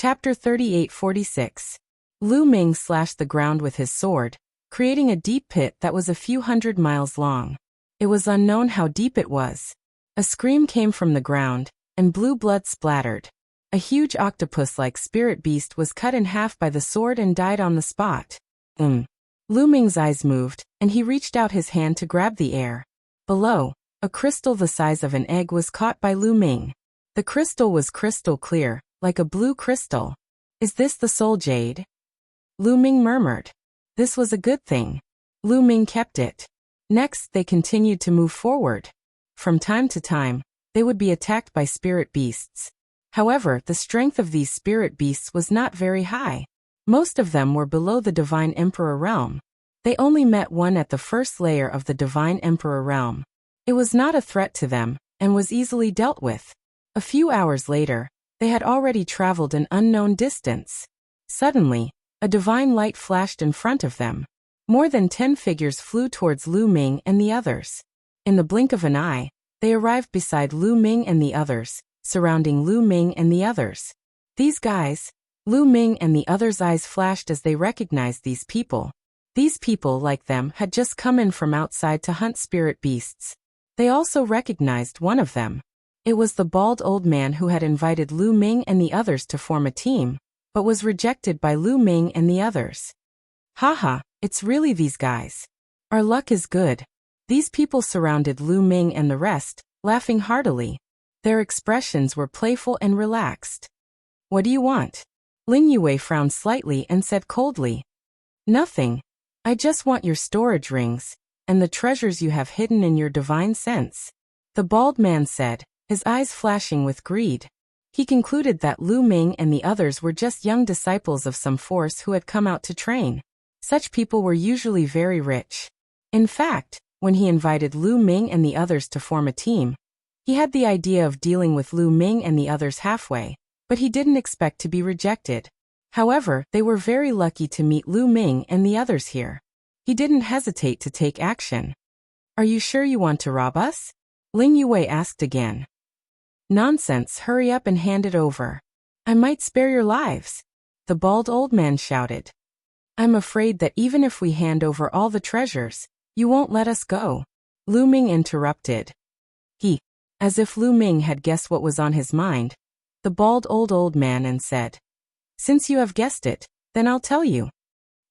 Chapter 38-46. Lu Ming slashed the ground with his sword, creating a deep pit that was a few hundred miles long. It was unknown how deep it was. A scream came from the ground, and blue blood splattered. A huge octopus-like spirit beast was cut in half by the sword and died on the spot. Lu Ming's eyes moved, and he reached out his hand to grab the air. Below, a crystal the size of an egg was caught by Lu Ming. The crystal was crystal clear, like a blue crystal. "Is this the soul jade?" Lu Ming murmured. This was a good thing. Lu Ming kept it. Next, they continued to move forward. From time to time, they would be attacked by spirit beasts. However, the strength of these spirit beasts was not very high. Most of them were below the Divine Emperor realm. They only met one at the first layer of the Divine Emperor realm. It was not a threat to them, and was easily dealt with. A few hours later, they had already traveled an unknown distance. Suddenly, a divine light flashed in front of them. More than 10 figures flew towards Lu Ming and the others. In the blink of an eye, they arrived beside Lu Ming and the others, surrounding Lu Ming and the others. These guys, Lu Ming and the others' eyes flashed as they recognized these people. These people, like them, had just come in from outside to hunt spirit beasts. They also recognized one of them. It was the bald old man who had invited Lu Ming and the others to form a team, but was rejected by Lu Ming and the others. Haha, it's really these guys. Our luck is good. These people surrounded Lu Ming and the rest, laughing heartily. Their expressions were playful and relaxed. What do you want? Ling Yue frowned slightly and said coldly. Nothing. I just want your storage rings, and the treasures you have hidden in your divine sense. The bald man said, his eyes flashing with greed. He concluded that Lu Ming and the others were just young disciples of some force who had come out to train. Such people were usually very rich. In fact, when he invited Lu Ming and the others to form a team, he had the idea of dealing with Lu Ming and the others halfway, but he didn't expect to be rejected. However, they were very lucky to meet Lu Ming and the others here. He didn't hesitate to take action. Are you sure you want to rob us? Ling Yue asked again. Nonsense, hurry up and hand it over. I might spare your lives. The bald old man shouted. I'm afraid that even if we hand over all the treasures, you won't let us go. Lu Ming interrupted. As if Lu Ming had guessed what was on his mind, the bald old man and said, Since you have guessed it, then I'll tell you.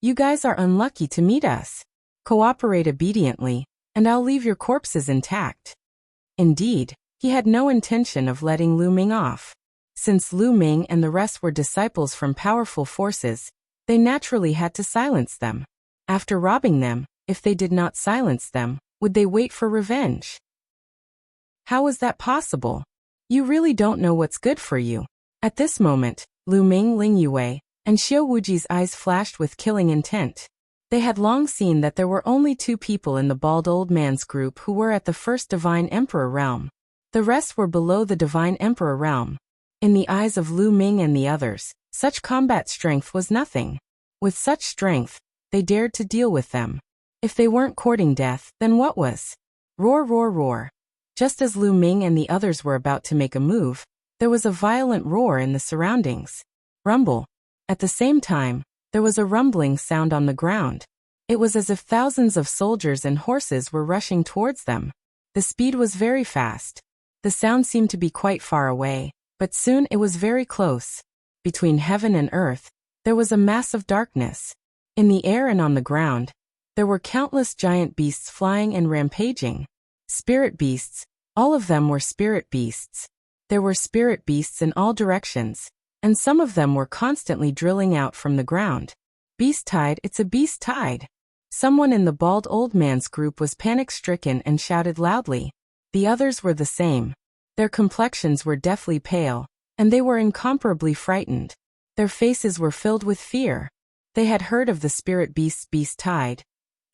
You guys are unlucky to meet us. Cooperate obediently, and I'll leave your corpses intact. Indeed, he had no intention of letting Lu Ming off. Since Lu Ming and the rest were disciples from powerful forces, they naturally had to silence them. After robbing them, if they did not silence them, would they wait for revenge? How was that possible? You really don't know what's good for you. At this moment, Lu Ming, Ling Yue, and Xiao Wuji's eyes flashed with killing intent. They had long seen that there were only 2 people in the bald old man's group who were at the first Divine Emperor realm. The rest were below the Divine Emperor realm. In the eyes of Lu Ming and the others, such combat strength was nothing. With such strength, they dared to deal with them. If they weren't courting death, then what was? Roar, roar, roar. Just as Lu Ming and the others were about to make a move, there was a violent roar in the surroundings. Rumble. At the same time, there was a rumbling sound on the ground. It was as if thousands of soldiers and horses were rushing towards them. The speed was very fast. The sound seemed to be quite far away, but soon it was very close. Between heaven and earth, there was a mass of darkness. In the air and on the ground, there were countless giant beasts flying and rampaging. Spirit beasts, all of them were spirit beasts. There were spirit beasts in all directions, and some of them were constantly drilling out from the ground. Beast tide, it's a beast tide. Someone in the bald old man's group was panic-stricken and shouted loudly. The others were the same. Their complexions were deathly pale, and they were incomparably frightened. Their faces were filled with fear. They had heard of the spirit beast's beast tide.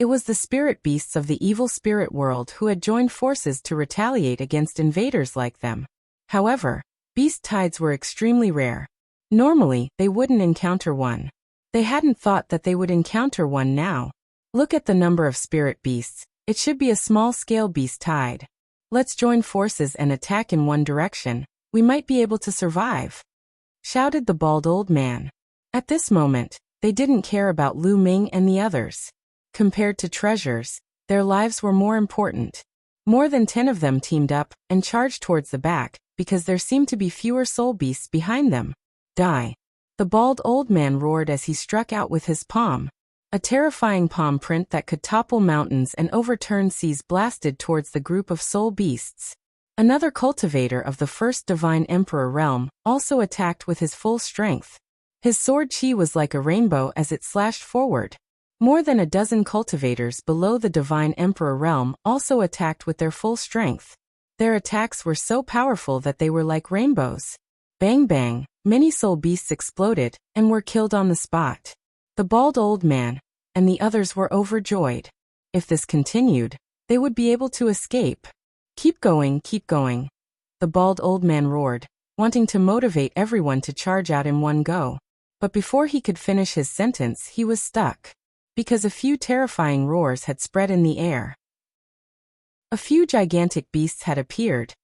It was the spirit beasts of the evil spirit world who had joined forces to retaliate against invaders like them. However, beast tides were extremely rare. Normally, they wouldn't encounter one. They hadn't thought that they would encounter one now. Look at the number of spirit beasts. It should be a small-scale beast tide. Let's join forces and attack in one direction. We might be able to survive. shouted the bald old man. At this moment, they didn't care about Lu Ming and the others. Compared to treasures, their lives were more important. More than 10 of them teamed up and charged towards the back, because there seemed to be fewer soul beasts behind them. Die! The bald old man roared as he struck out with his palm. A terrifying palm print that could topple mountains and overturn seas blasted towards the group of soul beasts. Another cultivator of the first divine emperor realm also attacked with his full strength. His sword chi was like a rainbow as it slashed forward. More than a dozen cultivators below the divine emperor realm also attacked with their full strength. Their attacks were so powerful that they were like rainbows. Bang bang, many soul beasts exploded and were killed on the spot. The bald old man and the others were overjoyed. If this continued, they would be able to escape. Keep going, the bald old man roared, wanting to motivate everyone to charge out in one go. But before he could finish his sentence, he was stuck, because a few terrifying roars had spread in the air. A few gigantic beasts had appeared,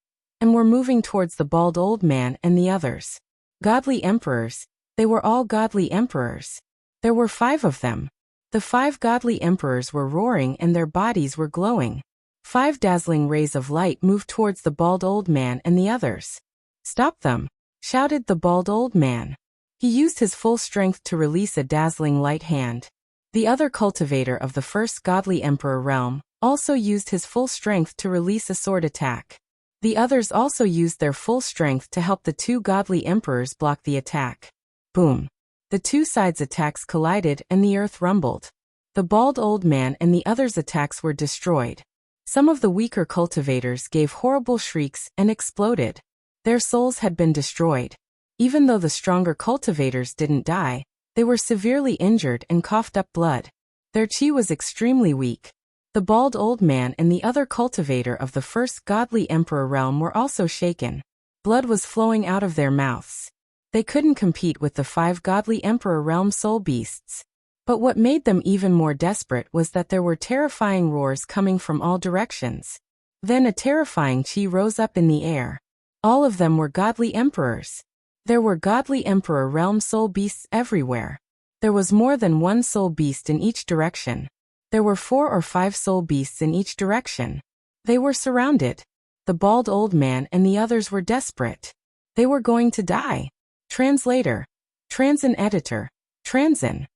and were moving towards the bald old man and the others. Godly emperors, they were all godly emperors. There were 5 of them. The 5 godly emperors were roaring and their bodies were glowing. 5 dazzling rays of light moved towards the bald old man and the others. Stop them! Shouted the bald old man. He used his full strength to release a dazzling light hand. The other cultivator of the first godly emperor realm also used his full strength to release a sword attack. The others also used their full strength to help the 2 godly emperors block the attack. Boom! The 2 sides' attacks collided and the earth rumbled. The bald old man and the others' attacks were destroyed. Some of the weaker cultivators gave horrible shrieks and exploded. Their souls had been destroyed. Even though the stronger cultivators didn't die, they were severely injured and coughed up blood. Their chi was extremely weak. The bald old man and the other cultivator of the first godly emperor realm were also shaken. Blood was flowing out of their mouths. They couldn't compete with the 5 godly emperor realm soul beasts. But what made them even more desperate was that there were terrifying roars coming from all directions. Then a terrifying chi rose up in the air. All of them were godly emperors. There were godly emperor realm soul beasts everywhere. There was more than 1 soul beast in each direction. There were 4 or 5 soul beasts in each direction. They were surrounded. The bald old man and the others were desperate. They were going to die. Translator. Transin editor. Transin.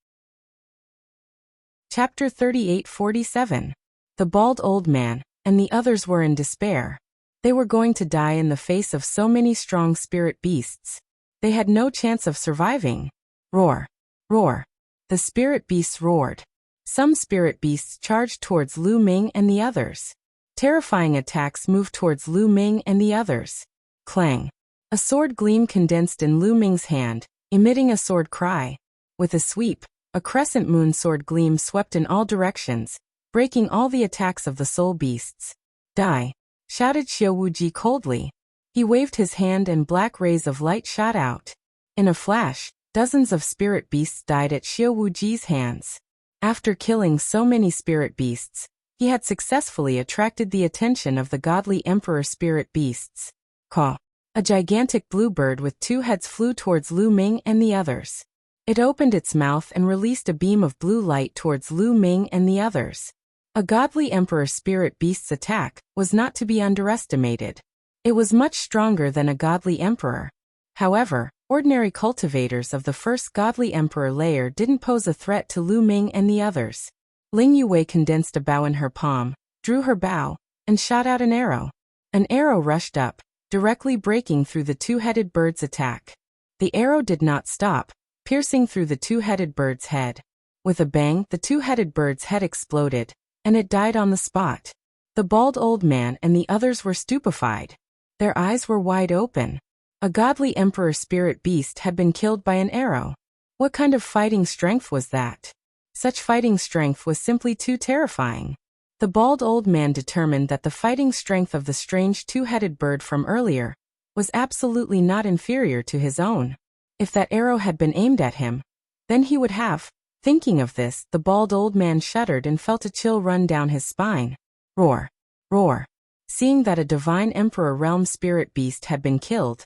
Chapter 38-47. The bald old man and the others were in despair. They were going to die in the face of so many strong spirit beasts. They had no chance of surviving. Roar! Roar! The spirit beasts roared. Some spirit beasts charged towards Lu Ming and the others. Terrifying attacks moved towards Lu Ming and the others. Clang! A sword gleam condensed in Lu Ming's hand, emitting a sword cry. With a sweep, a crescent moon sword gleam swept in all directions, breaking all the attacks of the soul beasts. Die! Shouted Xiao Wuji coldly. He waved his hand and black rays of light shot out. In a flash, dozens of spirit beasts died at Xiao Wuji's hands. After killing so many spirit beasts, he had successfully attracted the attention of the godly emperor spirit beasts. Caw! A gigantic blue bird with 2 heads flew towards Lu Ming and the others. It opened its mouth and released a beam of blue light towards Lu Ming and the others. A godly emperor spirit beast's attack was not to be underestimated. It was much stronger than a godly emperor. However, ordinary cultivators of the first godly emperor layer didn't pose a threat to Lu Ming and the others. Ling Yue condensed a bow in her palm, drew her bow, and shot out an arrow. An arrow rushed up, directly breaking through the 2-headed bird's attack. The arrow did not stop, piercing through the 2-headed bird's head. With a bang, the 2-headed bird's head exploded, and it died on the spot. The bald old man and the others were stupefied. Their eyes were wide open. A godly emperor spirit beast had been killed by an arrow. What kind of fighting strength was that? Such fighting strength was simply too terrifying. The bald old man determined that the fighting strength of the strange 2-headed bird from earlier was absolutely not inferior to his own. If that arrow had been aimed at him, then he would have. Thinking of this, the bald old man shuddered and felt a chill run down his spine. Roar! Roar! Seeing that a divine emperor realm spirit beast had been killed,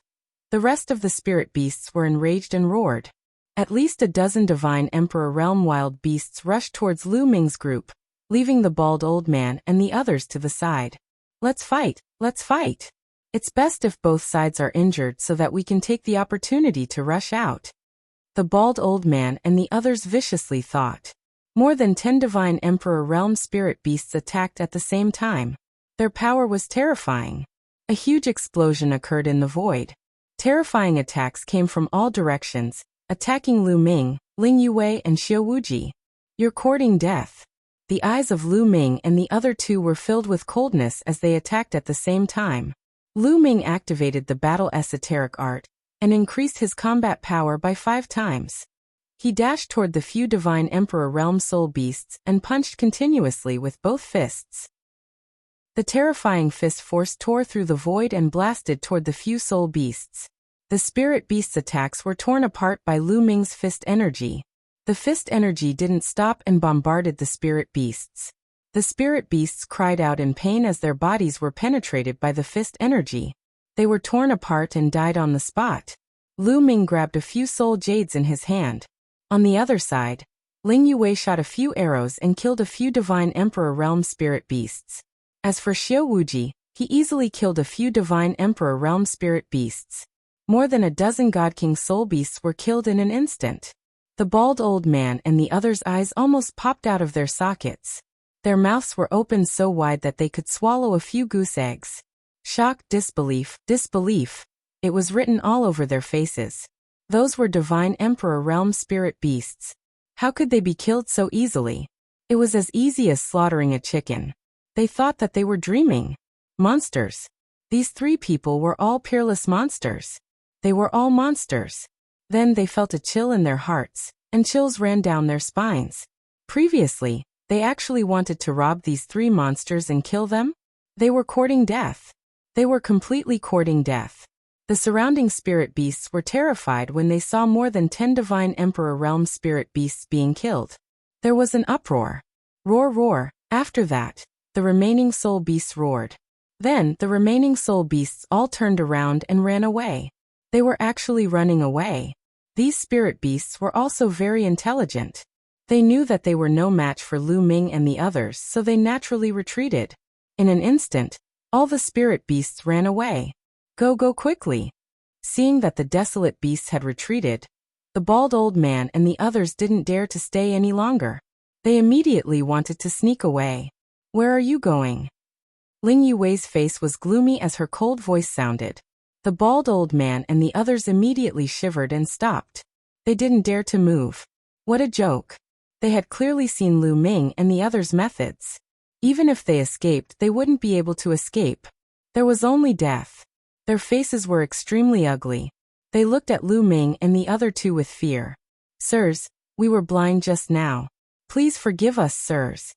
The rest of the spirit beasts were enraged and roared. At least a dozen divine Emperor Realm wild beasts rushed towards Lu Ming's group, leaving the bald old man and the others to the side. Let's fight, let's fight. It's best if both sides are injured so that we can take the opportunity to rush out. The bald old man and the others viciously thought. More than 10 divine Emperor Realm spirit beasts attacked at the same time. Their power was terrifying. A huge explosion occurred in the void. Terrifying attacks came from all directions, attacking Lu Ming, Ling Yue and Xiao Wuji. You're courting death. The eyes of Lu Ming and the other two were filled with coldness as they attacked at the same time. Lu Ming activated the battle esoteric art and increased his combat power by 5 times. He dashed toward the few divine Emperor Realm soul beasts and punched continuously with both fists. The terrifying fist force tore through the void and blasted toward the few soul beasts. The spirit beasts' attacks were torn apart by Lu Ming's fist energy. The fist energy didn't stop and bombarded the spirit beasts. The spirit beasts cried out in pain as their bodies were penetrated by the fist energy. They were torn apart and died on the spot. Lu Ming grabbed a few soul jades in his hand. On the other side, Ling Yue shot a few arrows and killed a few divine Emperor Realm spirit beasts. As for Xiao Wuji, he easily killed a few divine Emperor Realm spirit beasts. More than a dozen God King soul beasts were killed in an instant. The bald old man and the others' eyes almost popped out of their sockets. Their mouths were opened so wide that they could swallow a few goose eggs. Shock, disbelief, disbelief. It was written all over their faces. Those were divine Emperor Realm spirit beasts. How could they be killed so easily? It was as easy as slaughtering a chicken. They thought that they were dreaming. Monsters. These 3 people were all peerless monsters. They were all monsters. Then they felt a chill in their hearts, and chills ran down their spines. Previously, they actually wanted to rob these 3 monsters and kill them? They were courting death. They were completely courting death. The surrounding spirit beasts were terrified when they saw more than 10 divine Emperor Realm spirit beasts being killed. There was an uproar. Roar, roar. After that, the remaining soul beasts roared. Then, the remaining soul beasts all turned around and ran away. They were actually running away. These spirit beasts were also very intelligent. They knew that they were no match for Lu Ming and the others, so they naturally retreated. In an instant, all the spirit beasts ran away. Go quickly. Seeing that the desolate beasts had retreated, the bald old man and the others didn't dare to stay any longer. They immediately wanted to sneak away. Where are you going? Ling Yue's face was gloomy as her cold voice sounded. The bald old man and the others immediately shivered and stopped. They didn't dare to move. What a joke. They had clearly seen Lu Ming and the others' methods. Even if they escaped, they wouldn't be able to escape. There was only death. Their faces were extremely ugly. They looked at Lu Ming and the other 2 with fear. Sirs, we were blind just now. Please forgive us, sirs.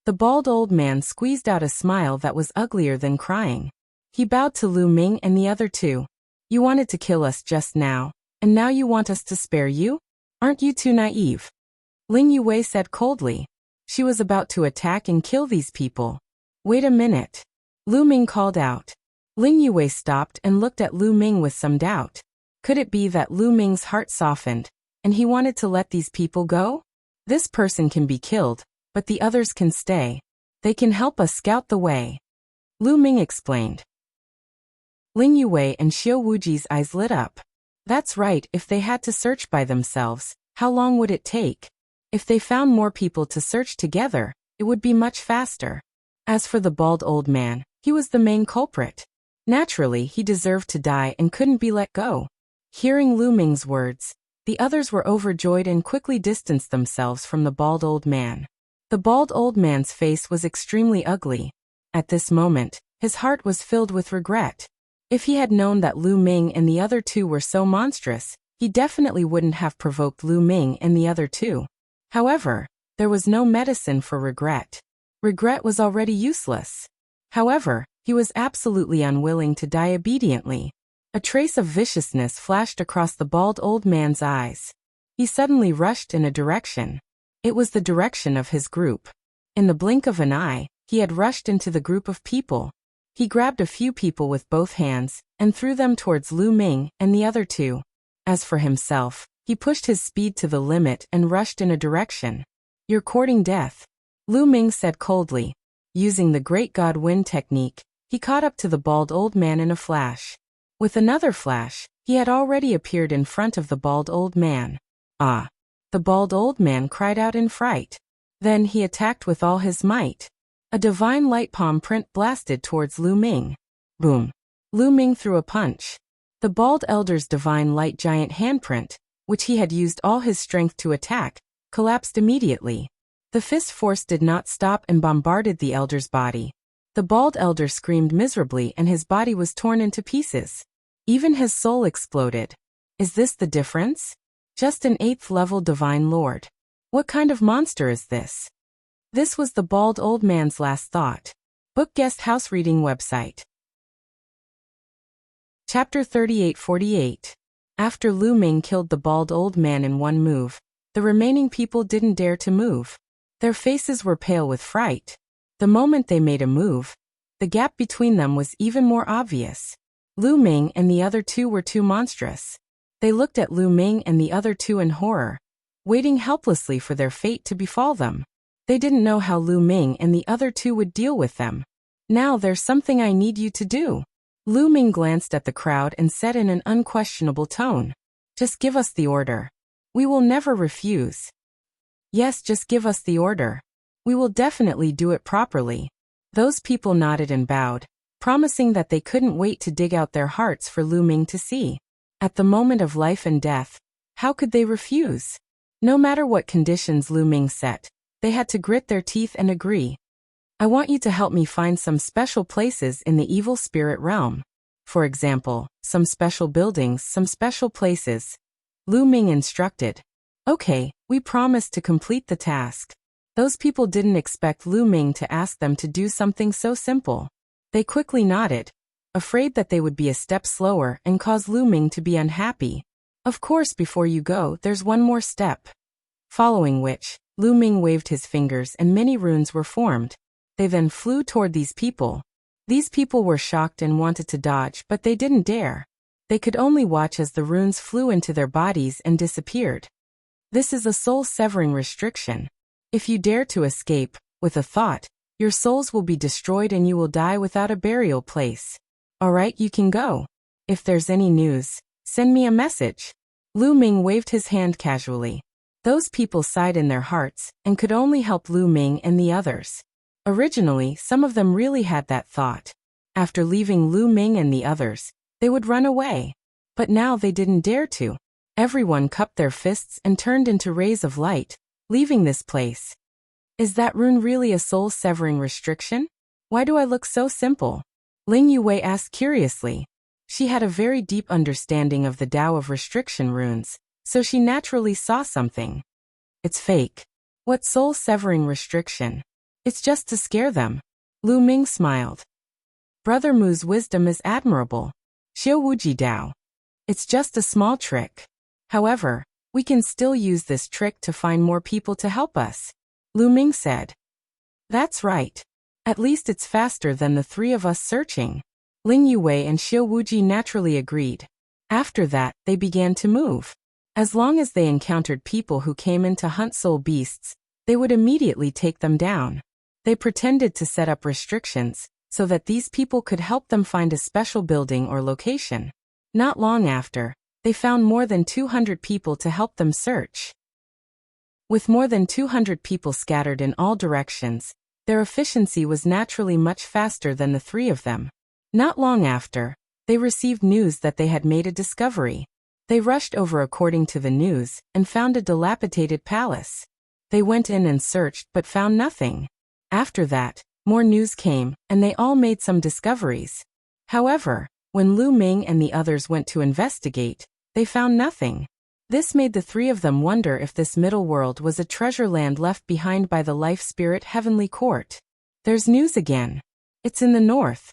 The bald old man squeezed out a smile that was uglier than crying. He bowed to Lu Ming and the other 2. You wanted to kill us just now, and now you want us to spare you? Aren't you too naive? Ling Yue said coldly. She was about to attack and kill these people. Wait a minute. Lu Ming called out. Ling Yue stopped and looked at Lu Ming with some doubt. Could it be that Lu Ming's heart softened, and he wanted to let these people go? This person can be killed, but the others can stay. They can help us scout the way. Lu Ming explained. Ling Yue and Xiao Wuji's eyes lit up. That's right, if they had to search by themselves, how long would it take? If they found more people to search together, it would be much faster. As for the bald old man, he was the main culprit. Naturally, he deserved to die and couldn't be let go. Hearing Lu Ming's words, the others were overjoyed and quickly distanced themselves from the bald old man. The bald old man's face was extremely ugly. At this moment, his heart was filled with regret. If he had known that Lu Ming and the other 2 were so monstrous, he definitely wouldn't have provoked Lu Ming and the other 2. However, there was no medicine for regret. Regret was already useless. However, he was absolutely unwilling to die obediently. A trace of viciousness flashed across the bald old man's eyes. He suddenly rushed in a direction. It was the direction of his group. In the blink of an eye, he had rushed into the group of people. He grabbed a few people with both hands and threw them towards Lu Ming and the other two. As for himself, he pushed his speed to the limit and rushed in a direction. "You're courting death," Lu Ming said coldly. Using the Great God Wind technique, he caught up to the bald old man in a flash. With another flash, he had already appeared in front of the bald old man. "Ah!" The bald old man cried out in fright. Then he attacked with all his might. A divine light palm print blasted towards Lu Ming. Boom! Lu Ming threw a punch. The bald elder's divine light giant handprint, which he had used all his strength to attack, collapsed immediately. The fist force did not stop and bombarded the elder's body. The bald elder screamed miserably and his body was torn into pieces. Even his soul exploded. Is this the difference? Just an 8th level divine lord. What kind of monster is this? This was the bald old man's last thought. Book Guest House Reading Website. Chapter 3848. After Lu Ming killed the bald old man in one move, the remaining people didn't dare to move. Their faces were pale with fright. The moment they made a move, the gap between them was even more obvious. Lu Ming and the other two were too monstrous. They looked at Lu Ming and the other two in horror, waiting helplessly for their fate to befall them. They didn't know how Lu Ming and the other two would deal with them. "Now there's something I need you to do." Lu Ming glanced at the crowd and said in an unquestionable tone, "Just give us the order. We will never refuse." "Yes, just give us the order. We will definitely do it properly." Those people nodded and bowed, promising that they couldn't wait to dig out their hearts for Lu Ming to see. At the moment of life and death, how could they refuse? No matter what conditions Lu Ming set, they had to grit their teeth and agree. "I want you to help me find some special places in the evil spirit realm. For example, some special buildings, some special places," Lu Ming instructed. "Okay, we promise to complete the task." Those people didn't expect Lu Ming to ask them to do something so simple. They quickly nodded, afraid that they would be a step slower and cause Lu Ming to be unhappy. "Of course, before you go, there's one more step." Following which, Lu Ming waved his fingers and many runes were formed. They then flew toward these people. These people were shocked and wanted to dodge, but they didn't dare. They could only watch as the runes flew into their bodies and disappeared. This is a soul-severing restriction. If you dare to escape, with a thought, your souls will be destroyed and you will die without a burial place. Alright, you can go. If there's any news, send me a message. Lu Ming waved his hand casually. Those people sighed in their hearts and could only help Lu Ming and the others. Originally, some of them really had that thought. After leaving Lu Ming and the others, they would run away. But now they didn't dare to. Everyone cupped their fists and turned into rays of light, leaving this place. Is that rune really a soul-severing restriction? Why do I look so simple? Ling Yue asked curiously. She had a very deep understanding of the Tao of restriction runes, so she naturally saw something. It's fake. What soul-severing restriction? It's just to scare them. Lu Ming smiled. Brother Mu's wisdom is admirable. Xiao Wuji Dao. It's just a small trick. However, we can still use this trick to find more people to help us, Lu Ming said. That's right. At least it's faster than the three of us searching. Ling Yue and Xiao Wuji naturally agreed. After that, they began to move. As long as they encountered people who came in to hunt soul beasts, they would immediately take them down. They pretended to set up restrictions, so that these people could help them find a special building or location. Not long after, they found more than 200 people to help them search. With more than 200 people scattered in all directions, their efficiency was naturally much faster than the three of them. Not long after, they received news that they had made a discovery. They rushed over according to the news and found a dilapidated palace. They went in and searched but found nothing. After that, more news came, and they all made some discoveries. However, when Lu Ming and the others went to investigate, they found nothing. This made the three of them wonder if this middle world was a treasure land left behind by the life spirit heavenly court. There's news again. It's in the north.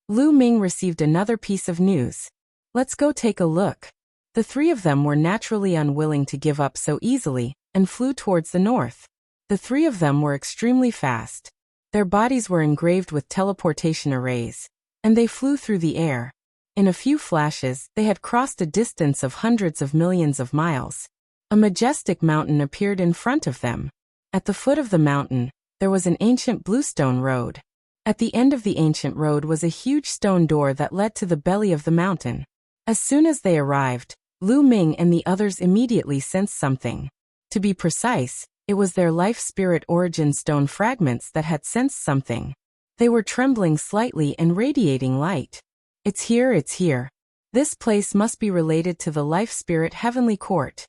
Lu Ming received another piece of news. Let's go take a look. The three of them were naturally unwilling to give up so easily, and flew towards the north. The three of them were extremely fast. Their bodies were engraved with teleportation arrays, and they flew through the air. In a few flashes, they had crossed a distance of hundreds of millions of miles. A majestic mountain appeared in front of them. At the foot of the mountain, there was an ancient bluestone road. At the end of the ancient road was a huge stone door that led to the belly of the mountain. As soon as they arrived, Lu Ming and the others immediately sensed something. To be precise, it was their life spirit origin stone fragments that had sensed something. They were trembling slightly and radiating light. It's here, it's here. This place must be related to the life spirit heavenly court.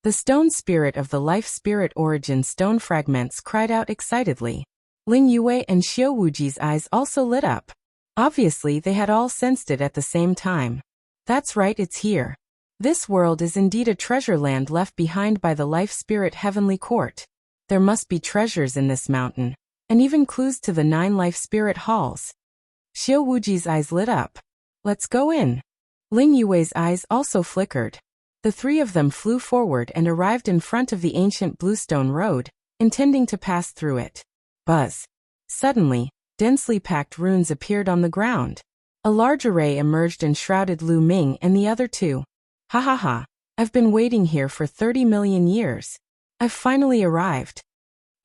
The stone spirit of the life spirit origin stone fragments cried out excitedly. Ling Yue and Xiao Wuji's eyes also lit up. Obviously, they had all sensed it at the same time. That's right, it's here. This world is indeed a treasure land left behind by the life spirit heavenly court. There must be treasures in this mountain, and even clues to the 9 life spirit halls. Xiao Wuji's eyes lit up. Let's go in. Ling Yue's eyes also flickered. The 3 of them flew forward and arrived in front of the ancient bluestone road, intending to pass through it. Buzz. Suddenly, densely packed runes appeared on the ground. A large array emerged and shrouded Lu Ming and the other 2. Ha ha ha. I've been waiting here for 30 million years. I've finally arrived.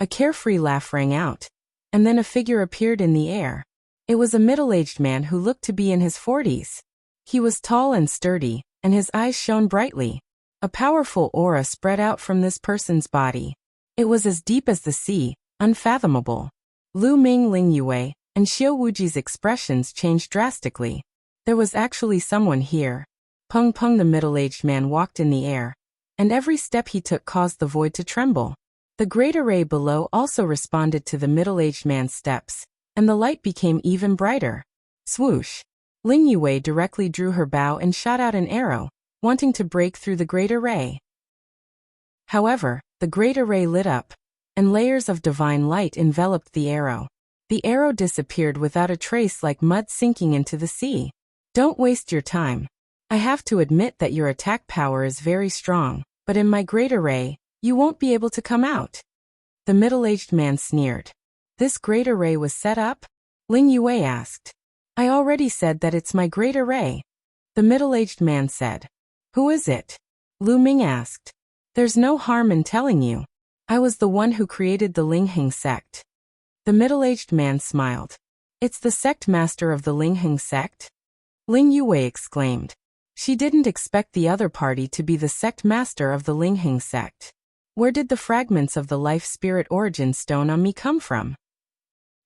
A carefree laugh rang out, and then a figure appeared in the air. It was a middle-aged man who looked to be in his 40s. He was tall and sturdy, and his eyes shone brightly. A powerful aura spread out from this person's body. It was as deep as the sea, unfathomable. Lu Ming, Ling Yue, and Xiao Wuji's expressions changed drastically. There was actually someone here. Peng Peng, the middle-aged man, walked in the air, and every step he took caused the void to tremble. The great array below also responded to the middle-aged man's steps, and the light became even brighter. Swoosh! Ling Yue directly drew her bow and shot out an arrow, wanting to break through the great array. However, the great array lit up, and layers of divine light enveloped the arrow. The arrow disappeared without a trace, like mud sinking into the sea. Don't waste your time. I have to admit that your attack power is very strong, but in my great array, you won't be able to come out. The middle-aged man sneered. This great array was set up? Ling Yue asked. I already said that it's my great array. The middle-aged man said. Who is it? Lu Ming asked. There's no harm in telling you. I was the one who created the Lingheng sect. The middle-aged man smiled. It's the sect master of the Lingheng sect? Ling Yue exclaimed. She didn't expect the other party to be the sect master of the Lingheng sect. Where did the fragments of the life spirit origin stone on me come from?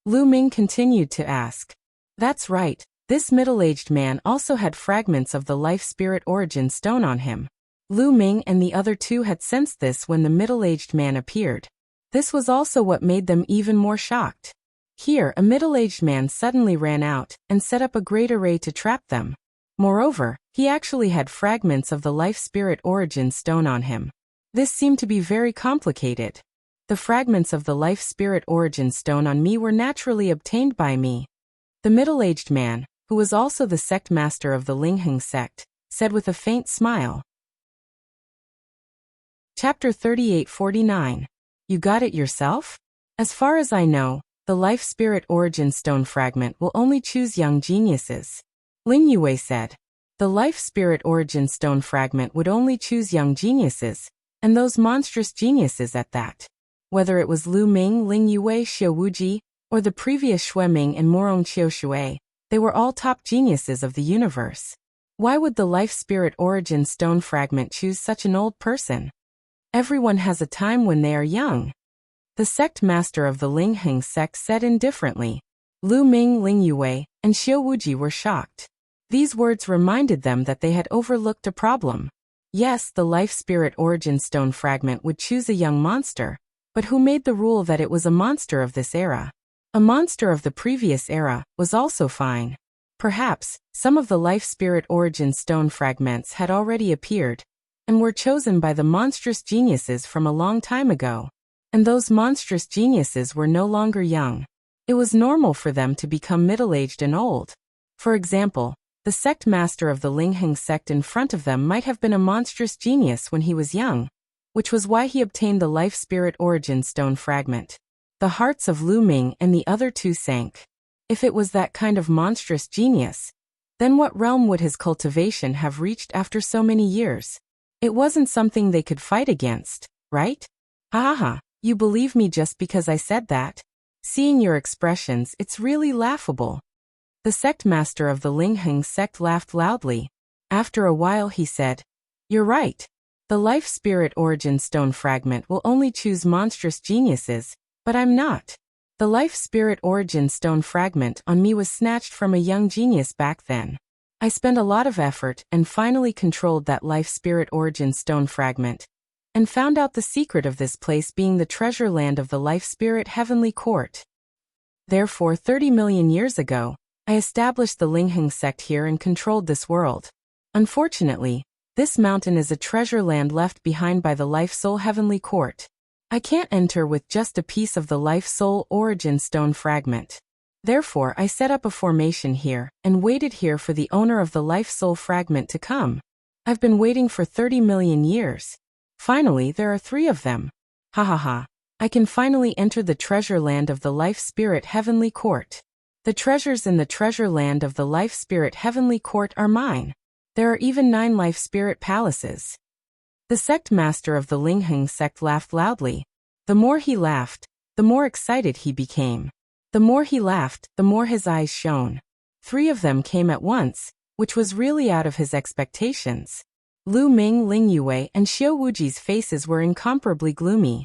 Lu Ming continued to ask. That's right, this middle-aged man also had fragments of the life spirit origin stone on him. Lu Ming and the other 2 had sensed this when the middle-aged man appeared. This was also what made them even more shocked. Here, a middle-aged man suddenly ran out and set up a great array to trap them. Moreover, he actually had fragments of the life spirit origin stone on him. This seemed to be very complicated. The fragments of the life spirit origin stone on me were naturally obtained by me. The middle-aged man, who was also the sect master of the Lingheng sect, said with a faint smile. Chapter 3849. You got it yourself? As far as I know, the life spirit origin stone fragment will only choose young geniuses. Ling Yue said. The life spirit origin stone fragment would only choose young geniuses, and those monstrous geniuses at that. Whether it was Lu Ming, Ling Yue, Xiao Wuji, or the previous Xue Ming and Morong Qiushui, they were all top geniuses of the universe. Why would the life spirit origin stone fragment choose such an old person? Everyone has a time when they are young. The sect master of the Lingheng sect said indifferently. Lu Ming, Ling Yue, and Xiao Wuji were shocked. These words reminded them that they had overlooked a problem. Yes, the life spirit origin stone fragment would choose a young monster, but who made the rule that it was a monster of this era? A monster of the previous era was also fine. Perhaps, some of the life spirit origin stone fragments had already appeared, and were chosen by the monstrous geniuses from a long time ago. And those monstrous geniuses were no longer young. It was normal for them to become middle-aged and old. For example, the sect master of the Lingheng sect in front of them might have been a monstrous genius when he was young, which was why he obtained the life spirit origin stone fragment. The hearts of Lu Ming and the other 2 sank. If it was that kind of monstrous genius, then what realm would his cultivation have reached after so many years? It wasn't something they could fight against, right? Ha ha ha, you believe me just because I said that? Seeing your expressions, it's really laughable. The sect master of the Lingheng sect laughed loudly. After a while he said, "You're right. The life spirit origin stone fragment will only choose monstrous geniuses, but I'm not. The life spirit origin stone fragment on me was snatched from a young genius back then. I spent a lot of effort and finally controlled that life spirit origin stone fragment, and found out the secret of this place being the treasure land of the life spirit heavenly court. Therefore 30 million years ago, I established the Lingheng sect here and controlled this world. Unfortunately, this mountain is a treasure land left behind by the Life Soul Heavenly Court. I can't enter with just a piece of the Life Soul Origin Stone fragment. Therefore I set up a formation here and waited here for the owner of the Life Soul fragment to come. I've been waiting for 30 million years. Finally there are 3 of them. Ha ha ha. I can finally enter the treasure land of the Life Spirit Heavenly Court. The treasures in the treasure land of the Life Spirit Heavenly Court are mine. There are even 9 Life Spirit palaces." The sect master of the Lingheng sect laughed loudly. The more he laughed, the more excited he became. The more he laughed, the more his eyes shone. 3 of them came at once, which was really out of his expectations. Lu Ming, Ling Yue, and Xiao Wuji's faces were incomparably gloomy.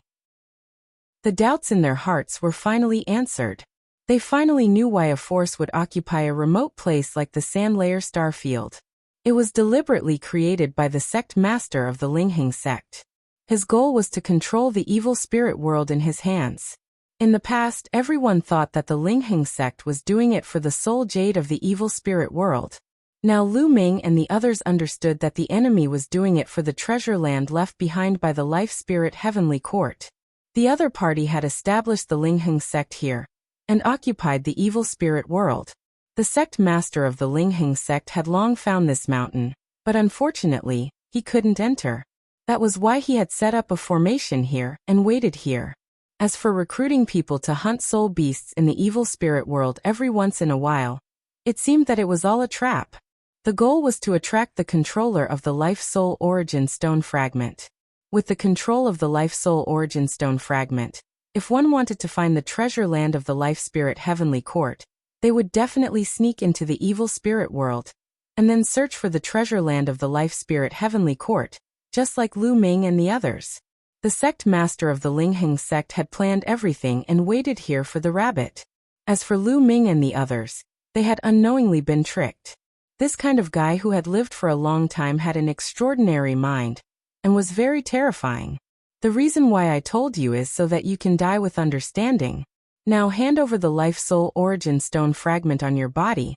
The doubts in their hearts were finally answered. They finally knew why a force would occupy a remote place like the Sand Layer Starfield. It was deliberately created by the sect master of the Lingheng sect. His goal was to control the evil spirit world in his hands. In the past, everyone thought that the Lingheng sect was doing it for the soul jade of the evil spirit world. Now Lu Ming and the others understood that the enemy was doing it for the treasure land left behind by the Life Spirit Heavenly Court. The other party had established the Lingheng sect here and occupied the evil spirit world. The sect master of the Lingheng sect had long found this mountain, but unfortunately, he couldn't enter. That was why he had set up a formation here and waited here. As for recruiting people to hunt soul beasts in the evil spirit world every once in a while, it seemed that it was all a trap. The goal was to attract the controller of the Life Soul Origin Stone fragment. With the control of the Life Soul Origin Stone fragment, if one wanted to find the treasure land of the Life Spirit Heavenly Court, they would definitely sneak into the evil spirit world, and then search for the treasure land of the Life Spirit Heavenly Court, just like Lu Ming and the others. The sect master of the Lingheng sect had planned everything and waited here for the rabbit. As for Lu Ming and the others, they had unknowingly been tricked. This kind of guy who had lived for a long time had an extraordinary mind, and was very terrifying. The reason why I told you is so that you can die with understanding. Now hand over the Life Soul Origin Stone fragment on your body,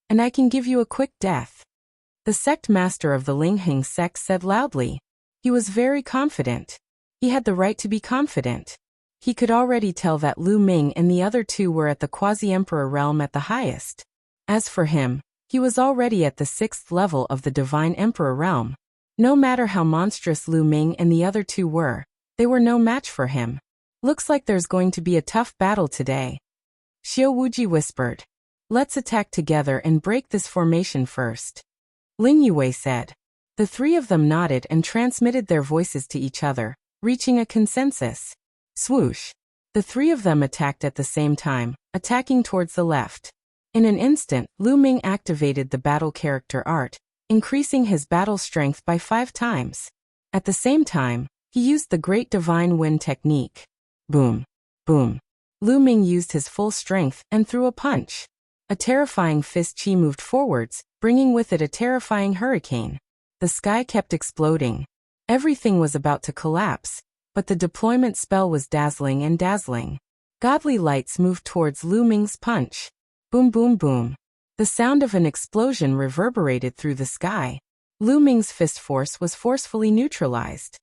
and I can give you a quick death. The sect master of the Lingheng sect said loudly. He was very confident. He had the right to be confident. He could already tell that Lu Ming and the other 2 were at the Quasi-Emperor realm at the highest. As for him, he was already at the 6th level of the Divine Emperor realm. No matter how monstrous Lu Ming and the other 2 were, they were no match for him. Looks like there's going to be a tough battle today. Xiao Wuji whispered. Let's attack together and break this formation first. Ling Yue said. The 3 of them nodded and transmitted their voices to each other, reaching a consensus. Swoosh. The 3 of them attacked at the same time, attacking towards the left. In an instant, Lu Ming activated the battle character art, increasing his battle strength by 5 times. At the same time, he used the Great Divine Wind technique. Boom. Boom. Lu Ming used his full strength and threw a punch. A terrifying fist chi moved forwards, bringing with it a terrifying hurricane. The sky kept exploding. Everything was about to collapse, but the deployment spell was dazzling and dazzling. Godly lights moved towards Lu Ming's punch. Boom boom boom. The sound of an explosion reverberated through the sky. Lu Ming's fist force was forcefully neutralized.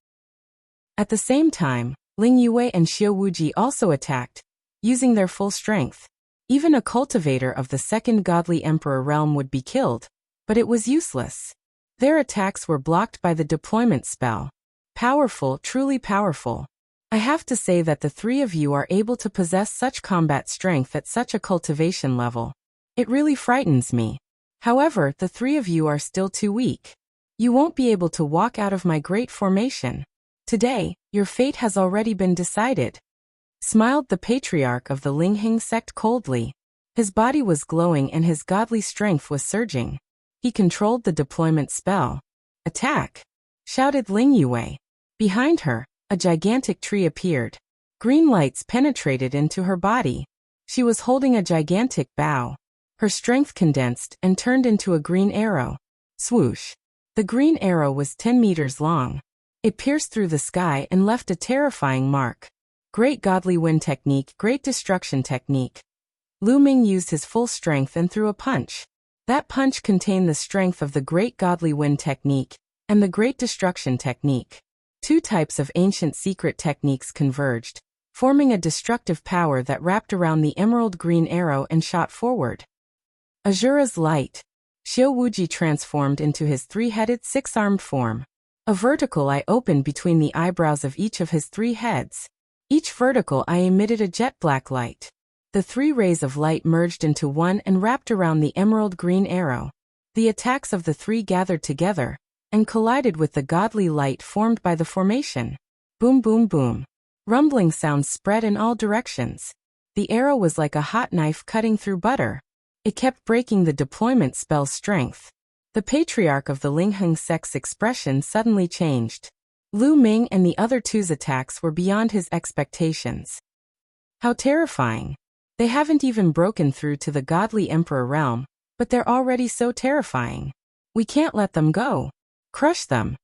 At the same time, Ling Yue and Xiao Wuji also attacked, using their full strength. Even a cultivator of the 2nd Godly Emperor realm would be killed, but it was useless. Their attacks were blocked by the deployment spell. Powerful, truly powerful. I have to say that the three of you are able to possess such combat strength at such a cultivation level. It really frightens me. However, the three of you are still too weak. You won't be able to walk out of my great formation. Today, your fate has already been decided. Smiled the patriarch of the Lingheng sect coldly. His body was glowing and his godly strength was surging. He controlled the deployment spell. Attack! Shouted Ling Yue. Behind her, a gigantic tree appeared. Green lights penetrated into her body. She was holding a gigantic bow. Her strength condensed and turned into a green arrow. Swoosh! The green arrow was 10 meters long. It pierced through the sky and left a terrifying mark. Great godly wind technique, great destruction technique. Lu Ming used his full strength and threw a punch. That punch contained the strength of the great godly wind technique and the great destruction technique. Two types of ancient secret techniques converged, forming a destructive power that wrapped around the emerald green arrow and shot forward. Azura's light. Xiao Wuji transformed into his three-headed, six-armed form. A vertical eye opened between the eyebrows of each of his three heads. Each vertical eye emitted a jet-black light. The three rays of light merged into one and wrapped around the emerald green arrow. The attacks of the three gathered together and collided with the godly light formed by the formation. Boom, boom, boom. Rumbling sounds spread in all directions. The arrow was like a hot knife cutting through butter. It kept breaking the deployment spell's strength. The patriarch of the Lingheng sect's expression suddenly changed. Lu Ming and the other two's attacks were beyond his expectations. How terrifying. They haven't even broken through to the godly emperor realm, but they're already so terrifying. We can't let them go. Crush them!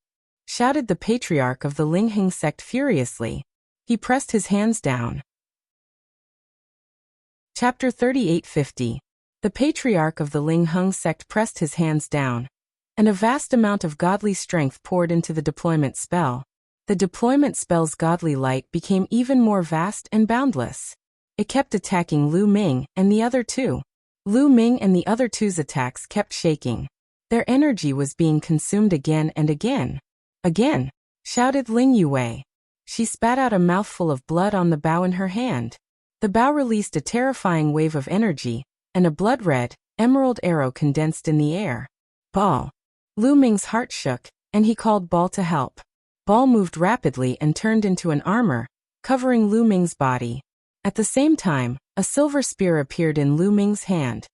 Shouted the patriarch of the Lingheng sect furiously. He pressed his hands down. Chapter 3850. The patriarch of the Lingheng sect pressed his hands down, and a vast amount of godly strength poured into the deployment spell. The deployment spell's godly light became even more vast and boundless. It kept attacking Lu Ming and the other two. Lu Ming and the other two's attacks kept shaking. Their energy was being consumed again and again. Again! Shouted Ling Yue. She spat out a mouthful of blood on the bow in her hand. The bow released a terrifying wave of energy, and a blood-red, emerald arrow condensed in the air. Ball! Lu Ming's heart shook, and he called Ball to help. Ball moved rapidly and turned into an armor, covering Lu Ming's body. At the same time, a silver spear appeared in Lu Ming's hand.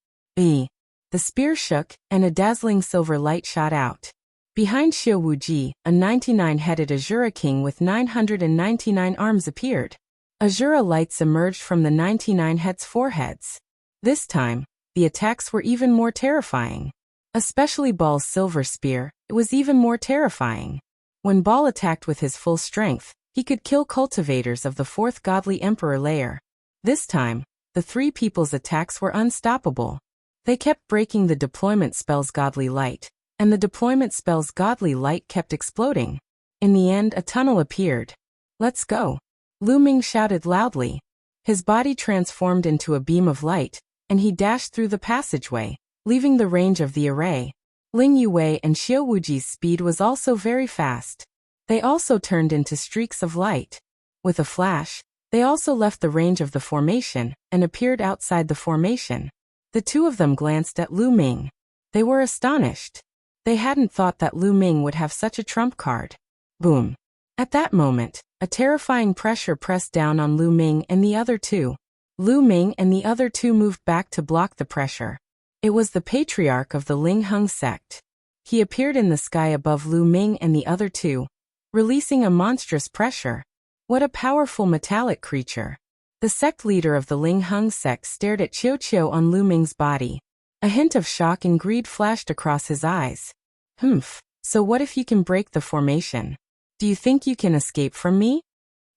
The spear shook, and a dazzling silver light shot out. Behind Xiao Wuji, a 99-headed Azura king with 999 arms appeared. Azura lights emerged from the 99 heads' foreheads. This time, the attacks were even more terrifying. Especially Ball's silver spear, it was even more terrifying. When Ball attacked with his full strength, he could kill cultivators of the fourth godly emperor layer. This time, the three people's attacks were unstoppable. They kept breaking the deployment spell's godly light, and the deployment spell's godly light kept exploding. In the end, a tunnel appeared. Let's go! Lu Ming shouted loudly. His body transformed into a beam of light, and he dashed through the passageway, leaving the range of the array. Ling Yue and Xiao Wuji's speed was also very fast. They also turned into streaks of light. With a flash, they also left the range of the formation and appeared outside the formation. The two of them glanced at Lu Ming. They were astonished. They hadn't thought that Lu Ming would have such a trump card. Boom! At that moment, a terrifying pressure pressed down on Lu Ming and the other two. Lu Ming and the other two moved back to block the pressure. It was the patriarch of the Lingheng sect. He appeared in the sky above Lu Ming and the other two, releasing a monstrous pressure. What a powerful metallic creature. The sect leader of the Lingheng sect stared at Qiu Qiu on Lu Ming's body. A hint of shock and greed flashed across his eyes. So what if you can break the formation? Do you think you can escape from me?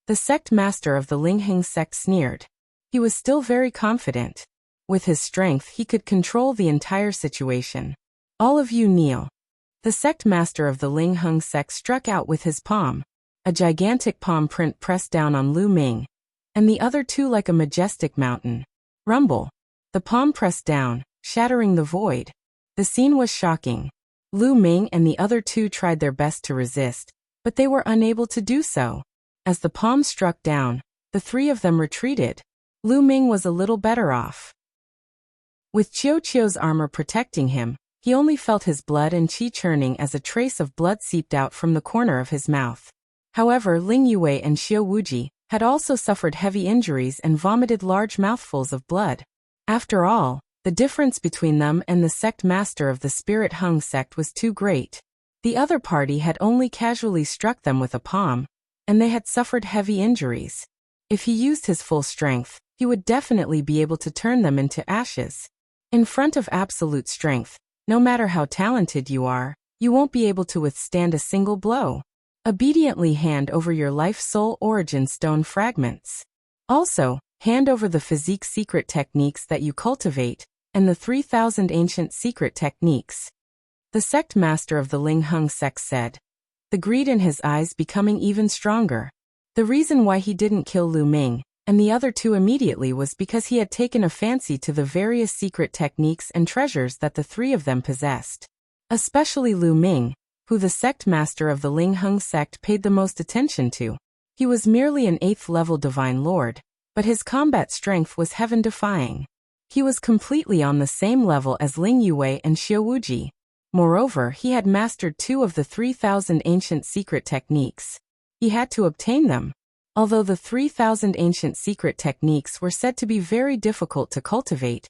The sect master of the Lingheng sect sneered. He was still very confident. With his strength, he could control the entire situation. All of you kneel. The sect master of the Lingheng sect struck out with his palm. A gigantic palm print pressed down on Lu Ming, and the other two like a majestic mountain. Rumble. The palm pressed down, shattering the void. The scene was shocking. Lu Ming and the other two tried their best to resist, but they were unable to do so. As the palms struck down, the three of them retreated. Lu Ming was a little better off. With Qiu Qiu's armor protecting him, he only felt his blood and qi churning as a trace of blood seeped out from the corner of his mouth. However, Ling Yue and Xiao Wuji had also suffered heavy injuries and vomited large mouthfuls of blood. After all, the difference between them and the sect master of the Spirit Hung sect was too great. The other party had only casually struck them with a palm, and they had suffered heavy injuries. If he used his full strength, he would definitely be able to turn them into ashes. In front of absolute strength, no matter how talented you are, you won't be able to withstand a single blow. Obediently hand over your life soul origin stone fragments. Also, hand over the physique secret techniques that you cultivate, and the 3,000 ancient secret techniques. The sect master of the Ling Hung sect said, the greed in his eyes becoming even stronger. The reason why he didn't kill Lu Ming and the other two immediately was because he had taken a fancy to the various secret techniques and treasures that the three of them possessed. Especially Lu Ming, who the sect master of the Ling Hung sect paid the most attention to. He was merely an 8th level divine lord, but his combat strength was heaven-defying. He was completely on the same level as Ling Yue and Xiao Wuji. Moreover, he had mastered 2 of the 3,000 ancient secret techniques. He had to obtain them. Although the 3,000 ancient secret techniques were said to be very difficult to cultivate,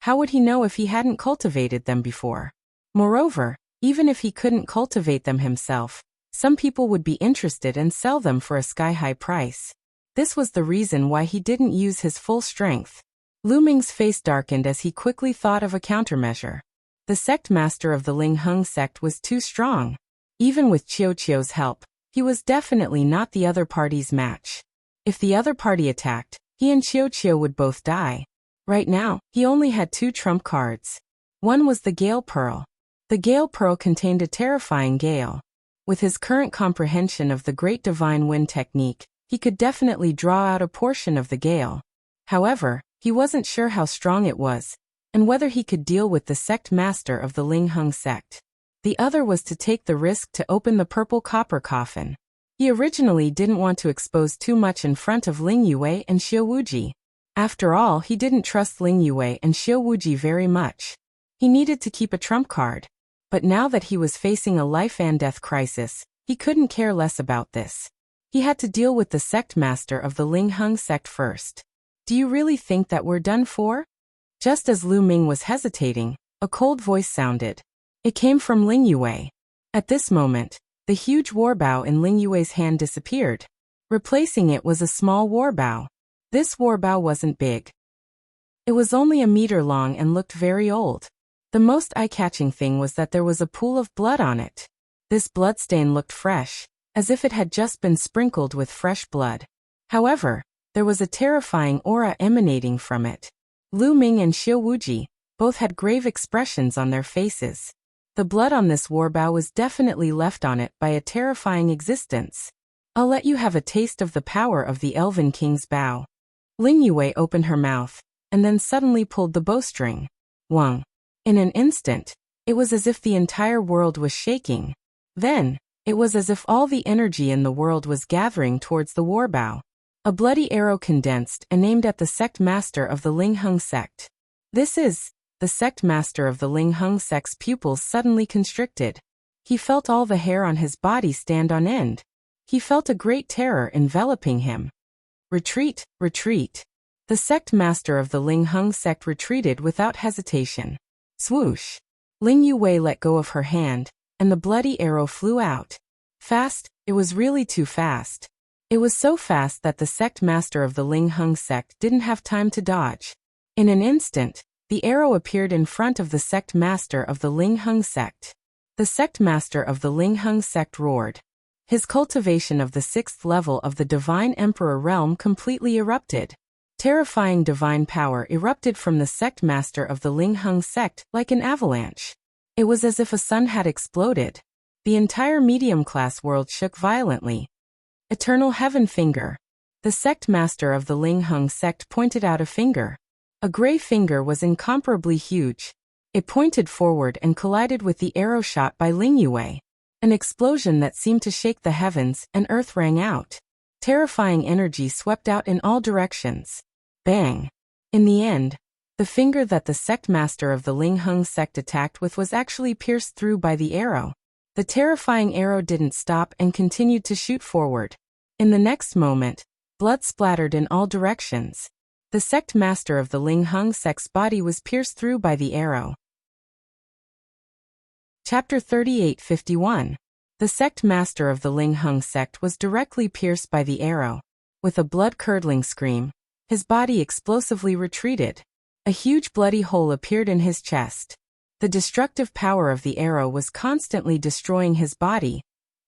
how would he know if he hadn't cultivated them before? Moreover, even if he couldn't cultivate them himself, some people would be interested and sell them for a sky-high price. This was the reason why he didn't use his full strength. Lu Ming's face darkened as he quickly thought of a countermeasure. The sect master of the Ling Hung sect was too strong. Even with Qiu Qiu's help, he was definitely not the other party's match. If the other party attacked, he and Qiu Qiu would both die. Right now, he only had 2 trump cards. One was the Gale Pearl. The Gale Pearl contained a terrifying gale. With his current comprehension of the Great Divine Wind technique, he could definitely draw out a portion of the gale. However, he wasn't sure how strong it was, and whether he could deal with the sect master of the Ling Hung sect. The other was to take the risk to open the purple copper coffin. He originally didn't want to expose too much in front of Ling Yue and Xiao Wuji. After all, he didn't trust Ling Yue and Xiao Wuji very much. He needed to keep a trump card. But now that he was facing a life and death crisis, he couldn't care less about this. He had to deal with the sect master of the Ling Hung sect first. Do you really think that we're done for? Just as Lu Ming was hesitating, a cold voice sounded. It came from Ling Yue. At this moment, the huge warbow in Ling Yue's hand disappeared. Replacing it was a small warbow. This warbow wasn't big. It was only a meter long and looked very old. The most eye-catching thing was that there was a pool of blood on it. This bloodstain looked fresh, as if it had just been sprinkled with fresh blood. However, there was a terrifying aura emanating from it. Lu Ming and Xiao Wuji both had grave expressions on their faces. The blood on this warbow was definitely left on it by a terrifying existence. I'll let you have a taste of the power of the Elven King's bow. Ling Yue opened her mouth, and then suddenly pulled the bowstring. Wang. In an instant, it was as if the entire world was shaking. Then, it was as if all the energy in the world was gathering towards the warbow. A bloody arrow condensed and aimed at the sect master of the Ling Hung sect. This is... The sect master of the Ling Hung sect's pupils suddenly constricted. He felt all the hair on his body stand on end. He felt a great terror enveloping him. Retreat, retreat. The sect master of the Ling Hung sect retreated without hesitation. Swoosh. Ling Yue let go of her hand, and the bloody arrow flew out. Fast, it was really too fast. It was so fast that the sect master of the Ling Hung sect didn't have time to dodge. In an instant, the arrow appeared in front of the sect master of the Ling Hung sect. The sect master of the Ling Hung sect roared. His cultivation of the 6th level of the Divine Emperor realm completely erupted. Terrifying divine power erupted from the sect master of the Ling Hung sect like an avalanche. It was as if a sun had exploded. The entire medium-class world shook violently. Eternal Heaven Finger. The sect master of the Ling Hung sect pointed out a finger. A gray finger was incomparably huge. It pointed forward and collided with the arrow shot by Ling Yue. An explosion that seemed to shake the heavens and earth rang out. Terrifying energy swept out in all directions. Bang! In the end, the finger that the sect master of the Ling Hung sect attacked with was actually pierced through by the arrow. The terrifying arrow didn't stop and continued to shoot forward. In the next moment, blood splattered in all directions. The sect master of the Ling Hung sect's body was pierced through by the arrow. Chapter 38:51. The sect master of the Ling Hung sect was directly pierced by the arrow. With a blood-curdling scream, his body explosively retreated. A huge bloody hole appeared in his chest. The destructive power of the arrow was constantly destroying his body,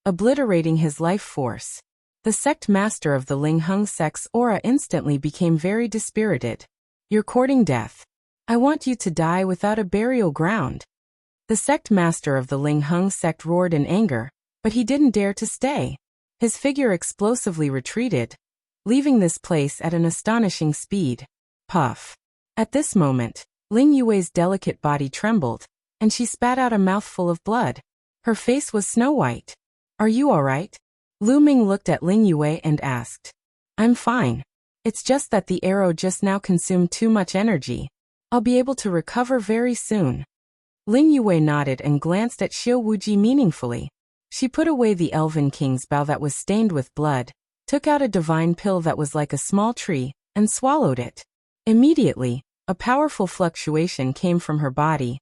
obliterating his life force. The sect master of the Ling Hung sect's aura instantly became very dispirited. "You're courting death. I want you to die without a burial ground." The sect master of the Ling Hung sect roared in anger, but he didn't dare to stay. His figure explosively retreated, leaving this place at an astonishing speed. Puff. At this moment, Ling Yue's delicate body trembled, and she spat out a mouthful of blood. Her face was snow-white. "Are you all right?" Lu Ming looked at Ling Yue and asked. "I'm fine. It's just that the arrow just now consumed too much energy. I'll be able to recover very soon." Ling Yue nodded and glanced at Xiao Wuji meaningfully. She put away the Elven King's bow that was stained with blood, took out a divine pill that was like a small tree, and swallowed it. Immediately, a powerful fluctuation came from her body,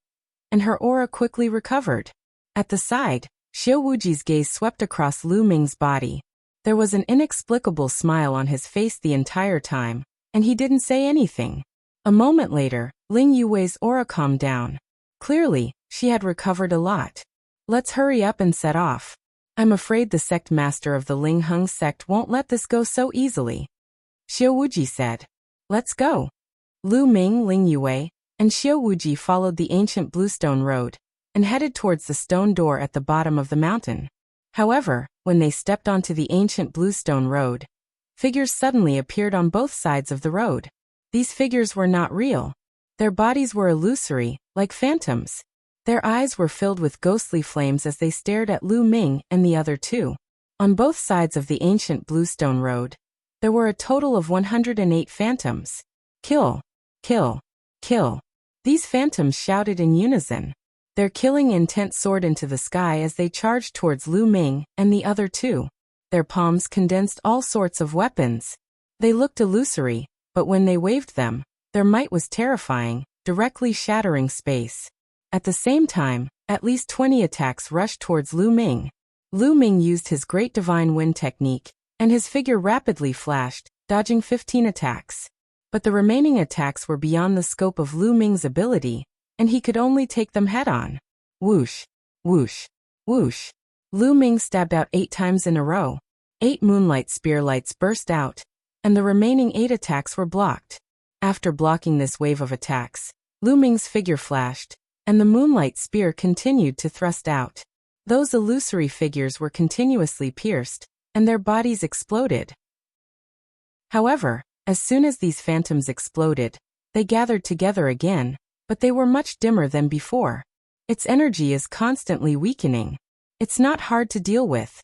and her aura quickly recovered. At the side, Xiao Wuji's gaze swept across Lu Ming's body. There was an inexplicable smile on his face the entire time, and he didn't say anything. A moment later, Ling Yue's aura calmed down. Clearly, she had recovered a lot. "Let's hurry up and set off. I'm afraid the sect master of the Ling Hung sect won't let this go so easily," Xiao Wuji said. "Let's go." Lu Ming, Ling Yue, and Xiao Wuji followed the ancient bluestone road and headed towards the stone door at the bottom of the mountain. However, when they stepped onto the ancient bluestone road, figures suddenly appeared on both sides of the road. These figures were not real. Their bodies were illusory, like phantoms. Their eyes were filled with ghostly flames as they stared at Lu Ming and the other two. On both sides of the ancient bluestone road, there were a total of 108 phantoms. "Kill! Kill! Kill!" These phantoms shouted in unison. Their killing intent soared into the sky as they charged towards Lu Ming and the other two. Their palms condensed all sorts of weapons. They looked illusory, but when they waved them, their might was terrifying, directly shattering space. At the same time, at least 20 attacks rushed towards Lu Ming. Lu Ming used his Great Divine Wind technique, and his figure rapidly flashed, dodging 15 attacks. But the remaining attacks were beyond the scope of Lu Ming's ability, and he could only take them head-on. Whoosh, whoosh, whoosh. Lu Ming stabbed out 8 times in a row. 8 moonlight spear lights burst out, and the remaining 8 attacks were blocked. After blocking this wave of attacks, Lu Ming's figure flashed, and the moonlight spear continued to thrust out. Those illusory figures were continuously pierced, and their bodies exploded. However, as soon as these phantoms exploded, they gathered together again, but they were much dimmer than before. Its energy is constantly weakening. It's not hard to deal with.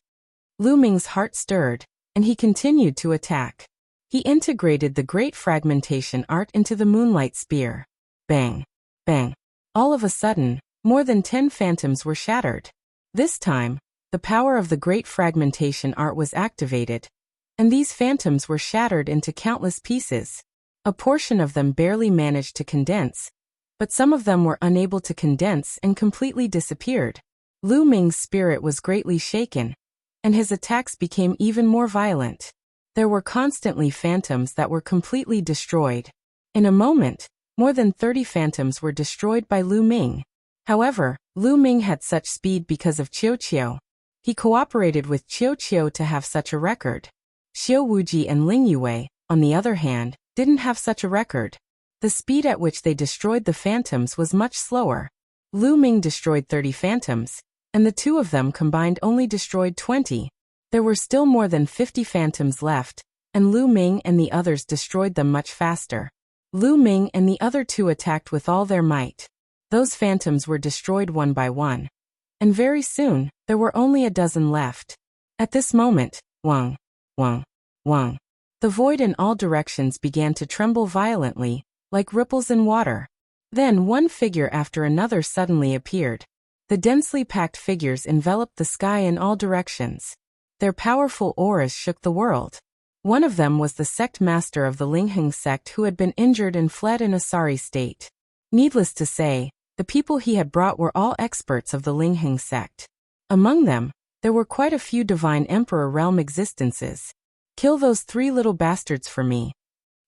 Lu Ming's heart stirred, and he continued to attack. He integrated the great fragmentation art into the moonlight spear. Bang! Bang! All of a sudden, more than 10 phantoms were shattered. This time, the power of the great fragmentation art was activated, and these phantoms were shattered into countless pieces. A portion of them barely managed to condense, but some of them were unable to condense and completely disappeared. Lu Ming's spirit was greatly shaken, and his attacks became even more violent. There were constantly phantoms that were completely destroyed. In a moment, more than 30 phantoms were destroyed by Lu Ming. However, Lu Ming had such speed because of Qiu Qiu. He cooperated with Qiu Qiu to have such a record. Xiao Wuji and Ling Yue, on the other hand, didn't have such a record. The speed at which they destroyed the phantoms was much slower. Lu Ming destroyed 30 phantoms, and the two of them combined only destroyed 20. There were still more than 50 phantoms left, and Lu Ming and the others destroyed them much faster. Lu Ming and the other two attacked with all their might. Those phantoms were destroyed one by one, and very soon, there were only a dozen left. At this moment, Wang, Wang. The void in all directions began to tremble violently, like ripples in water. Then one figure after another suddenly appeared. The densely packed figures enveloped the sky in all directions. Their powerful auras shook the world. One of them was the sect master of the Lingheng sect who had been injured and fled in a sorry state. Needless to say, the people he had brought were all experts of the Lingheng sect. Among them, there were quite a few divine emperor realm existences. Kill those 3 little bastards for me.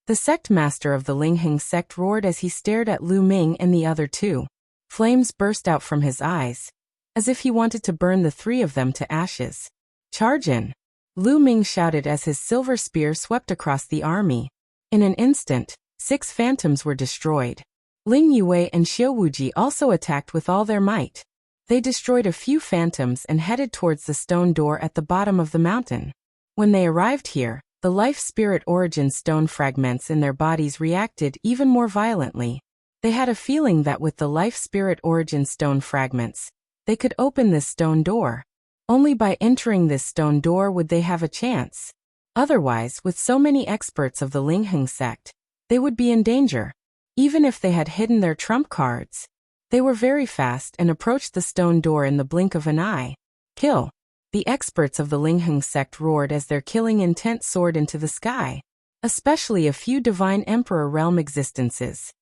The sect master of the Lingheng sect roared as he stared at Lu Ming and the other 2. Flames burst out from his eyes, as if he wanted to burn the 3 of them to ashes. Charge in! Lu Ming shouted as his silver spear swept across the army. In an instant, 6 phantoms were destroyed. Ling Yue and Xiao Wuji also attacked with all their might. They destroyed a few phantoms and headed towards the stone door at the bottom of the mountain. When they arrived here, the life spirit origin stone fragments in their bodies reacted even more violently. They had a feeling that with the life spirit origin stone fragments, they could open this stone door. Only by entering this stone door would they have a chance. Otherwise, with so many experts of the Lingheng sect, they would be in danger. Even if they had hidden their trump cards, they were very fast and approached the stone door in the blink of an eye. Kill! The experts of the Lingheng sect roared as their killing intent soared into the sky, especially a few divine emperor realm existences.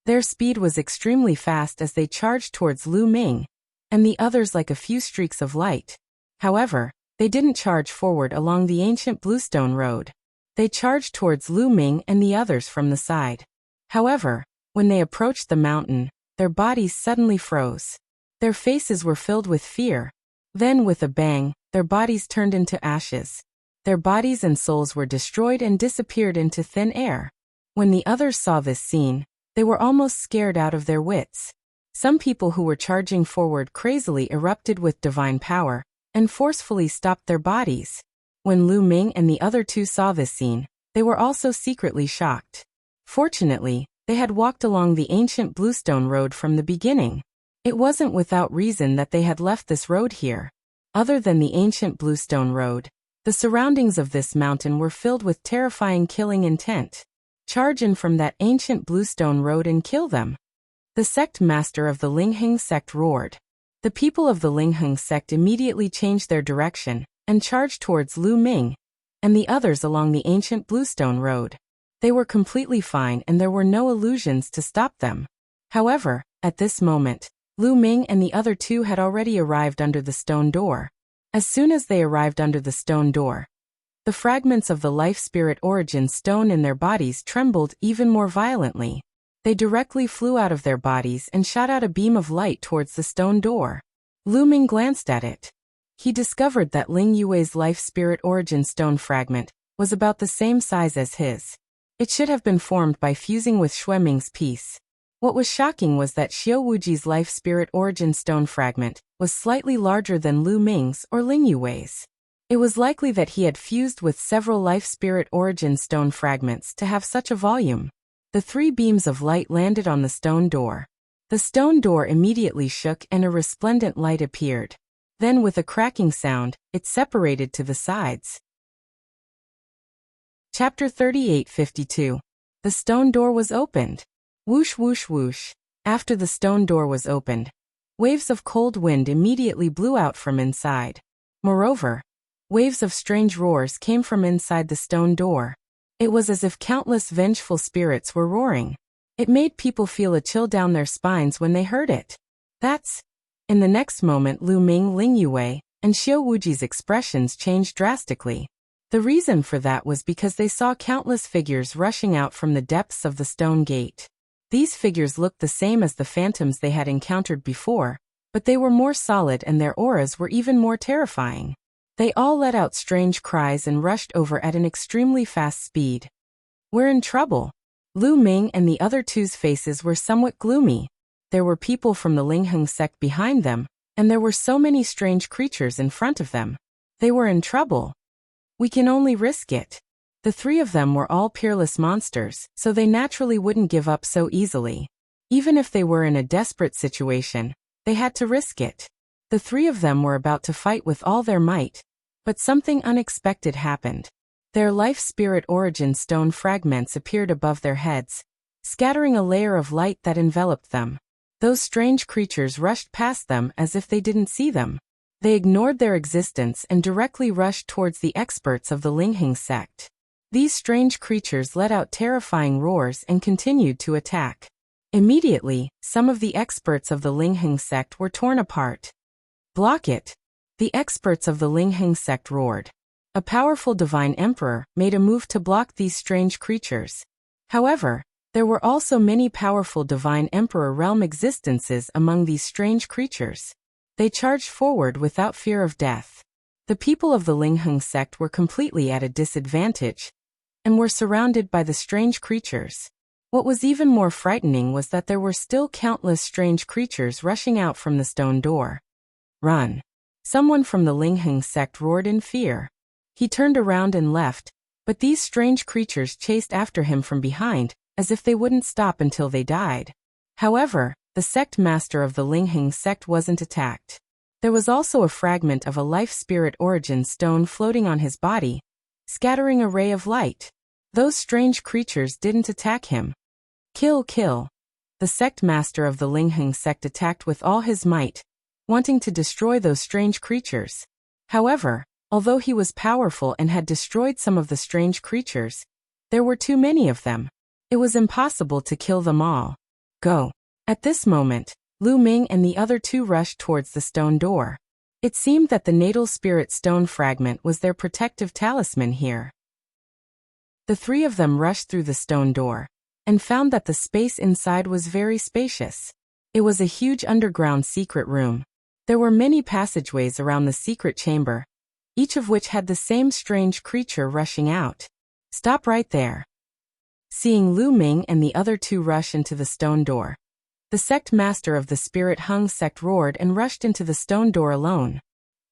Their speed was extremely fast as they charged towards Lu Ming, and the others like a few streaks of light. However, they didn't charge forward along the ancient bluestone road. They charged towards Lu Ming and the others from the side. However, when they approached the mountain, their bodies suddenly froze. Their faces were filled with fear. Then with a bang, their bodies turned into ashes. Their bodies and souls were destroyed and disappeared into thin air. When the others saw this scene, they were almost scared out of their wits. Some people who were charging forward crazily erupted with divine power, and forcefully stopped their bodies. When Lu Ming and the other 2 saw this scene, they were also secretly shocked. Fortunately, they had walked along the ancient bluestone road from the beginning. It wasn't without reason that they had left this road here. Other than the ancient bluestone road, the surroundings of this mountain were filled with terrifying killing intent. Charge in from that ancient bluestone road and kill them. The sect master of the Lingheng sect roared. The people of the Lingheng sect immediately changed their direction and charged towards Lu Ming and the others along the ancient bluestone road. They were completely fine and there were no illusions to stop them. However, at this moment, Lu Ming and the other 2 had already arrived under the stone door. As soon as they arrived under the stone door, the fragments of the life spirit origin stone in their bodies trembled even more violently. They directly flew out of their bodies and shot out a beam of light towards the stone door. Lu Ming glanced at it. He discovered that Ling Yue's life spirit origin stone fragment was about the same size as his. It should have been formed by fusing with Xue Ming's piece. What was shocking was that Xiao Wuji's life spirit origin stone fragment was slightly larger than Lu Ming's or Ling Yue's. It was likely that he had fused with several life spirit origin stone fragments to have such a volume. The 3 beams of light landed on the stone door. The stone door immediately shook and a resplendent light appeared. Then with a cracking sound, it separated to the sides. Chapter 38:52. The stone door was opened. Whoosh whoosh whoosh. After the stone door was opened, waves of cold wind immediately blew out from inside. Moreover, waves of strange roars came from inside the stone door. It was as if countless vengeful spirits were roaring. It made people feel a chill down their spines when they heard it. In the next moment Lu Ming, Ling Yue, and Xiao Wuji's expressions changed drastically. The reason for that was because they saw countless figures rushing out from the depths of the stone gate. These figures looked the same as the phantoms they had encountered before, but they were more solid and their auras were even more terrifying. They all let out strange cries and rushed over at an extremely fast speed. We're in trouble. Lu Ming and the other 2's faces were somewhat gloomy. There were people from the Lingheng sect behind them, and there were so many strange creatures in front of them. They were in trouble. We can only risk it. The 3 of them were all peerless monsters, so they naturally wouldn't give up so easily. Even if they were in a desperate situation, they had to risk it. The 3 of them were about to fight with all their might, but something unexpected happened. Their life spirit origin stone fragments appeared above their heads, scattering a layer of light that enveloped them. Those strange creatures rushed past them as if they didn't see them. They ignored their existence and directly rushed towards the experts of the Lingheng sect. These strange creatures let out terrifying roars and continued to attack. Immediately, some of the experts of the Lingheng sect were torn apart. "Block it!" The experts of the Lingheng sect roared. A powerful divine emperor made a move to block these strange creatures. However, there were also many powerful divine emperor realm existences among these strange creatures. They charged forward without fear of death. The people of the Lingheng sect were completely at a disadvantage and were surrounded by the strange creatures. What was even more frightening was that there were still countless strange creatures rushing out from the stone door. "Run!" Someone from the Lingheng sect roared in fear. He turned around and left, but these strange creatures chased after him from behind, as if they wouldn't stop until they died. However, the sect master of the Lingheng sect wasn't attacked. There was also a fragment of a life spirit origin stone floating on his body, scattering a ray of light. Those strange creatures didn't attack him. "Kill, kill!" The sect master of the Lingheng sect attacked with all his might, wanting to destroy those strange creatures. However, although he was powerful and had destroyed some of the strange creatures, there were too many of them. It was impossible to kill them all. "Go!" At this moment, Lu Ming and the other two rushed towards the stone door. It seemed that the natal spirit stone fragment was their protective talisman here. The three of them rushed through the stone door and found that the space inside was very spacious. It was a huge underground secret room. There were many passageways around the secret chamber, each of which had the same strange creature rushing out. "Stop right there!" Seeing Lu Ming and the other two rush into the stone door, the sect master of the Spirit Hung sect roared and rushed into the stone door alone.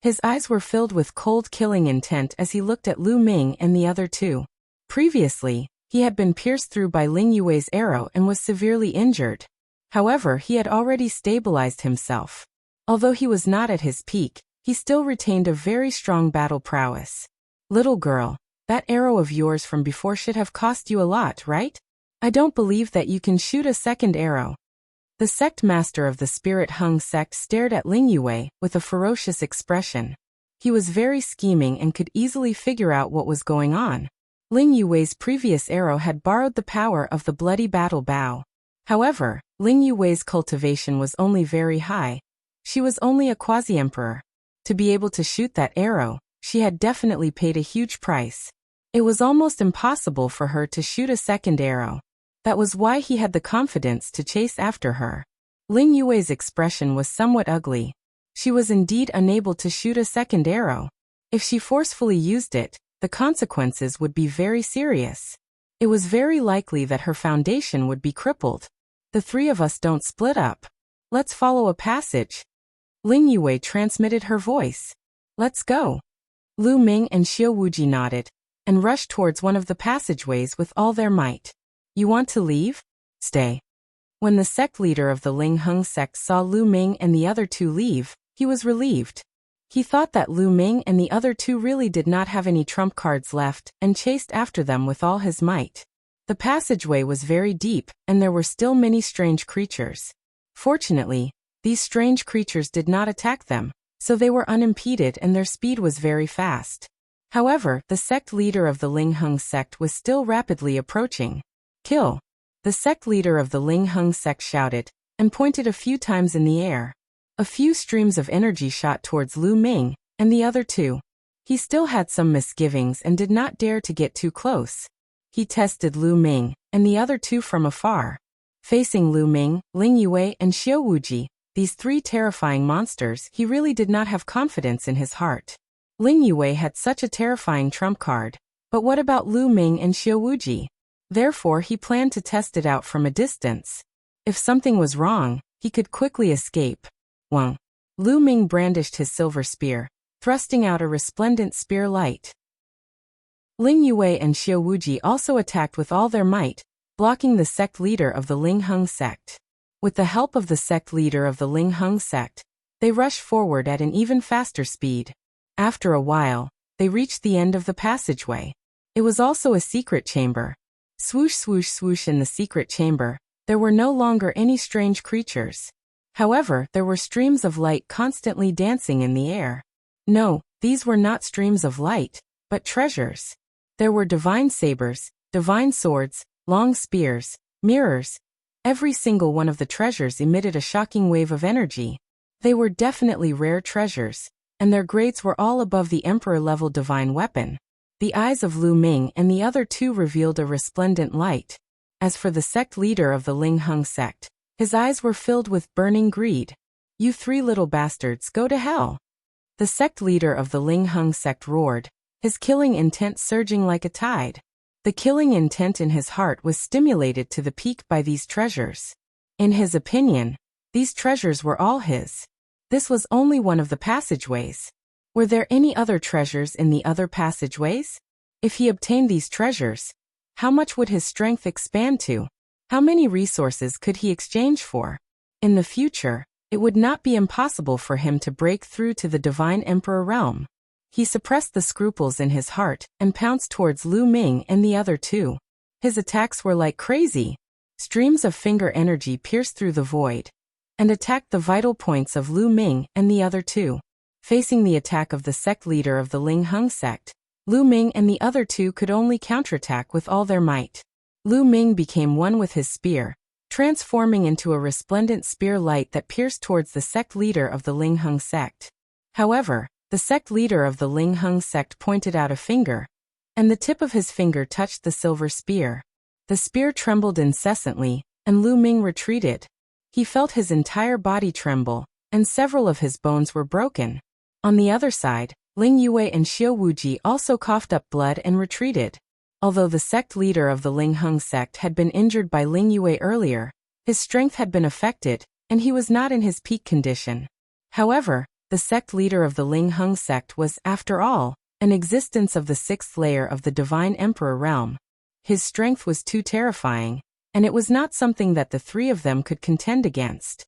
His eyes were filled with cold killing intent as he looked at Lu Ming and the other two. Previously, he had been pierced through by Ling Yue's arrow and was severely injured. However, he had already stabilized himself. Although he was not at his peak, he still retained a very strong battle prowess. "Little girl, that arrow of yours from before should have cost you a lot, right? I don't believe that you can shoot a second arrow." The sect master of the Spirit Hung sect stared at Ling Yue with a ferocious expression. He was very scheming and could easily figure out what was going on. Ling Yue's previous arrow had borrowed the power of the bloody battle bow. However, Ling Yue's cultivation was only very high. She was only a quasi-emperor. To be able to shoot that arrow, she had definitely paid a huge price. It was almost impossible for her to shoot a second arrow. That was why he had the confidence to chase after her. Ling Yue's expression was somewhat ugly. She was indeed unable to shoot a second arrow. If she forcefully used it, the consequences would be very serious. It was very likely that her foundation would be crippled. "The three of us don't split up. Let's follow a passage." Ling Yue transmitted her voice. "Let's go." Lu Ming and Xiao Wuji nodded and rushed towards one of the passageways with all their might. "You want to leave? Stay." When the sect leader of the Lingheng sect saw Lu Ming and the other two leave, he was relieved. He thought that Lu Ming and the other two really did not have any trump cards left and chased after them with all his might. The passageway was very deep, and there were still many strange creatures. Fortunately, these strange creatures did not attack them, so they were unimpeded and their speed was very fast. However, the sect leader of the Lingheng sect was still rapidly approaching. "Kill!" The sect leader of the Lingheng sect shouted, and pointed a few times in the air. A few streams of energy shot towards Lu Ming and the other two. He still had some misgivings and did not dare to get too close. He tested Lu Ming and the other two from afar. Facing Lu Ming, Ling Yue, and Xiao Wuji, these three terrifying monsters, he really did not have confidence in his heart. Ling Yue had such a terrifying trump card, but what about Lu Ming and Xiao Wuji? Therefore, he planned to test it out from a distance. If something was wrong, he could quickly escape. Wang. Lu Ming brandished his silver spear, thrusting out a resplendent spear light. Ling Yue and Xiao Wuji also attacked with all their might, blocking the sect leader of the Lingheng sect. With the help of the sect leader of the Lingheng sect, they rushed forward at an even faster speed. After a while, they reached the end of the passageway. It was also a secret chamber. Swoosh swoosh swoosh in the secret chamber, there were no longer any strange creatures. However, there were streams of light constantly dancing in the air. No, these were not streams of light, but treasures. There were divine sabers, divine swords, long spears, mirrors. Every single one of the treasures emitted a shocking wave of energy. They were definitely rare treasures, and their grades were all above the emperor-level divine weapon. The eyes of Lu Ming and the other two revealed a resplendent light. As for the sect leader of the Ling Hung sect, his eyes were filled with burning greed. "You three little bastards, go to hell!" The sect leader of the Ling Hung sect roared, his killing intent surging like a tide. The killing intent in his heart was stimulated to the peak by these treasures. In his opinion, these treasures were all his. This was only one of the passageways. Were there any other treasures in the other passageways? If he obtained these treasures, how much would his strength expand to? How many resources could he exchange for? In the future, it would not be impossible for him to break through to the divine emperor realm. He suppressed the scruples in his heart and pounced towards Lu Ming and the other two. His attacks were like crazy. Streams of finger energy pierced through the void and attacked the vital points of Lu Ming and the other two. Facing the attack of the sect leader of the Ling Hung sect, Lu Ming and the other two could only counterattack with all their might. Lu Ming became one with his spear, transforming into a resplendent spear light that pierced towards the sect leader of the Ling Hung sect. However, the sect leader of the Ling Hung sect pointed out a finger, and the tip of his finger touched the silver spear. The spear trembled incessantly, and Lu Ming retreated. He felt his entire body tremble, and several of his bones were broken. On the other side, Ling Yue and Xiao Wuji also coughed up blood and retreated. Although the sect leader of the Ling Hung sect had been injured by Ling Yue earlier, his strength had been affected, and he was not in his peak condition. However, the sect leader of the Ling Hung sect was, after all, an existence of the sixth layer of the divine emperor realm. His strength was too terrifying, and it was not something that the three of them could contend against.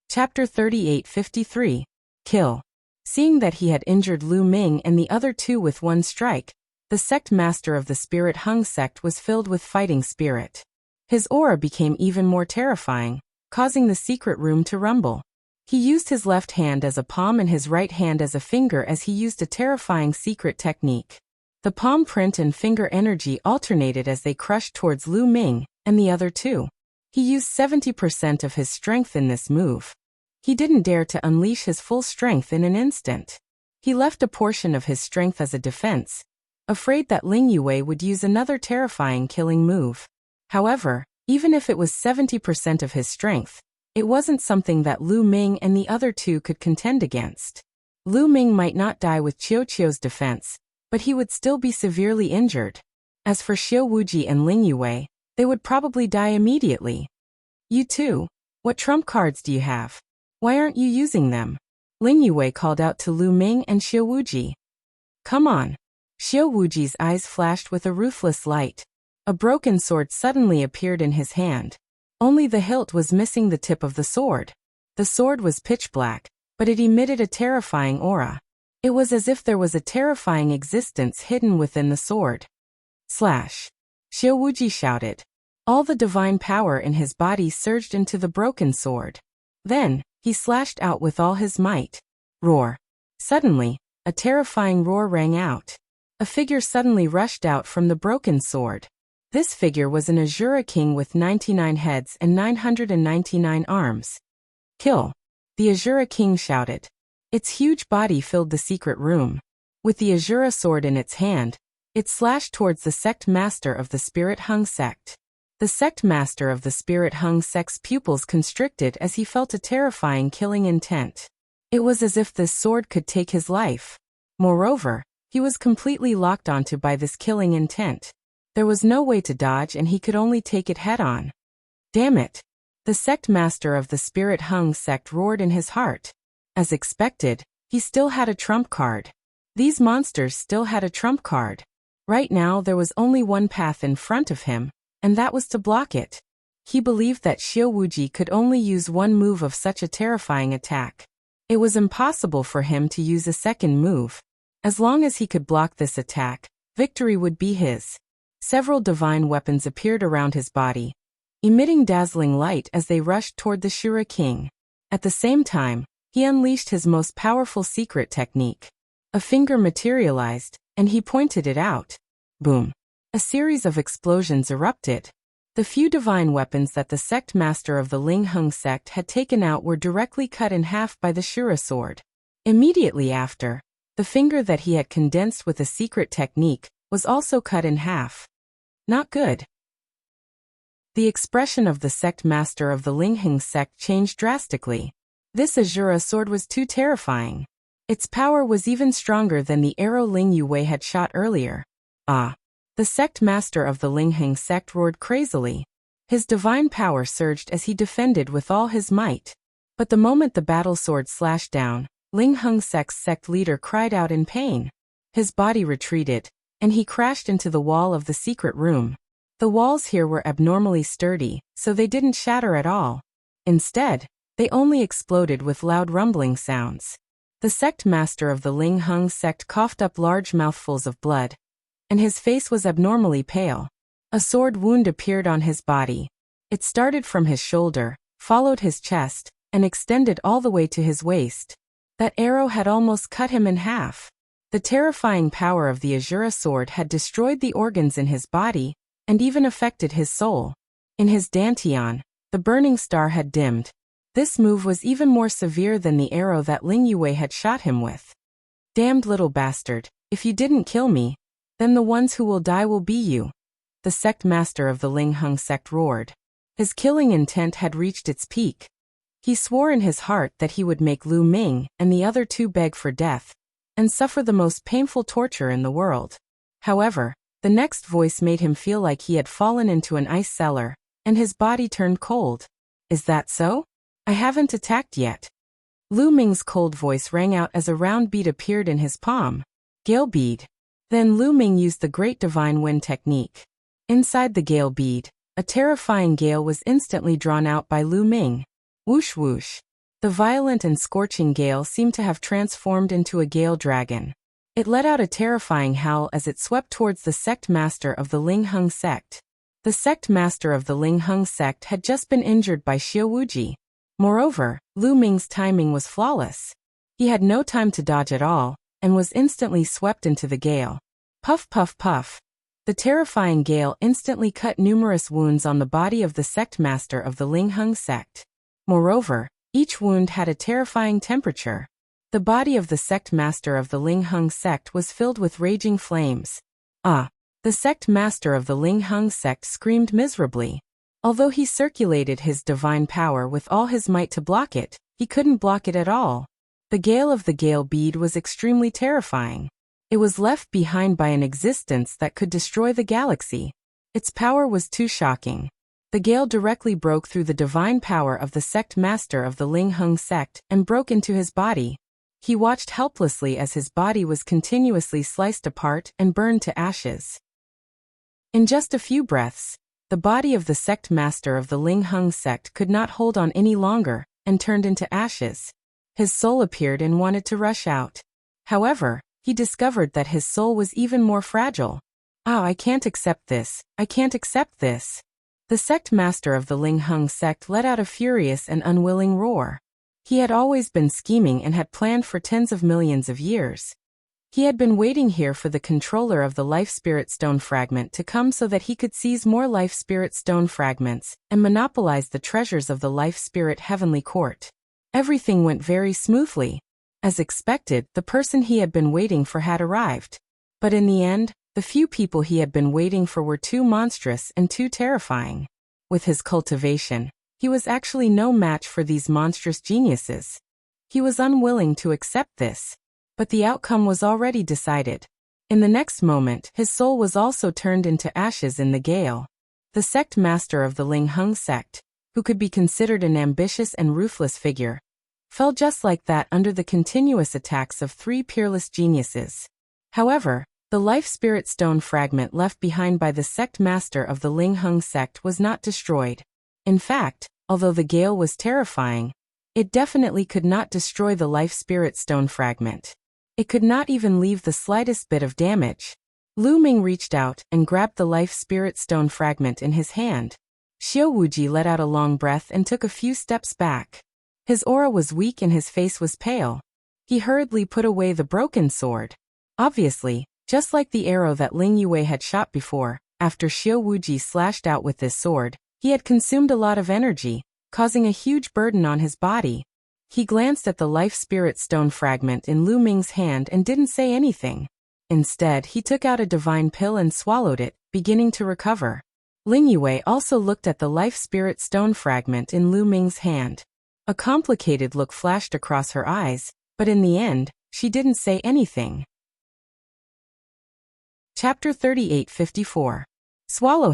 Chapter 3853. Kill. Seeing that he had injured Lu Ming and the other two with one strike, the sect master of the Spirit Hung sect was filled with fighting spirit. His aura became even more terrifying, causing the secret room to rumble. He used his left hand as a palm and his right hand as a finger as he used a terrifying secret technique. The palm print and finger energy alternated as they crushed towards Lu Ming and the other two. He used 70% of his strength in this move. He didn't dare to unleash his full strength in an instant. He left a portion of his strength as a defense, afraid that Ling Yue would use another terrifying killing move. However, even if it was 70% of his strength, it wasn't something that Lu Ming and the other two could contend against. Lu Ming might not die with Qiu Qiu's defense, but he would still be severely injured. As for Xiao Wuji and Ling Yue, they would probably die immediately. "You two, what trump cards do you have? Why aren't you using them?" Ling Yue called out to Lu Ming and Xiao Wuji. "Come on." Xiao Wuji's eyes flashed with a ruthless light. A broken sword suddenly appeared in his hand. Only the hilt was missing the tip of the sword. The sword was pitch black, but it emitted a terrifying aura. It was as if there was a terrifying existence hidden within the sword. Slash! Xiao Wuji shouted. All the divine power in his body surged into the broken sword. Then, he slashed out with all his might. Roar! Suddenly, a terrifying roar rang out. A figure suddenly rushed out from the broken sword. This figure was an Azura king with 99 heads and 999 arms. "Kill!" The Azura king shouted. Its huge body filled the secret room. With the Azura sword in its hand, it slashed towards the sect master of the Spirit Hung sect. The sect master of the Spirit Hung sect's pupils constricted as he felt a terrifying killing intent. It was as if this sword could take his life. Moreover, he was completely locked onto by this killing intent. There was no way to dodge and he could only take it head-on. Damn it! The sect master of the Spirit Hung sect roared in his heart. As expected, he still had a trump card. These monsters still had a trump card. Right now there was only one path in front of him, and that was to block it. He believed that Xiao Wuji could only use one move of such a terrifying attack. It was impossible for him to use a second move. As long as he could block this attack, victory would be his. Several divine weapons appeared around his body, emitting dazzling light as they rushed toward the Shura king. At the same time, he unleashed his most powerful secret technique. A finger materialized, and he pointed it out. Boom! A series of explosions erupted. The few divine weapons that the sect master of the Lingheng sect had taken out were directly cut in half by the Shura sword. Immediately after, the finger that he had condensed with a secret technique was also cut in half. Not good. The expression of the sect master of the Lingheng sect changed drastically. This Azura sword was too terrifying. Its power was even stronger than the arrow Ling Yue had shot earlier. Ah! The sect master of the Lingheng sect roared crazily. His divine power surged as he defended with all his might. But the moment the battle sword slashed down, Lingheng sect's sect leader cried out in pain. His body retreated, and he crashed into the wall of the secret room. The walls here were abnormally sturdy, so they didn't shatter at all. Instead, they only exploded with loud rumbling sounds. The sect master of the Lingheng sect coughed up large mouthfuls of blood, and his face was abnormally pale. A sword wound appeared on his body. It started from his shoulder, followed his chest, and extended all the way to his waist. That arrow had almost cut him in half. The terrifying power of the Azura sword had destroyed the organs in his body, and even affected his soul. In his dantian, the burning star had dimmed. This move was even more severe than the arrow that Ling Yue had shot him with. Damned little bastard, if you didn't kill me, then the ones who will die will be you. The sect master of the Lingheng sect roared. His killing intent had reached its peak. He swore in his heart that he would make Lu Ming and the other two beg for death, and suffer the most painful torture in the world. However, the next voice made him feel like he had fallen into an ice cellar, and his body turned cold. Is that so? I haven't attacked yet. Lu Ming's cold voice rang out as a round bead appeared in his palm. Gale bead. Then Lu Ming used the Great Divine Wind technique. Inside the gale bead, a terrifying gale was instantly drawn out by Lu Ming. Whoosh whoosh. The violent and scorching gale seemed to have transformed into a gale dragon. It let out a terrifying howl as it swept towards the sect master of the Lingheng sect. The sect master of the Lingheng sect had just been injured by Xiao Wuji. Moreover, Lu Ming's timing was flawless. He had no time to dodge at all, and was instantly swept into the gale. Puff puff puff. The terrifying gale instantly cut numerous wounds on the body of the sect master of the Lingheng sect. Moreover, each wound had a terrifying temperature. The body of the sect master of the Lingheng sect was filled with raging flames. Ah! The sect master of the Lingheng sect screamed miserably. Although he circulated his divine power with all his might to block it, he couldn't block it at all. The gale of the gale bead was extremely terrifying. It was left behind by an existence that could destroy the galaxy. Its power was too shocking. The gale directly broke through the divine power of the sect master of the Lingheng sect and broke into his body. He watched helplessly as his body was continuously sliced apart and burned to ashes. In just a few breaths, the body of the sect master of the Lingheng sect could not hold on any longer, and turned into ashes. His soul appeared and wanted to rush out. However, he discovered that his soul was even more fragile. Ah, I can't accept this. I can't accept this. The sect master of the Lingheng sect let out a furious and unwilling roar. He had always been scheming and had planned for tens of millions of years. He had been waiting here for the controller of the Life Spirit Stone fragment to come so that he could seize more Life Spirit Stone fragments and monopolize the treasures of the Life Spirit Heavenly Court. Everything went very smoothly. As expected, the person he had been waiting for had arrived. But in the end, the few people he had been waiting for were too monstrous and too terrifying. With his cultivation, he was actually no match for these monstrous geniuses. He was unwilling to accept this. But the outcome was already decided. In the next moment, his soul was also turned into ashes in the gale. The sect master of the Lingheng sect, who could be considered an ambitious and ruthless figure, fell just like that under the continuous attacks of three peerless geniuses. However, the Life Spirit Stone fragment left behind by the sect master of the Lingheng sect was not destroyed. In fact, although the gale was terrifying, it definitely could not destroy the Life Spirit Stone fragment. It could not even leave the slightest bit of damage. Lu Ming reached out and grabbed the life spirit stone fragment in his hand. Xiao Wuji let out a long breath and took a few steps back. His aura was weak and his face was pale. He hurriedly put away the broken sword. Obviously, just like the arrow that Ling Yue had shot before, after Xiao Wuji slashed out with this sword, he had consumed a lot of energy, causing a huge burden on his body. He glanced at the life spirit stone fragment in Lu Ming's hand and didn't say anything. Instead, he took out a divine pill and swallowed it, beginning to recover. Ling Yue also looked at the life spirit stone fragment in Lu Ming's hand. A complicated look flashed across her eyes, but in the end, she didn't say anything. Chapter 38-54. Swallow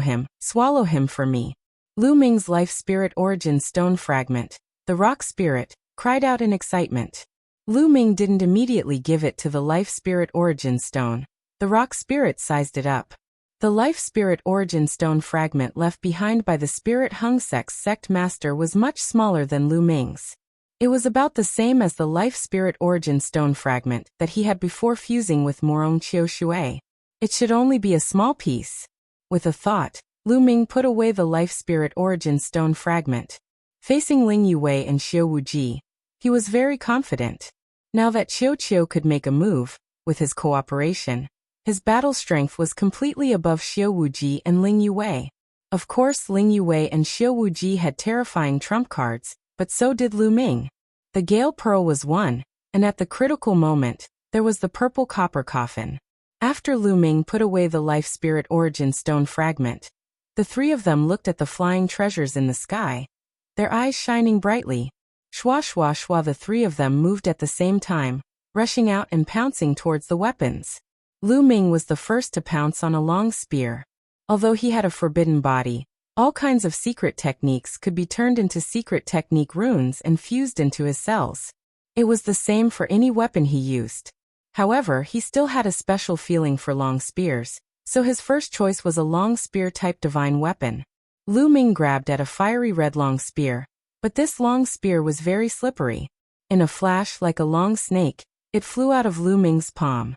him for me. Lu Ming's life spirit origin stone fragment, the rock spirit, cried out in excitement. Lu Ming didn't immediately give it to the life spirit origin stone. The rock spirit sized it up. The life spirit origin stone fragment left behind by the spirit Hung Sect's sect master was much smaller than Lu Ming's. It was about the same as the life spirit origin stone fragment that he had before fusing with Morong Chiu Shui. It should only be a small piece. With a thought, Lu Ming put away the life spirit origin stone fragment. Facing Ling Yue and Xiao Wuji, he was very confident. Now that Qiu Qiu could make a move, with his cooperation, his battle strength was completely above Xiao Wuji and Ling Yue. Of course, Ling Yue and Xiao Wuji had terrifying trump cards, but so did Lu Ming. The Gale Pearl was won, and at the critical moment, there was the purple copper coffin. After Lu Ming put away the life spirit origin stone fragment, the three of them looked at the flying treasures in the sky, their eyes shining brightly. Shwa shwa shwa, the three of them moved at the same time, rushing out and pouncing towards the weapons. Lu Ming was the first to pounce on a long spear. Although he had a forbidden body, all kinds of secret techniques could be turned into secret technique runes and fused into his cells. It was the same for any weapon he used. However, he still had a special feeling for long spears, so his first choice was a long spear-type divine weapon. Lu Ming grabbed at a fiery red long spear, but this long spear was very slippery. In a flash, like a long snake, it flew out of Lu Ming's palm.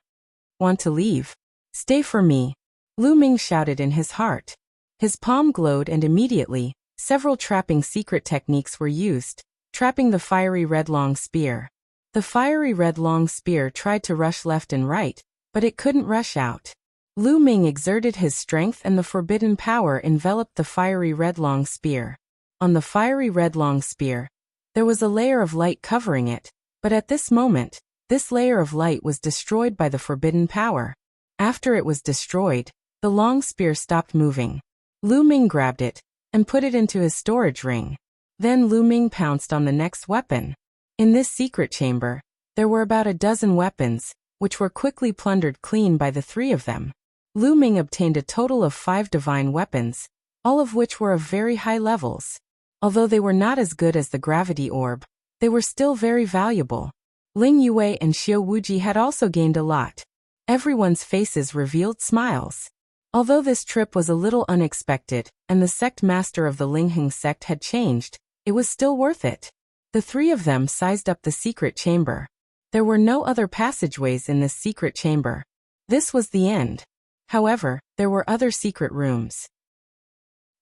Want to leave? Stay for me, Lu Ming shouted in his heart. His palm glowed and immediately, several trapping secret techniques were used, trapping the fiery red long spear. The fiery red long spear tried to rush left and right, but it couldn't rush out. Lu Ming exerted his strength and the forbidden power enveloped the fiery red long spear. On the fiery red long spear, there was a layer of light covering it, but at this moment, this layer of light was destroyed by the forbidden power. After it was destroyed, the long spear stopped moving. Lu Ming grabbed it and put it into his storage ring. Then Lu Ming pounced on the next weapon. In this secret chamber, there were about a dozen weapons, which were quickly plundered clean by the three of them. Lu Ming obtained a total of 5 divine weapons, all of which were of very high levels. Although they were not as good as the gravity orb, they were still very valuable. Ling Yue and Xiao Wuji had also gained a lot. Everyone's faces revealed smiles. Although this trip was a little unexpected, and the sect master of the Lingheng sect had changed, it was still worth it. The three of them sized up the secret chamber. There were no other passageways in this secret chamber. This was the end. However, there were other secret rooms.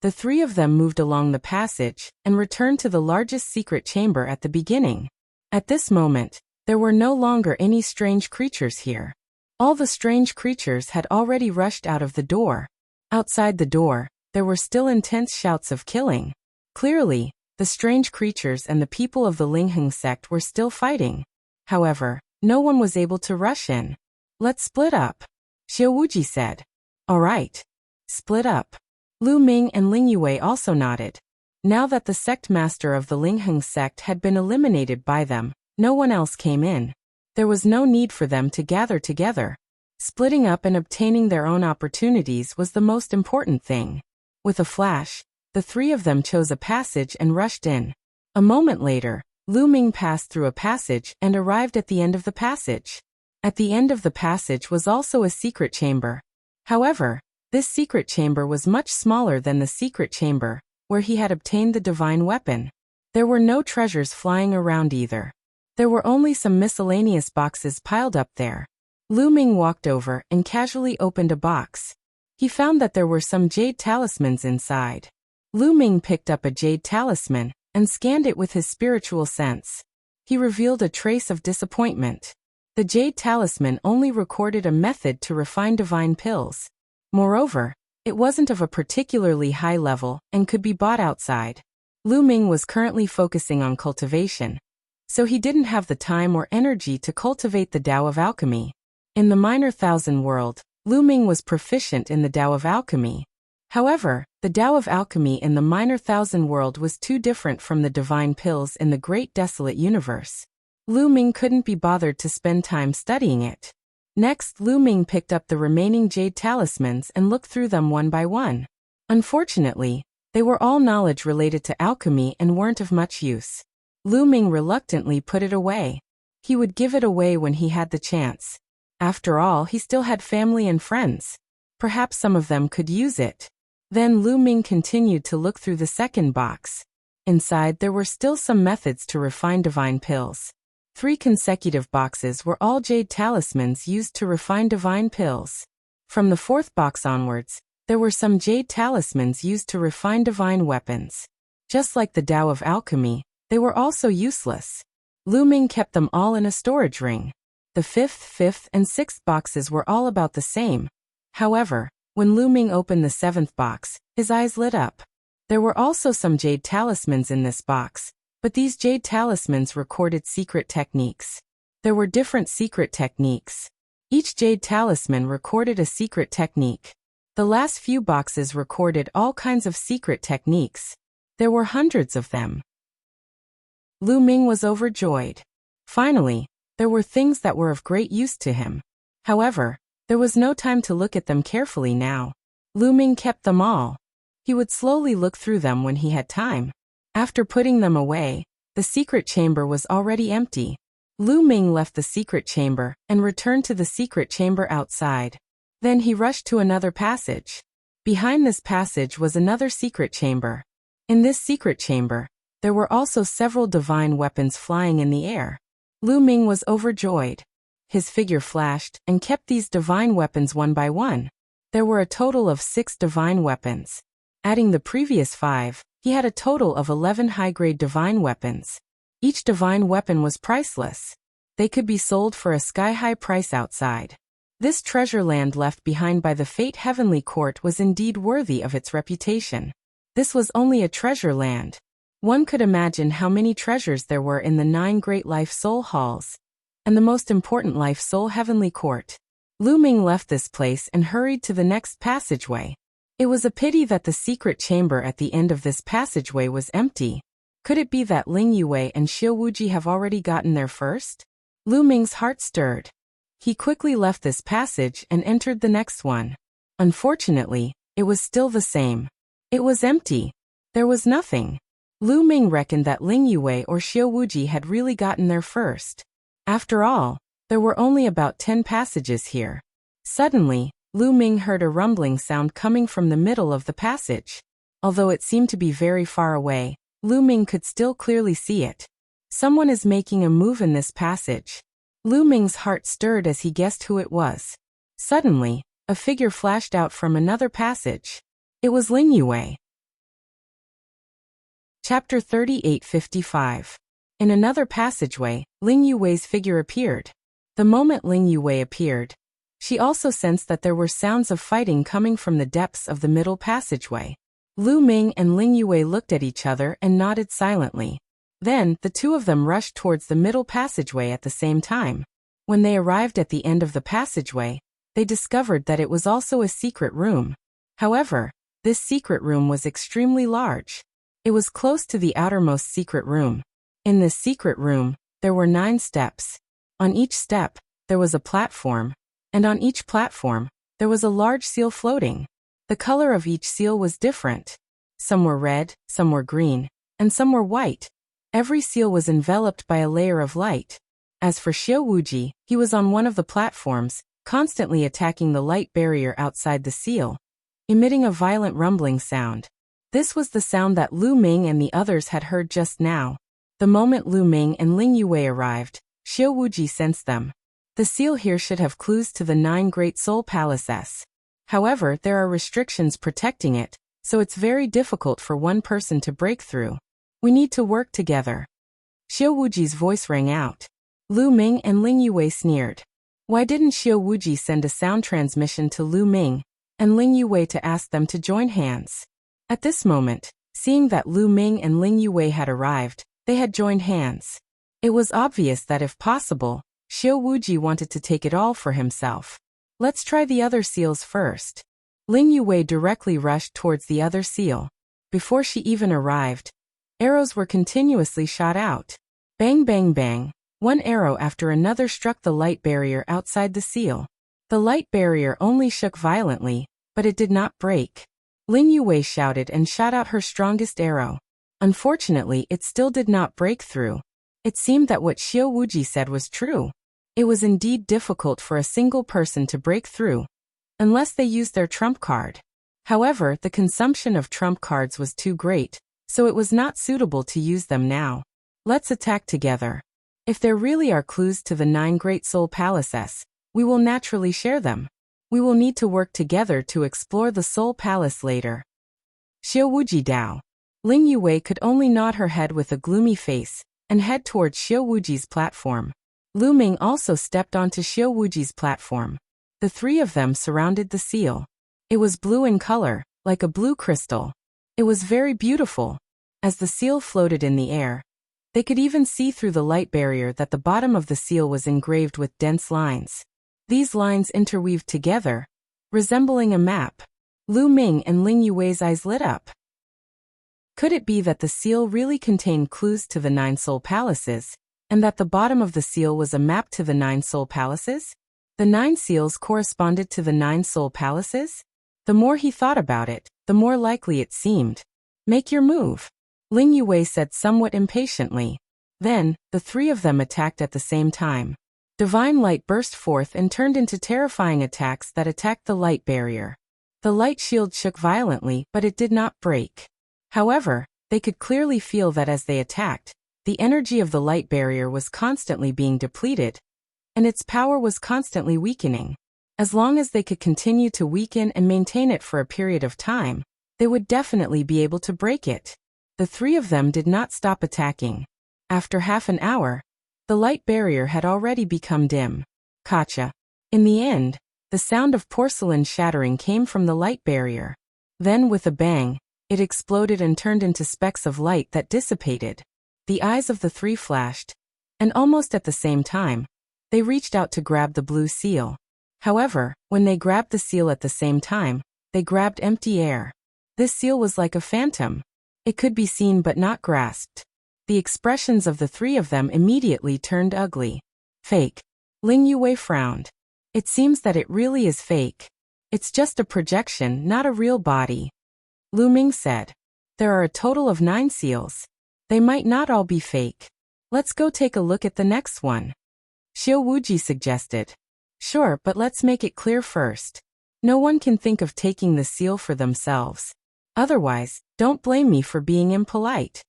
The three of them moved along the passage and returned to the largest secret chamber at the beginning. At this moment, there were no longer any strange creatures here. All the strange creatures had already rushed out of the door. Outside the door, there were still intense shouts of killing. Clearly, the strange creatures and the people of the Lingheng sect were still fighting. However, no one was able to rush in. Let's split up, Xiao Wuji said. All right. Split up. Lu Ming and Ling Yue also nodded. Now that the sect master of the Lingheng sect had been eliminated by them, no one else came in. There was no need for them to gather together. Splitting up and obtaining their own opportunities was the most important thing. With a flash, the three of them chose a passage and rushed in. A moment later, Lu Ming passed through a passage and arrived at the end of the passage. At the end of the passage was also a secret chamber. However, this secret chamber was much smaller than the secret chamber, where he had obtained the divine weapon. There were no treasures flying around either. There were only some miscellaneous boxes piled up there. Lu Ming walked over and casually opened a box. He found that there were some jade talismans inside. Lu Ming picked up a jade talisman and scanned it with his spiritual sense. He revealed a trace of disappointment. The jade talisman only recorded a method to refine divine pills. Moreover, it wasn't of a particularly high level and could be bought outside. Lu Ming was currently focusing on cultivation, so he didn't have the time or energy to cultivate the Tao of Alchemy. In the Minor Thousand world, Lu Ming was proficient in the Tao of Alchemy. However, the Tao of Alchemy in the Minor Thousand world was too different from the divine pills in the Great Desolate Universe. Lu Ming couldn't be bothered to spend time studying it. Next, Lu Ming picked up the remaining jade talismans and looked through them one by one. Unfortunately, they were all knowledge related to alchemy and weren't of much use. Lu Ming reluctantly put it away. He would give it away when he had the chance. After all, he still had family and friends. Perhaps some of them could use it. Then Lu Ming continued to look through the second box. Inside there were still some methods to refine divine pills. 3 consecutive boxes were all jade talismans used to refine divine pills. From the 4th box onwards, there were some jade talismans used to refine divine weapons. Just like the Tao of Alchemy, they were also useless. Lu Ming kept them all in a storage ring. The 5th and 6th boxes were all about the same. However, when Lu Ming opened the 7th box, his eyes lit up. There were also some jade talismans in this box, but these jade talismans recorded secret techniques. There were different secret techniques. Each jade talisman recorded a secret technique. The last few boxes recorded all kinds of secret techniques. There were hundreds of them. Lu Ming was overjoyed. Finally, there were things that were of great use to him. However, there was no time to look at them carefully now. Lu Ming kept them all. He would slowly look through them when he had time. After putting them away, the secret chamber was already empty. Lu Ming left the secret chamber and returned to the secret chamber outside. Then he rushed to another passage. Behind this passage was another secret chamber. In this secret chamber, there were also several divine weapons flying in the air. Lu Ming was overjoyed. His figure flashed and kept these divine weapons one by one. There were a total of 6 divine weapons. Adding the previous 5, he had a total of 11 high-grade divine weapons. Each divine weapon was priceless. They could be sold for a sky-high price outside. This treasure land left behind by the Fate Heavenly Court was indeed worthy of its reputation. This was only a treasure land. One could imagine how many treasures there were in the 9 great life soul halls, and the most important life soul heavenly court. Lu Ming left this place and hurried to the next passageway. It was a pity that the secret chamber at the end of this passageway was empty. Could it be that Ling Yue and Xiao Wuji have already gotten there first? Lu Ming's heart stirred. He quickly left this passage and entered the next one. Unfortunately, it was still the same. It was empty. There was nothing. Lu Ming reckoned that Ling Yue or Xiao Wuji had really gotten there first. After all, there were only about 10 passages here. Suddenly, Lu Ming heard a rumbling sound coming from the middle of the passage. Although it seemed to be very far away, Lu Ming could still clearly see it. Someone is making a move in this passage. Lu Ming's heart stirred as he guessed who it was. Suddenly, a figure flashed out from another passage. It was Ling Yue. Chapter 38:55. In another passageway, Ling Yue's figure appeared. The moment Ling Yue appeared, she also sensed that there were sounds of fighting coming from the depths of the middle passageway. Lu Ming and Ling Yue looked at each other and nodded silently. Then, the two of them rushed towards the middle passageway at the same time. When they arrived at the end of the passageway, they discovered that it was also a secret room. However, this secret room was extremely large. It was close to the outermost secret room. In this secret room, there were 9 steps. On each step, there was a platform, and on each platform, there was a large seal floating. The color of each seal was different. Some were red, some were green, and some were white. Every seal was enveloped by a layer of light. As for Xiao Wuji, he was on one of the platforms, constantly attacking the light barrier outside the seal, emitting a violent rumbling sound. This was the sound that Lu Ming and the others had heard just now. The moment Lu Ming and Ling Yue arrived, Xiao Wuji sensed them. The seal here should have clues to the 9 Great Soul Palaces. However, there are restrictions protecting it, so it's very difficult for one person to break through. We need to work together. Xiao Wuji's voice rang out. Lu Ming and Ling Yue sneered. Why didn't Xiao Wuji send a sound transmission to Lu Ming and Ling Yue to ask them to join hands? At this moment, seeing that Lu Ming and Ling Yue had arrived, they had joined hands. It was obvious that if possible, Xiao Wuji wanted to take it all for himself. Let's try the other seals first. Ling Yue directly rushed towards the other seal. Before she even arrived, arrows were continuously shot out. Bang bang bang, one arrow after another struck the light barrier outside the seal. The light barrier only shook violently, but it did not break. Ling Yue shouted and shot out her strongest arrow. Unfortunately, it still did not break through. It seemed that what Xiao Wuji said was true. It was indeed difficult for a single person to break through, unless they used their trump card. However, the consumption of trump cards was too great, so it was not suitable to use them now. Let's attack together. If there really are clues to the 9 Great Soul Palaces, we will naturally share them. We will need to work together to explore the Soul Palace later. Xiao Wuji Dao. Ling Yue could only nod her head with a gloomy face and head towards Xiao Wuji's platform. Lu Ming also stepped onto Xiao Wuji's platform. The 3 of them surrounded the seal. It was blue in color, like a blue crystal. It was very beautiful. As the seal floated in the air, they could even see through the light barrier that the bottom of the seal was engraved with dense lines. These lines interweaved together, resembling a map. Lu Ming and Ling Yue's eyes lit up. Could it be that the seal really contained clues to the 9 Soul Palaces, and that the bottom of the seal was a map to the 9 Soul Palaces? The 9 seals corresponded to the 9 Soul Palaces? The more he thought about it, the more likely it seemed. Make your move, Ling Yue said somewhat impatiently. Then, the 3 of them attacked at the same time. Divine light burst forth and turned into terrifying attacks that attacked the light barrier. The light shield shook violently, but it did not break. However, they could clearly feel that as they attacked, the energy of the light barrier was constantly being depleted, and its power was constantly weakening. As long as they could continue to weaken and maintain it for a period of time, they would definitely be able to break it. The 3 of them did not stop attacking. After half an hour, the light barrier had already become dim. Gotcha. In the end, the sound of porcelain shattering came from the light barrier. Then with a bang, it exploded and turned into specks of light that dissipated. The eyes of the 3 flashed, and almost at the same time, they reached out to grab the blue seal. However, when they grabbed the seal at the same time, they grabbed empty air. This seal was like a phantom. It could be seen but not grasped. The expressions of the 3 of them immediately turned ugly. Fake. Ling Yue frowned. It seems that it really is fake. It's just a projection, not a real body. Lu Ming said. There are a total of 9 seals. They might not all be fake. Let's go take a look at the next one. Xiao Wuji suggested. Sure, but let's make it clear first. No one can think of taking the seal for themselves. Otherwise, don't blame me for being impolite.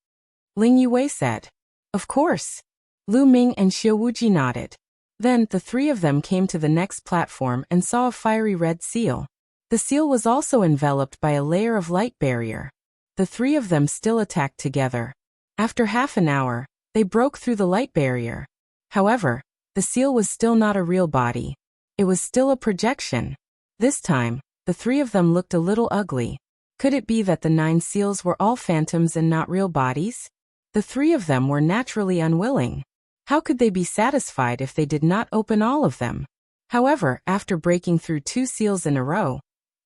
Ling Yue said. Of course. Lu Ming and Xiao Wuji nodded. Then the 3 of them came to the next platform and saw a fiery red seal. The seal was also enveloped by a layer of light barrier. The 3 of them still attacked together. After half an hour, they broke through the light barrier. However, the seal was still not a real body. It was still a projection. This time, the 3 of them looked a little ugly. Could it be that the 9 seals were all phantoms and not real bodies? The 3 of them were naturally unwilling. How could they be satisfied if they did not open all of them? However, after breaking through 2 seals in a row,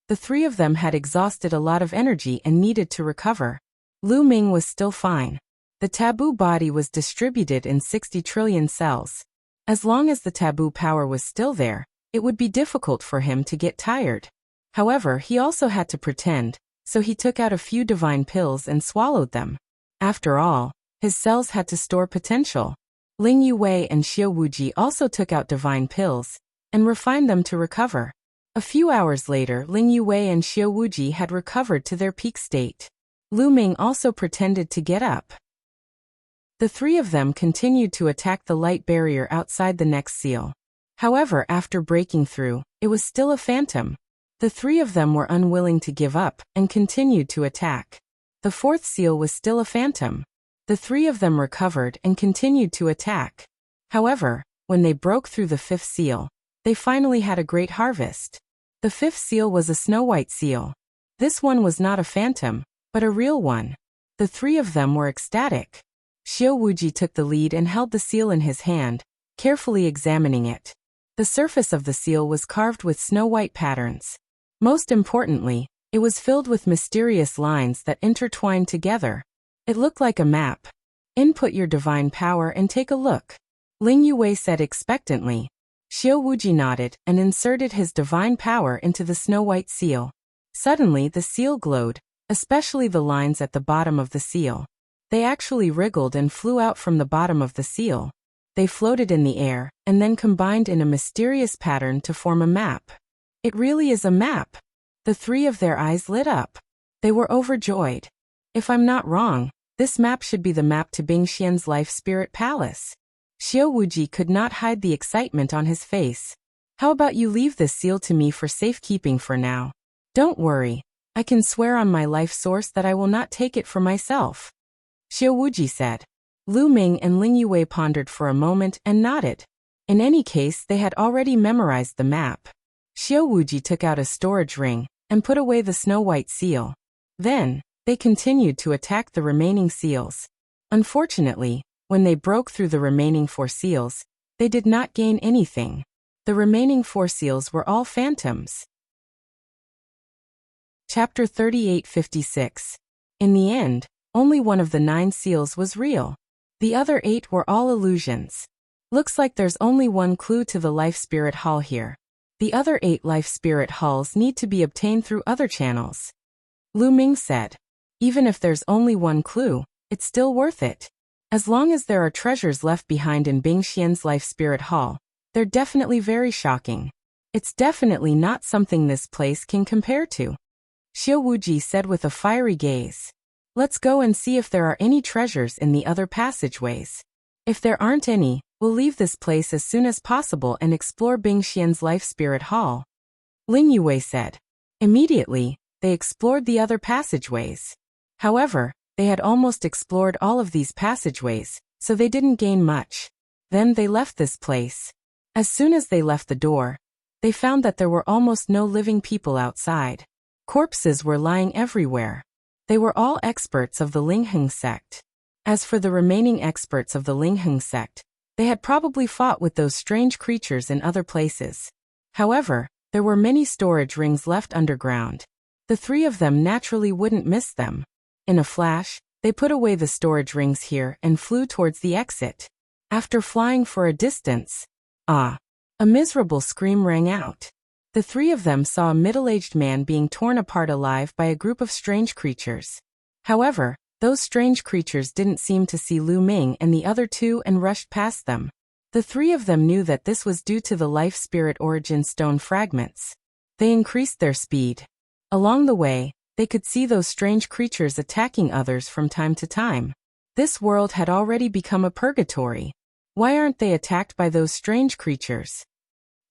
the 3 of them had exhausted a lot of energy and needed to recover. Lu Ming was still fine. The taboo body was distributed in 60 trillion cells. As long as the taboo power was still there, it would be difficult for him to get tired. However, he also had to pretend, so he took out a few divine pills and swallowed them. After all, his cells had to store potential. Ling Yue and Xiao Wuji also took out divine pills and refined them to recover. A few hours later, Ling Yue and Xiao Wuji had recovered to their peak state. Lu Ming also pretended to get up. The three of them continued to attack the light barrier outside the next seal. However, after breaking through, it was still a phantom. The three of them were unwilling to give up and continued to attack. The fourth seal was still a phantom. The three of them recovered and continued to attack. However, when they broke through the fifth seal, they finally had a great harvest. The fifth seal was a snow-white seal. This one was not a phantom, but a real one. The three of them were ecstatic. Xiao Wuji took the lead and held the seal in his hand, carefully examining it. The surface of the seal was carved with snow-white patterns. Most importantly, it was filled with mysterious lines that intertwined together. It looked like a map. Input your divine power and take a look, Ling Yue said expectantly. Xiao Wuji nodded and inserted his divine power into the snow-white seal. Suddenly the seal glowed, especially the lines at the bottom of the seal. They actually wriggled and flew out from the bottom of the seal. They floated in the air, and then combined in a mysterious pattern to form a map. It really is a map. The three of their eyes lit up. They were overjoyed. If I'm not wrong, this map should be the map to Bingxian's Life Spirit Palace. Xiao Wuji could not hide the excitement on his face. How about you leave this seal to me for safekeeping for now? Don't worry. I can swear on my life source that I will not take it for myself, Xiao Wuji said. Lu Ming and Ling Yue pondered for a moment and nodded. In any case, they had already memorized the map. Xiao Wuji took out a storage ring and put away the snow-white seal. Then, they continued to attack the remaining seals. Unfortunately, when they broke through the remaining 4 seals, they did not gain anything. The remaining 4 seals were all phantoms. Chapter 3856. In the end, only one of the 9 seals was real. The other 8 were all illusions. Looks like there's only one clue to the Life Spirit Hall here. The other 8 Life Spirit Halls need to be obtained through other channels, Lu Ming said. Even if there's only one clue, it's still worth it. As long as there are treasures left behind in Bingxian's Life Spirit Hall, they're definitely very shocking. It's definitely not something this place can compare to, Xiao Wuji said with a fiery gaze. Let's go and see if there are any treasures in the other passageways. If there aren't any, we'll leave this place as soon as possible and explore Bingxian's Life Spirit Hall, Ling Yue said. Immediately, they explored the other passageways. However, they had almost explored all of these passageways, so they didn't gain much. Then they left this place. As soon as they left the door, they found that there were almost no living people outside. Corpses were lying everywhere. They were all experts of the Lingheng sect. As for the remaining experts of the Lingheng sect, they had probably fought with those strange creatures in other places. However, there were many storage rings left underground. The 3 of them naturally wouldn't miss them. In a flash, they put away the storage rings here and flew towards the exit. After flying for a distance, a miserable scream rang out. The 3 of them saw a middle-aged man being torn apart alive by a group of strange creatures. However, those strange creatures didn't seem to see Lu Ming and the other 2 and rushed past them. The 3 of them knew that this was due to the Life Spirit Origin Stone fragments. They increased their speed. Along the way, they could see those strange creatures attacking others from time to time. This world had already become a purgatory. Why aren't they attacked by those strange creatures?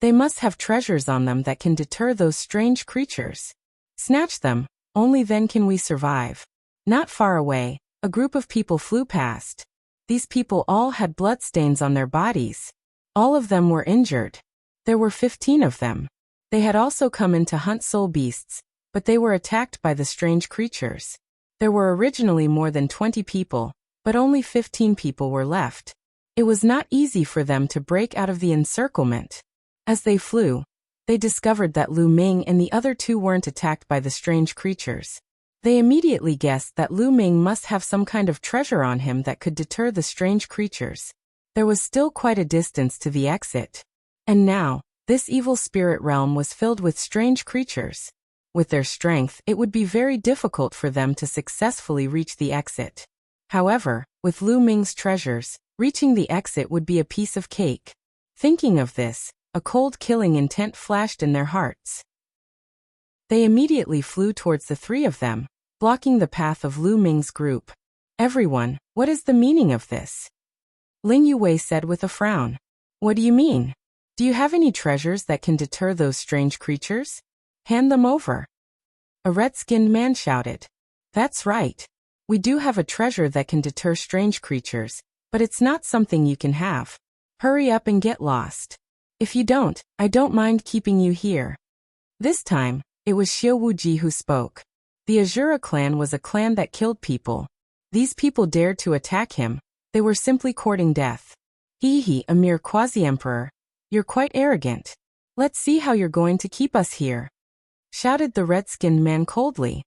They must have treasures on them that can deter those strange creatures. Snatch them, only then can we survive. Not far away, a group of people flew past. These people all had bloodstains on their bodies. All of them were injured. There were 15 of them. They had also come in to hunt soul beasts, but they were attacked by the strange creatures. There were originally more than 20 people, but only 15 people were left. It was not easy for them to break out of the encirclement. As they flew, they discovered that Lu Ming and the other 2 weren't attacked by the strange creatures. They immediately guessed that Lu Ming must have some kind of treasure on him that could deter the strange creatures. There was still quite a distance to the exit. And now, this evil spirit realm was filled with strange creatures. With their strength, it would be very difficult for them to successfully reach the exit. However, with Lu Ming's treasures, reaching the exit would be a piece of cake. Thinking of this, a cold killing intent flashed in their hearts. They immediately flew towards the 3 of them, blocking the path of Lu Ming's group. Everyone, what is the meaning of this? Ling Yue said with a frown. What do you mean? Do you have any treasures that can deter those strange creatures? Hand them over. A red-skinned man shouted. That's right. We do have a treasure that can deter strange creatures, but it's not something you can have. Hurry up and get lost. If you don't, I don't mind keeping you here. This time, it was Xiao Wuji who spoke. The Azura clan was a clan that killed people. These people dared to attack him. They were simply courting death. He, a mere quasi-emperor. You're quite arrogant. Let's see how you're going to keep us here. Shouted the red-skinned man coldly.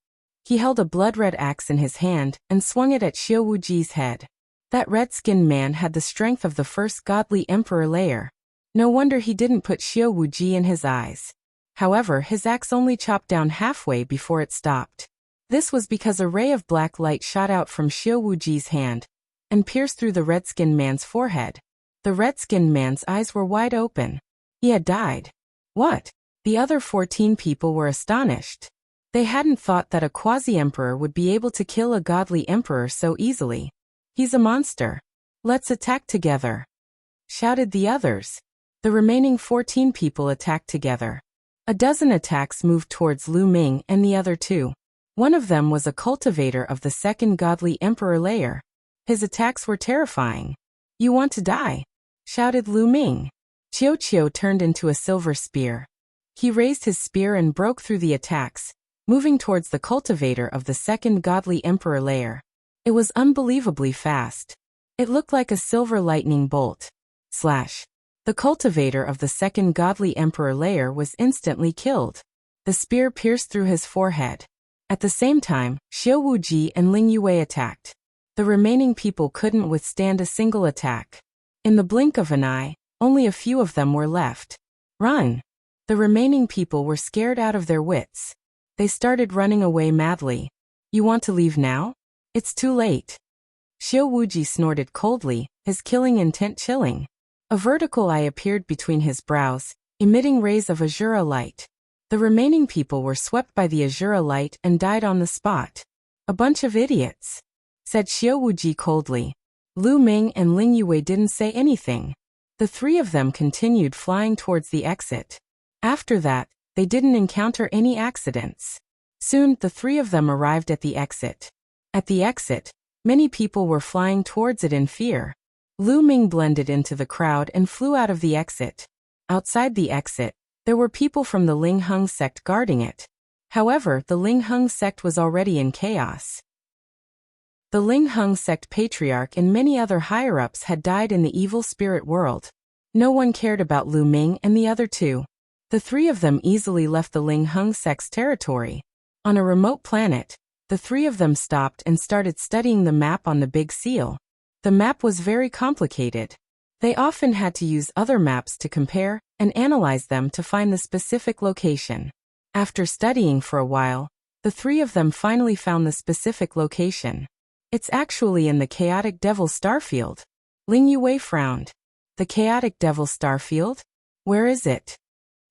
He held a blood-red axe in his hand and swung it at Xiao Wuji's head. That red-skinned man had the strength of the first godly emperor layer. No wonder he didn't put Xiao Wuji in his eyes. However, his axe only chopped down halfway before it stopped. This was because a ray of black light shot out from Xiao Wuji's hand and pierced through the red-skinned man's forehead. The red-skinned man's eyes were wide open. He had died. What? The other 14 people were astonished. They hadn't thought that a quasi-emperor would be able to kill a godly emperor so easily. He's a monster. Let's attack together, shouted the others. The remaining 14 people attacked together. A dozen attacks moved towards Lu Ming and the other two. One of them was a cultivator of the second godly emperor layer. His attacks were terrifying. You want to die? Shouted Lu Ming. Qiu turned into a silver spear. He raised his spear and broke through the attacks, moving towards the cultivator of the second godly emperor layer. It was unbelievably fast. It looked like a silver lightning bolt. Slash. The cultivator of the second godly emperor layer was instantly killed. The spear pierced through his forehead. At the same time, Xiao Wuji and Ling Yue attacked. The remaining people couldn't withstand a single attack. In the blink of an eye, only a few of them were left. Run! The remaining people were scared out of their wits. They started running away madly. You want to leave now? It's too late. Xiao Wuji snorted coldly, his killing intent chilling. A vertical eye appeared between his brows, emitting rays of azura light. The remaining people were swept by the azura light and died on the spot. A bunch of idiots, said Xiao Wuji coldly. Lu Ming and Ling Yue didn't say anything. The three of them continued flying towards the exit. After that, they didn't encounter any accidents. Soon, the three of them arrived at the exit. At the exit, many people were flying towards it in fear. Lu Ming blended into the crowd and flew out of the exit. Outside the exit, there were people from the Ling Hung sect guarding it. However, the Ling Hung sect was already in chaos. The Ling Hung sect patriarch and many other higher-ups had died in the evil spirit world. No one cared about Lu Ming and the other two. The three of them easily left the Ling Hung sect's territory. On a remote planet, the three of them stopped and started studying the map on the Big Seal. The map was very complicated. They often had to use other maps to compare and analyze them to find the specific location. After studying for a while, the three of them finally found the specific location. It's actually in the Chaotic Devil Starfield. Ling Yue frowned. The Chaotic Devil Starfield? Where is it?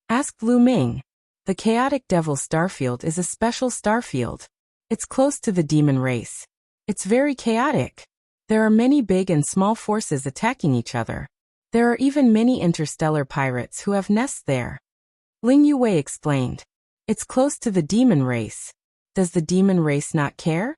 Asked Lu Ming. The Chaotic Devil Starfield is a special starfield. It's close to the demon race. It's very chaotic. There are many big and small forces attacking each other. There are even many interstellar pirates who have nests there. Ling Yue explained. It's close to the demon race. Does the demon race not care?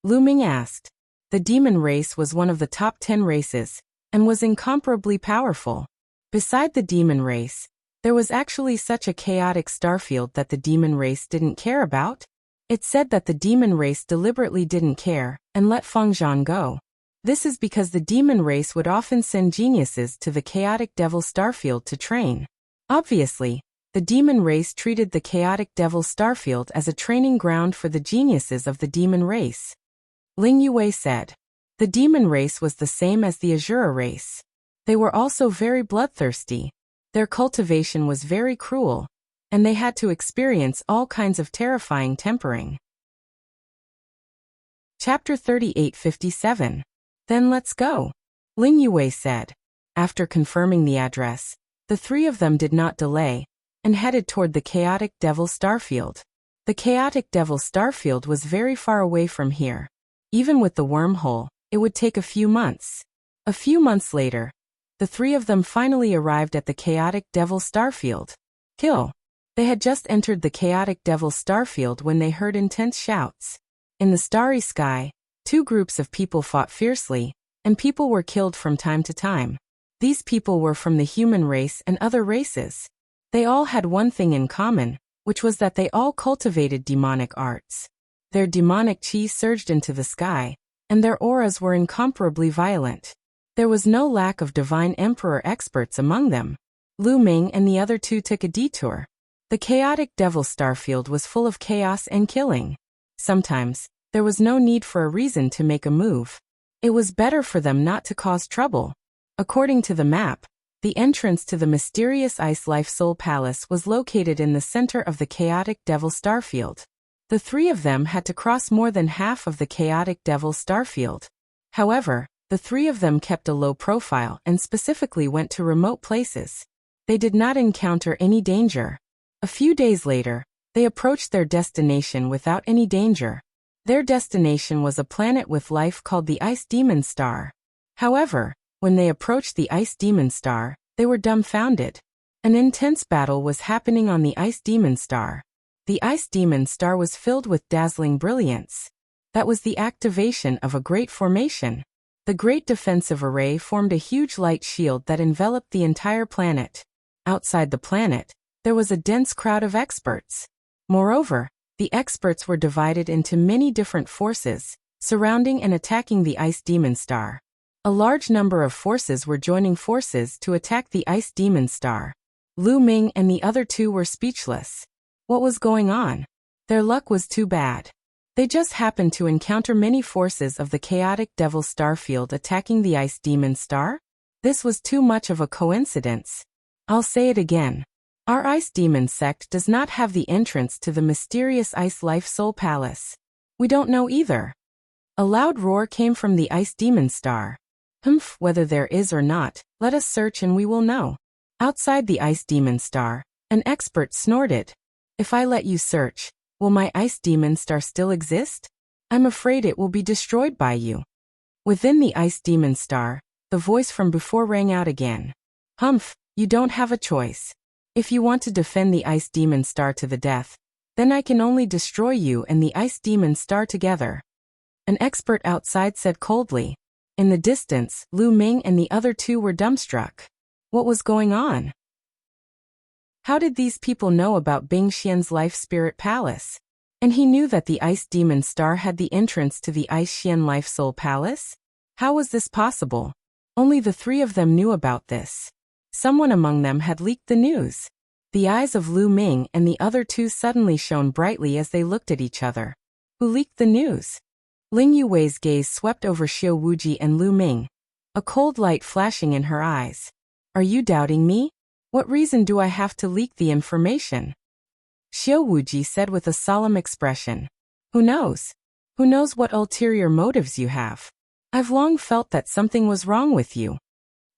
Lu Ming asked. The demon race was one of the top 10 races, and was incomparably powerful. Beside the demon race, there was actually such a chaotic starfield that the demon race didn't care about. It said that the demon race deliberately didn't care, and let Fengzhan go. This is because the demon race would often send geniuses to the Chaotic Devil Starfield to train. Obviously, the demon race treated the Chaotic Devil Starfield as a training ground for the geniuses of the demon race. Ling Yue said. The demon race was the same as the Azura race. They were also very bloodthirsty. Their cultivation was very cruel, and they had to experience all kinds of terrifying tempering. Chapter 3857. Then let's go, Ling Yue said. After confirming the address, the three of them did not delay, and headed toward the Chaotic Devil Starfield. The Chaotic Devil Starfield was very far away from here. Even with the wormhole, it would take a few months. A few months later, the three of them finally arrived at the chaotic devil starfield. Kill. They had just entered the chaotic devil starfield when they heard intense shouts. In the starry sky, two groups of people fought fiercely, and people were killed from time to time. These people were from the human race and other races. They all had one thing in common, which was that they all cultivated demonic arts. Their demonic chi surged into the sky, and their auras were incomparably violent. There was no lack of divine emperor experts among them. Lu Ming and the other two took a detour. The chaotic devil starfield was full of chaos and killing. Sometimes, there was no need for a reason to make a move. It was better for them not to cause trouble. According to the map, the entrance to the mysterious Ice Life Soul Palace was located in the center of the chaotic devil starfield. The three of them had to cross more than half of the chaotic devil starfield. However, the three of them kept a low profile and specifically went to remote places. They did not encounter any danger. A few days later, they approached their destination without any danger. Their destination was a planet with life called the Ice Demon Star. However, when they approached the Ice Demon Star, they were dumbfounded. An intense battle was happening on the Ice Demon Star. The Ice Demon Star was filled with dazzling brilliance. That was the activation of a great formation. The Great Defensive Array formed a huge light shield that enveloped the entire planet. Outside the planet, there was a dense crowd of experts. Moreover, the experts were divided into many different forces, surrounding and attacking the Ice Demon Star. A large number of forces were joining forces to attack the Ice Demon Star. Lu Ming and the other two were speechless. What was going on? Their luck was too bad. They just happened to encounter many forces of the chaotic devil starfield attacking the Ice Demon Star? This was too much of a coincidence. I'll say it again. Our Ice Demon sect does not have the entrance to the mysterious Ice Life Soul Palace. We don't know either. A loud roar came from the Ice Demon Star. Whether there is or not, let us search and we will know. Outside the Ice Demon Star, an expert snorted. If I let you search, will my Ice Demon Star still exist? I'm afraid it will be destroyed by you. Within the Ice Demon Star, the voice from before rang out again. You don't have a choice. If you want to defend the Ice Demon Star to the death, then I can only destroy you and the Ice Demon Star together. An expert outside said coldly. In the distance, Lu Ming and the other two were dumbstruck. What was going on? How did these people know about Bing Xian's Life Spirit Palace? And he knew that the Ice Demon Star had the entrance to the Ice Xian Life Soul Palace? How was this possible? Only the three of them knew about this. Someone among them had leaked the news. The eyes of Lu Ming and the other two suddenly shone brightly as they looked at each other. Who leaked the news? Ling Yuwei's gaze swept over Xiao Wuji and Lu Ming, a cold light flashing in her eyes. Are you doubting me? What reason do I have to leak the information? Xiao Wuji said with a solemn expression. Who knows? Who knows what ulterior motives you have? I've long felt that something was wrong with you.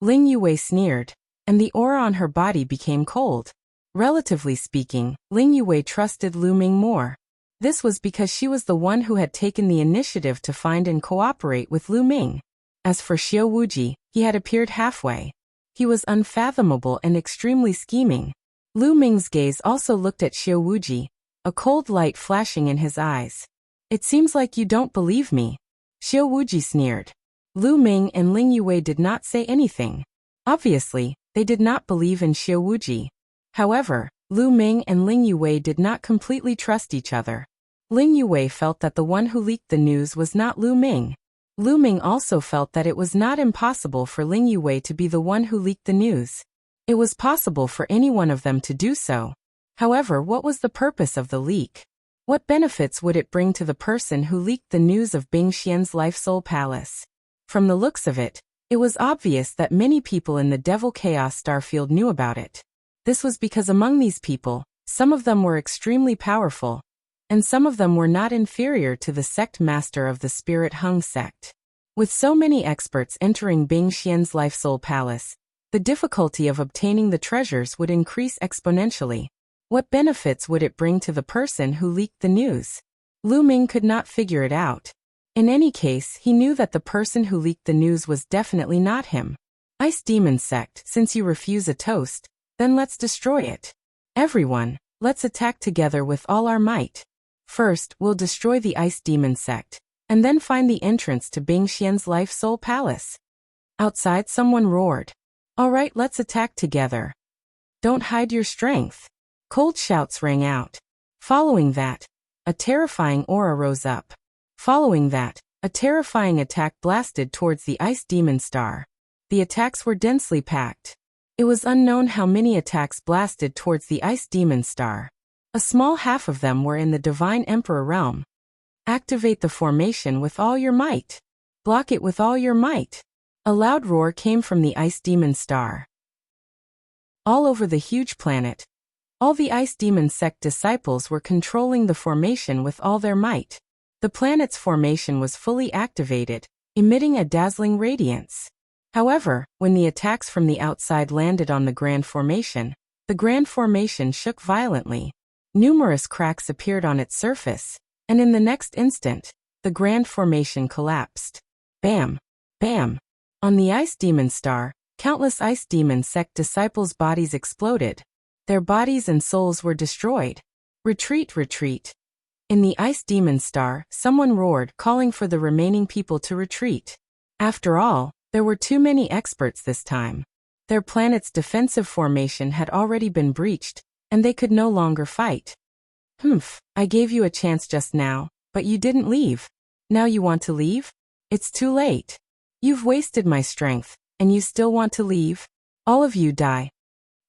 Ling Yuwei sneered, and the aura on her body became cold. Relatively speaking, Ling Yuwei trusted Lu Ming more. This was because she was the one who had taken the initiative to find and cooperate with Lu Ming. As for Xiao Wuji, he had appeared halfway. He was unfathomable and extremely scheming. Lu Ming's gaze also looked at Xiao Wuji, a cold light flashing in his eyes. It seems like you don't believe me. Xiao Wuji sneered. Lu Ming and Ling Yuwei did not say anything. Obviously, they did not believe in Xiao Wuji. However, Lu Ming and Ling Yuwei did not completely trust each other. Ling Yuwei felt that the one who leaked the news was not Lu Ming. Lu Ming also felt that it was not impossible for Ling Yuwei to be the one who leaked the news. It was possible for any one of them to do so. However, what was the purpose of the leak? What benefits would it bring to the person who leaked the news of Bing Xian's Life Soul Palace? From the looks of it, it was obvious that many people in the Devil Chaos Starfield knew about it. This was because among these people, some of them were extremely powerful, and some of them were not inferior to the sect master of the Spirit Hung sect. With so many experts entering Bing Xian's Life Soul Palace, the difficulty of obtaining the treasures would increase exponentially. What benefits would it bring to the person who leaked the news? Lu Ming could not figure it out. In any case, he knew that the person who leaked the news was definitely not him. Ice Demon Sect, since you refuse a toast, then let's destroy it. Everyone, let's attack together with all our might. First, we'll destroy the Ice Demon Sect, and then find the entrance to Bing Xian's Life Soul Palace. Outside, someone roared. All right, let's attack together. Don't hide your strength. Cold shouts rang out. Following that, a terrifying aura rose up. Following that, a terrifying attack blasted towards the Ice Demon Star. The attacks were densely packed. It was unknown how many attacks blasted towards the Ice Demon Star. A small half of them were in the Divine Emperor realm. Activate the formation with all your might. Block it with all your might. A loud roar came from the Ice Demon Star. All over the huge planet, all the Ice Demon Sect disciples were controlling the formation with all their might. The planet's formation was fully activated, emitting a dazzling radiance. However, when the attacks from the outside landed on the Grand Formation, the Grand Formation shook violently. Numerous cracks appeared on its surface, and in the next instant, the Grand Formation collapsed. Bam! Bam! On the Ice Demon Star, countless Ice Demon Sect disciples' bodies exploded. Their bodies and souls were destroyed. Retreat, retreat. In the Ice Demon Star, someone roared, calling for the remaining people to retreat. After all, there were too many experts this time. Their planet's defensive formation had already been breached, and they could no longer fight. I gave you a chance just now, but you didn't leave. Now you want to leave? It's too late. You've wasted my strength, and you still want to leave? All of you die.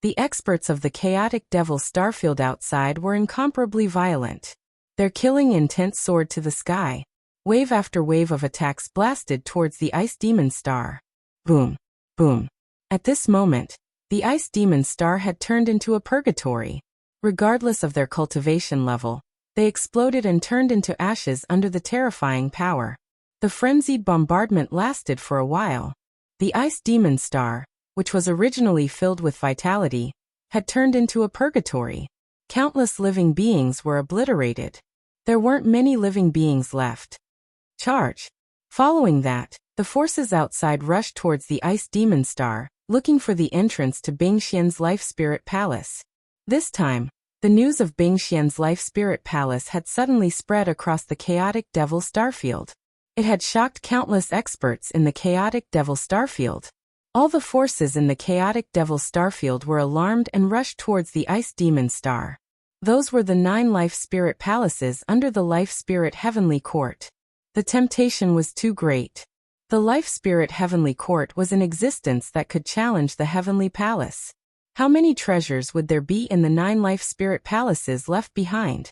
The experts of the chaotic devil starfield outside were incomparably violent. Their killing intent soared to the sky. Wave after wave of attacks blasted towards the Ice Demon Star. Boom! Boom! At this moment, the Ice Demon Star had turned into a purgatory. Regardless of their cultivation level, they exploded and turned into ashes under the terrifying power. The frenzied bombardment lasted for a while. The Ice Demon Star, which was originally filled with vitality, had turned into a purgatory. Countless living beings were obliterated. There weren't many living beings left. Charge! Following that, the forces outside rushed towards the Ice Demon Star, looking for the entrance to Bing Xian's Life Spirit Palace. This time, the news of Bing Xian's Life Spirit Palace had suddenly spread across the chaotic devil starfield. It had shocked countless experts in the chaotic devil starfield. All the forces in the chaotic devil starfield were alarmed and rushed towards the Ice Demon Star. Those were the 9 life spirit palaces under the Life Spirit Heavenly Court. The temptation was too great. The Life Spirit Heavenly Court was an existence that could challenge the Heavenly Palace. How many treasures would there be in the 9 life spirit palaces left behind?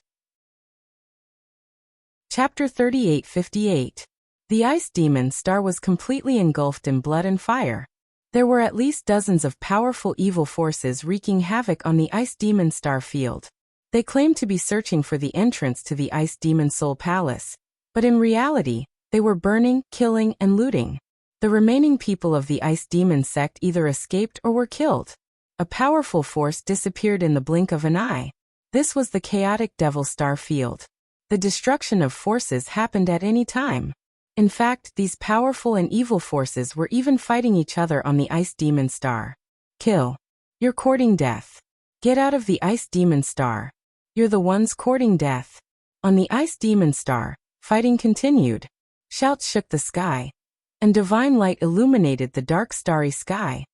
Chapter 38:58. The Ice Demon Star was completely engulfed in blood and fire. There were at least dozens of powerful evil forces wreaking havoc on the Ice Demon Star field. They claimed to be searching for the entrance to the Ice Demon Soul Palace, but in reality, they were burning, killing, and looting. The remaining people of the Ice Demon Sect either escaped or were killed. A powerful force disappeared in the blink of an eye. This was the chaotic devil star field. The destruction of forces happened at any time. In fact, these powerful and evil forces were even fighting each other on the Ice Demon Star. Kill. You're courting death. Get out of the Ice Demon Star. You're the ones courting death. On the Ice Demon Star, fighting continued. Shouts shook the sky, and divine light illuminated the dark starry sky.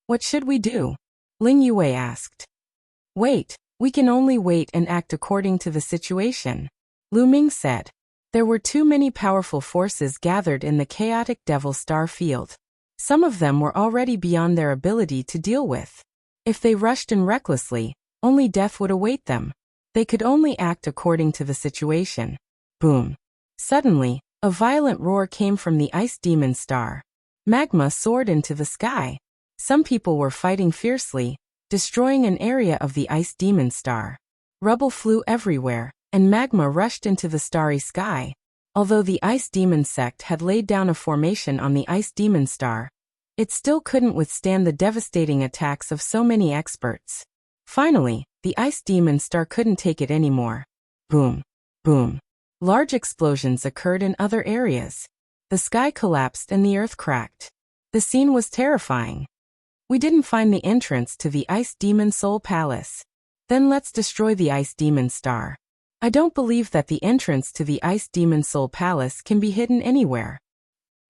What should we do? Ling Yue asked. Wait, we can only wait and act according to the situation. Lu Ming said. There were too many powerful forces gathered in the chaotic devil star field. Some of them were already beyond their ability to deal with. If they rushed in recklessly, only death would await them. They could only act according to the situation. Boom. Suddenly, a violent roar came from the Ice Demon Star. Magma soared into the sky. Some people were fighting fiercely, destroying an area of the Ice Demon Star. Rubble flew everywhere, and magma rushed into the starry sky. Although the Ice Demon Sect had laid down a formation on the Ice Demon Star, it still couldn't withstand the devastating attacks of so many experts. Finally, the Ice Demon Star couldn't take it anymore. Boom. Boom. Large explosions occurred in other areas. The sky collapsed and the earth cracked. The scene was terrifying. We didn't find the entrance to the Ice Demon Soul Palace. Then let's destroy the Ice Demon Star. I don't believe that the entrance to the Ice Demon Soul Palace can be hidden anywhere.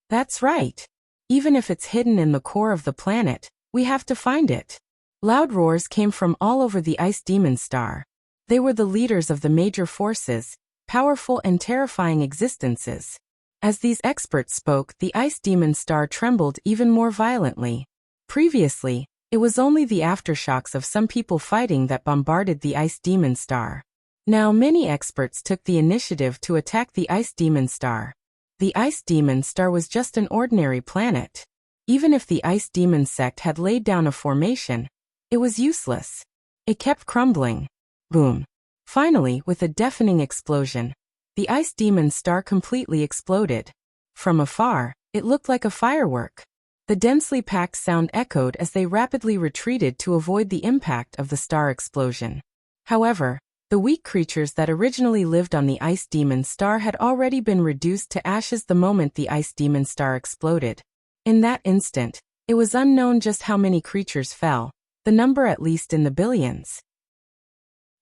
That's right. Even if it's hidden in the core of the planet, we have to find it. Loud roars came from all over the Ice Demon Star. They were the leaders of the major forces, powerful and terrifying existences. As these experts spoke, the Ice Demon Star trembled even more violently. Previously, it was only the aftershocks of some people fighting that bombarded the Ice Demon Star. Now many experts took the initiative to attack the Ice Demon Star. The Ice Demon Star was just an ordinary planet. Even if the Ice Demon sect had laid down a formation, it was useless. It kept crumbling. Boom. Finally, with a deafening explosion, the Ice Demon Star completely exploded. From afar, it looked like a firework. The densely packed sound echoed as they rapidly retreated to avoid the impact of the star explosion. However, the weak creatures that originally lived on the Ice Demon Star had already been reduced to ashes the moment the Ice Demon Star exploded. In that instant, it was unknown just how many creatures fell, the number at least in the billions.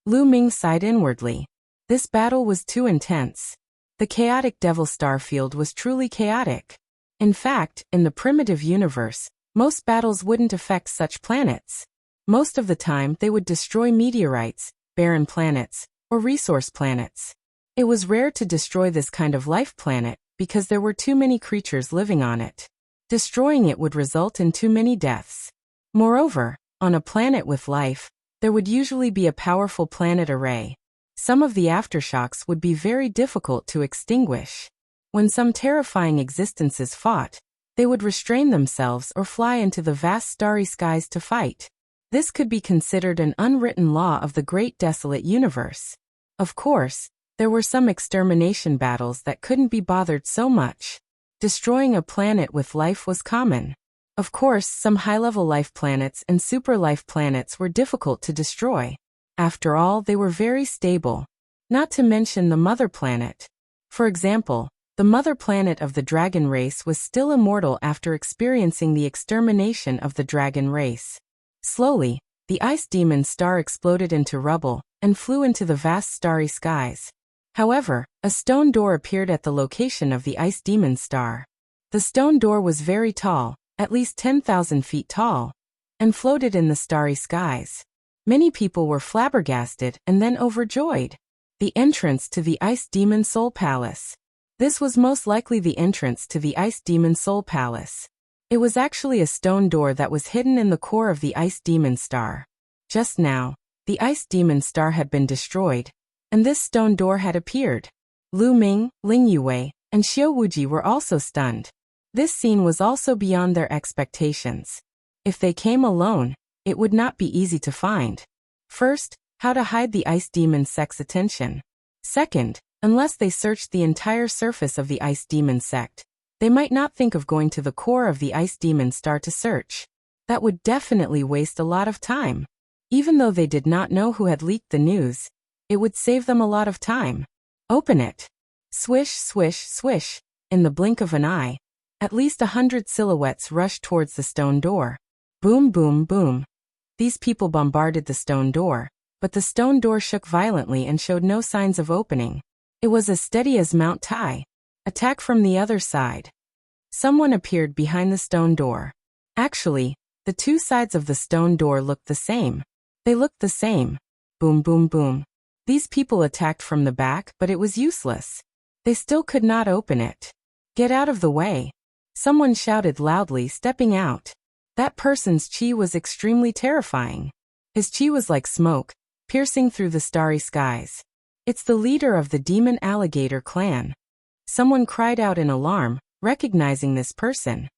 Lu Ming sighed inwardly. This battle was too intense. The chaotic Devil Star field was truly chaotic. In fact, in the primitive universe, most battles wouldn't affect such planets. Most of the time they would destroy meteorites, barren planets, or resource planets. It was rare to destroy this kind of life planet because there were too many creatures living on it. Destroying it would result in too many deaths. Moreover, on a planet with life, there would usually be a powerful planet array. Some of the aftershocks would be very difficult to extinguish. When some terrifying existences fought, they would restrain themselves or fly into the vast starry skies to fight. This could be considered an unwritten law of the great desolate universe. Of course, there were some extermination battles that couldn't be bothered so much. Destroying a planet with life was common. Of course, some high-level life planets and super-life planets were difficult to destroy. After all, they were very stable. Not to mention the mother planet. For example, the mother planet of the dragon race was still immortal after experiencing the extermination of the dragon race. Slowly, the Ice Demon Star exploded into rubble and flew into the vast starry skies. However, a stone door appeared at the location of the Ice Demon Star. The stone door was very tall, at least 10,000 feet tall, and floated in the starry skies. Many people were flabbergasted and then overjoyed. The entrance to the Ice Demon Soul Palace. This was most likely the entrance to the Ice Demon Soul Palace. It was actually a stone door that was hidden in the core of the Ice Demon Star. Just now, the Ice Demon Star had been destroyed, and this stone door had appeared. Lu Ming, Ling Yue, and Xiao Wuji were also stunned. This scene was also beyond their expectations. If they came alone, it would not be easy to find. First, how to hide the Ice Demon sect's attention. Second, unless they searched the entire surface of the Ice Demon sect, they might not think of going to the core of the Ice Demon Star to search. That would definitely waste a lot of time. Even though they did not know who had leaked the news, it would save them a lot of time. Open it. Swish, swish, swish. In the blink of an eye, at least 100 silhouettes rushed towards the stone door. Boom, boom, boom. These people bombarded the stone door, but the stone door shook violently and showed no signs of opening. It was as steady as Mount Tai. Attack from the other side. Someone appeared behind the stone door. Actually, the two sides of the stone door looked the same. They looked the same. Boom, boom, boom. These people attacked from the back, but it was useless. They still could not open it. Get out of the way. Someone shouted loudly, stepping out. That person's chi was extremely terrifying. His chi was like smoke, piercing through the starry skies. It's the leader of the Demon Alligator clan. Someone cried out in alarm, recognizing this person.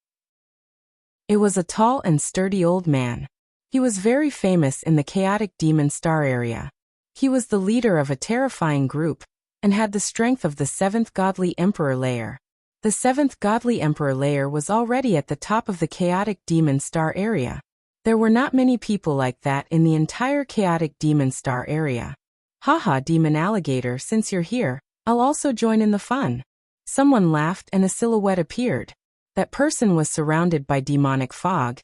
It was a tall and sturdy old man. He was very famous in the chaotic Demon Star area. He was the leader of a terrifying group, and had the strength of the 7th Godly Emperor layer. The 7th Godly Emperor layer was already at the top of the chaotic Demon Star area. There were not many people like that in the entire chaotic Demon Star area. Haha, Demon Alligator, since you're here, I'll also join in the fun. Someone laughed and a silhouette appeared. That person was surrounded by demonic fog,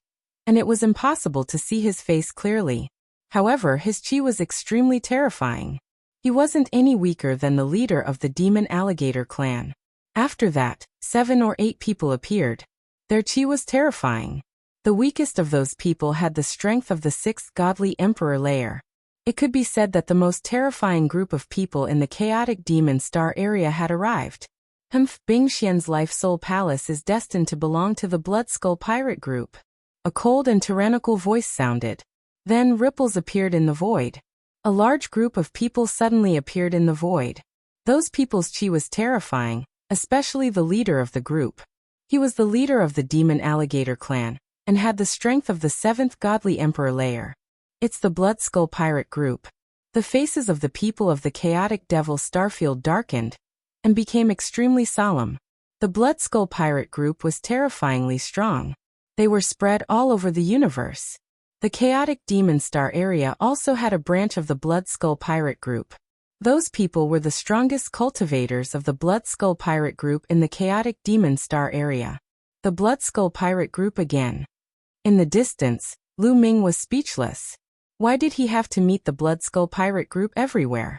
and it was impossible to see his face clearly. However, his chi was extremely terrifying. He wasn't any weaker than the leader of the demon alligator clan. After that, 7 or 8 people appeared. Their chi was terrifying. The weakest of those people had the strength of the 6th godly emperor layer. It could be said that the most terrifying group of people in the chaotic demon star area had arrived. Bing Xian's life soul palace is destined to belong to the Blood Skull pirate group. A cold and tyrannical voice sounded. Then ripples appeared in the void. A large group of people suddenly appeared in the void. Those people's chi was terrifying, especially the leader of the group. He was the leader of the demon alligator clan, and had the strength of the 7th godly emperor layer. It's the Blood Skull pirate group. The faces of the people of the chaotic devil starfield darkened, and became extremely solemn. The Blood Skull pirate group was terrifyingly strong. They were spread all over the universe. The chaotic demon star area also had a branch of the Blood Skull pirate group. Those people were the strongest cultivators of the Blood Skull pirate group in the chaotic demon star area. The Blood Skull pirate group again. In the distance, Lu Ming was speechless. Why did he have to meet the Blood Skull pirate group everywhere?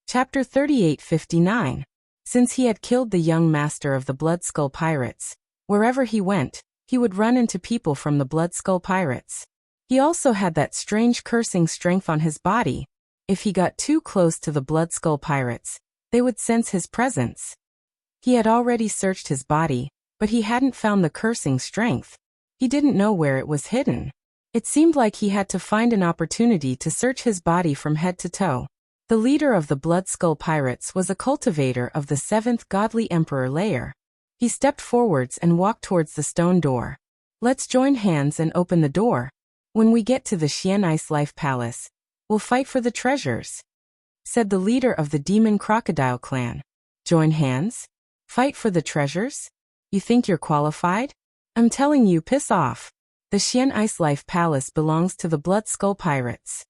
Chapter 3859. Since he had killed the young master of the Blood Skull pirates, wherever he went, he would run into people from the Blood Skull pirates. He also had that strange cursing strength on his body. If he got too close to the Blood Skull pirates, they would sense his presence. He had already searched his body, but he hadn't found the cursing strength. He didn't know where it was hidden. It seemed like he had to find an opportunity to search his body from head to toe. The leader of the Blood Skull pirates was a cultivator of the 7th godly emperor layer. He stepped forwards and walked towards the stone door. Let's join hands and open the door. When we get to the Xian Ice Life Palace, we'll fight for the treasures, said the leader of the demon crocodile clan. Join hands? Fight for the treasures? You think you're qualified? I'm telling you, piss off. The Xian Ice Life Palace belongs to the Blood Skull pirates,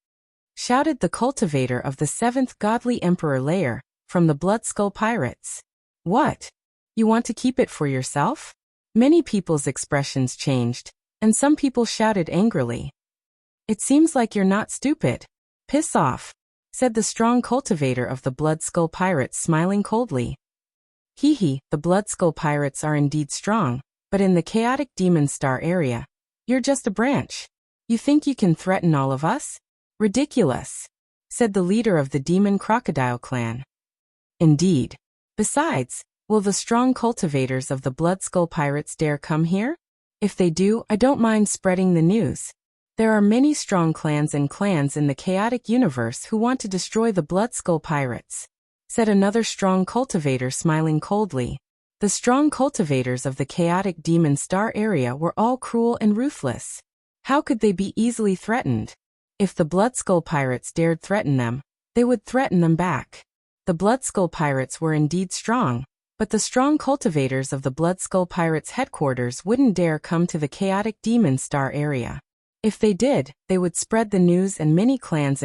shouted the cultivator of the 7th godly emperor layer, from the Blood Skull pirates. What? You want to keep it for yourself? Many people's expressions changed, and some people shouted angrily. It seems like you're not stupid. Piss off, said the strong cultivator of the Blood Skull pirates, smiling coldly. Hee, the Blood Skull pirates are indeed strong, but in the chaotic demon star area, you're just a branch. You think you can threaten all of us? Ridiculous, said the leader of the demon crocodile clan. Indeed. Besides, will the strong cultivators of the Blood Skull pirates dare come here? If they do, I don't mind spreading the news. There are many strong clans in the chaotic universe who want to destroy the Blood Skull pirates, said another strong cultivator, smiling coldly. The strong cultivators of the chaotic demon star area were all cruel and ruthless. How could they be easily threatened? If the Blood Skull pirates dared threaten them, they would threaten them back. The Blood Skull pirates were indeed strong, but the strong cultivators of the Blood Skull pirates' headquarters wouldn't dare come to the chaotic demon star area. If they did, they would spread the news and many clans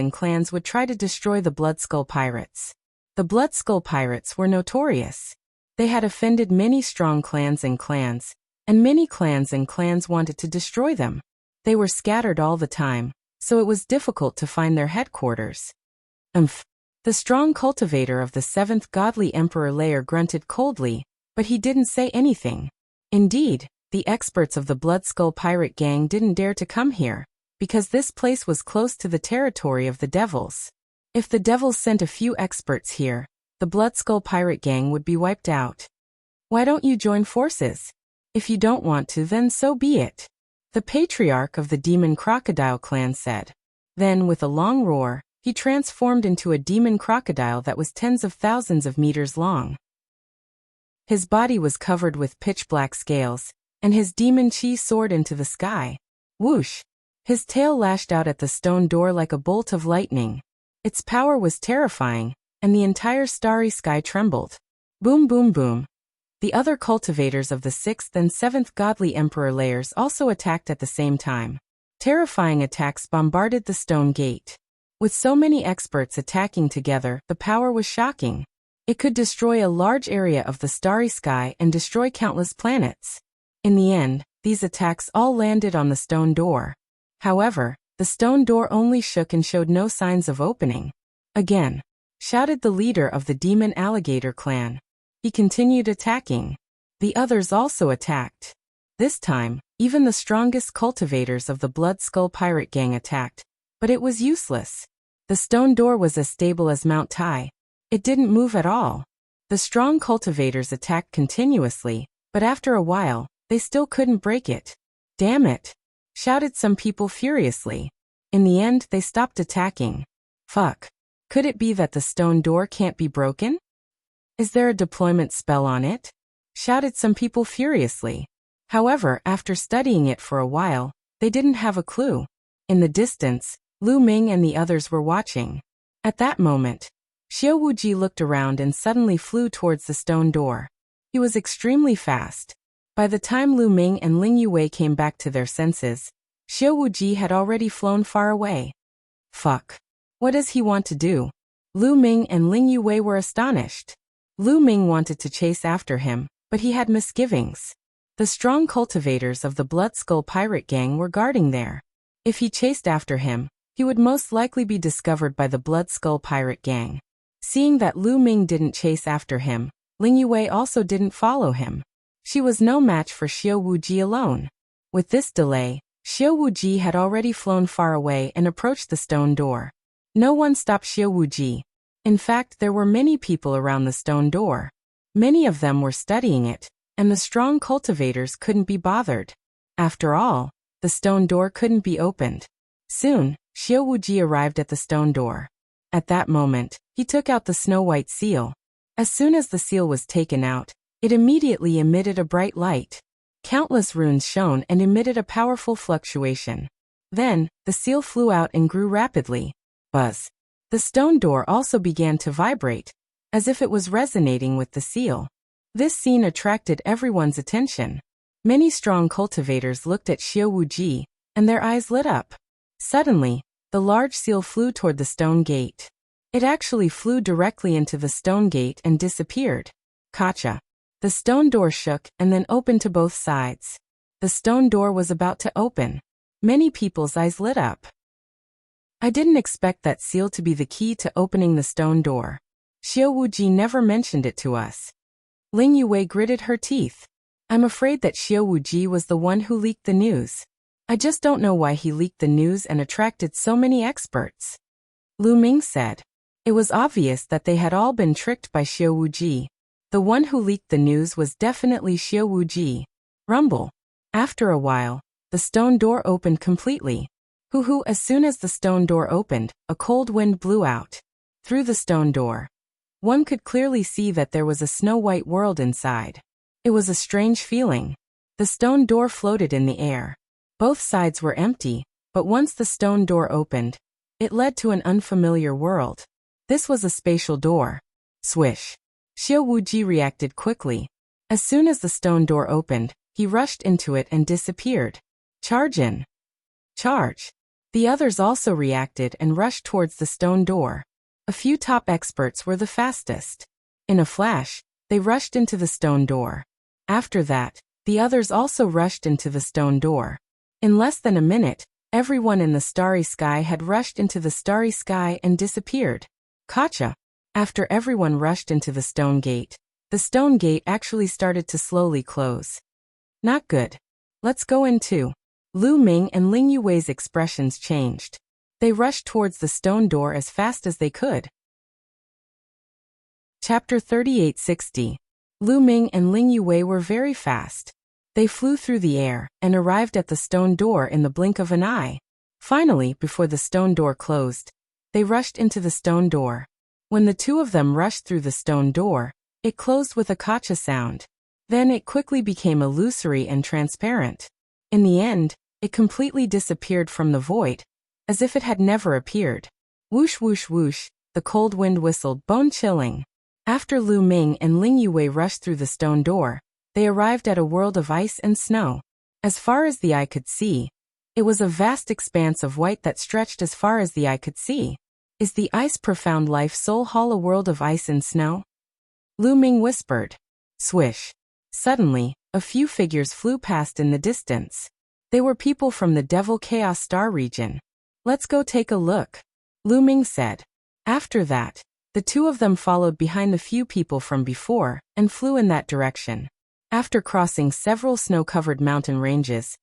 would try to destroy the Blood Skull pirates. The Blood Skull pirates were notorious. They had offended many strong clans, and many clans wanted to destroy them. They were scattered all the time, so it was difficult to find their headquarters. The strong cultivator of the 7th godly emperor layer grunted coldly, but he didn't say anything. Indeed, the experts of the Blood Skull pirate gang didn't dare to come here, because this place was close to the territory of the devils. If the devils sent a few experts here, the Blood Skull pirate gang would be wiped out. Why don't you join forces? If you don't want to, then so be it, the patriarch of the demon crocodile clan said. Then, with a long roar, he transformed into a demon crocodile that was tens of thousands of meters long. His body was covered with pitch-black scales, and his demon chi soared into the sky. Whoosh! His tail lashed out at the stone door like a bolt of lightning. Its power was terrifying, and the entire starry sky trembled. Boom, boom, boom. The other cultivators of the 6th and 7th godly emperor layers also attacked at the same time. Terrifying attacks bombarded the stone gate. With so many experts attacking together, the power was shocking. It could destroy a large area of the starry sky and destroy countless planets. In the end, these attacks all landed on the stone door. However, the stone door only shook and showed no signs of opening. Again, shouted the leader of the demon alligator clan. He continued attacking. The others also attacked. This time, even the strongest cultivators of the Blood Skull pirate gang attacked, but it was useless. The stone door was as stable as Mount Tai. It didn't move at all. The strong cultivators attacked continuously, but after a while, they still couldn't break it. Damn it! Shouted some people furiously. In the end, they stopped attacking. Fuck. Could it be that the stone door can't be broken? Is there a deployment spell on it? Shouted some people furiously. However, after studying it for a while, they didn't have a clue. In the distance, Lu Ming and the others were watching. At that moment, Xiao Wuji looked around and suddenly flew towards the stone door. He was extremely fast. By the time Lu Ming and Ling Yue came back to their senses, Xiao Wuji had already flown far away. Fuck. What does he want to do? Lu Ming and Ling Yue were astonished. Lu Ming wanted to chase after him, but he had misgivings. The strong cultivators of the Blood Skull pirate gang were guarding there. If he chased after him, he would most likely be discovered by the Blood Skull pirate gang. Seeing that Lu Ming didn't chase after him, Ling Yue also didn't follow him. She was no match for Xiao Wuji alone. With this delay, Xiao Wuji had already flown far away and approached the stone door. No one stopped Xiao Wuji. In fact, there were many people around the stone door. Many of them were studying it, and the strong cultivators couldn't be bothered. After all, the stone door couldn't be opened. Soon, Xiao Wuji arrived at the stone door. At that moment, he took out the snow-white seal. As soon as the seal was taken out, it immediately emitted a bright light. Countless runes shone and emitted a powerful fluctuation. Then, the seal flew out and grew rapidly. Buzz. The stone door also began to vibrate, as if it was resonating with the seal. This scene attracted everyone's attention. Many strong cultivators looked at Xiao Wuji, and their eyes lit up. Suddenly, the large seal flew toward the stone gate. It actually flew directly into the stone gate and disappeared. Gotcha. The stone door shook and then opened to both sides. The stone door was about to open. Many people's eyes lit up. I didn't expect that seal to be the key to opening the stone door. Xiao Wuji never mentioned it to us. Ling Yue gritted her teeth. I'm afraid that Xiao Wuji was the one who leaked the news. I just don't know why he leaked the news and attracted so many experts. Lu Ming said. It was obvious that they had all been tricked by Xiao Wuji. The one who leaked the news was definitely Xiao Wuji. Rumble. After a while, the stone door opened completely. Hoo-hoo, as soon as the stone door opened, a cold wind blew out. Through the stone door, one could clearly see that there was a snow-white world inside. It was a strange feeling. The stone door floated in the air. Both sides were empty, but once the stone door opened, it led to an unfamiliar world. This was a spatial door. Swish. Xiao Wuji reacted quickly. As soon as the stone door opened, he rushed into it and disappeared. Charge in. Charge. The others also reacted and rushed towards the stone door. A few top experts were the fastest. In a flash, they rushed into the stone door. After that, the others also rushed into the stone door. In less than a minute, everyone in the starry sky had rushed into the starry sky and disappeared. Gotcha. After everyone rushed into the stone gate actually started to slowly close. Not good. Let's go in too. Lu Ming and Ling Yue's expressions changed. They rushed towards the stone door as fast as they could. Chapter 3860. Lu Ming and Ling Yue were very fast. They flew through the air and arrived at the stone door in the blink of an eye. Finally, before the stone door closed, they rushed into the stone door. When the two of them rushed through the stone door, it closed with a kacha sound. Then it quickly became illusory and transparent. In the end, it completely disappeared from the void, as if it had never appeared. Whoosh whoosh whoosh, the cold wind whistled, bone-chilling. After Lu Ming and Ling Yue rushed through the stone door, they arrived at a world of ice and snow. As far as the eye could see, it was a vast expanse of white that stretched as far as the eye could see. Is the ice profound life soul hall a world of ice and snow? Lu Ming whispered. Swish. Suddenly, a few figures flew past in the distance. They were people from the Devil Chaos Star region. Let's go take a look, Lu Ming said. After that, the two of them followed behind the few people from before and flew in that direction. After crossing several snow-covered mountain ranges,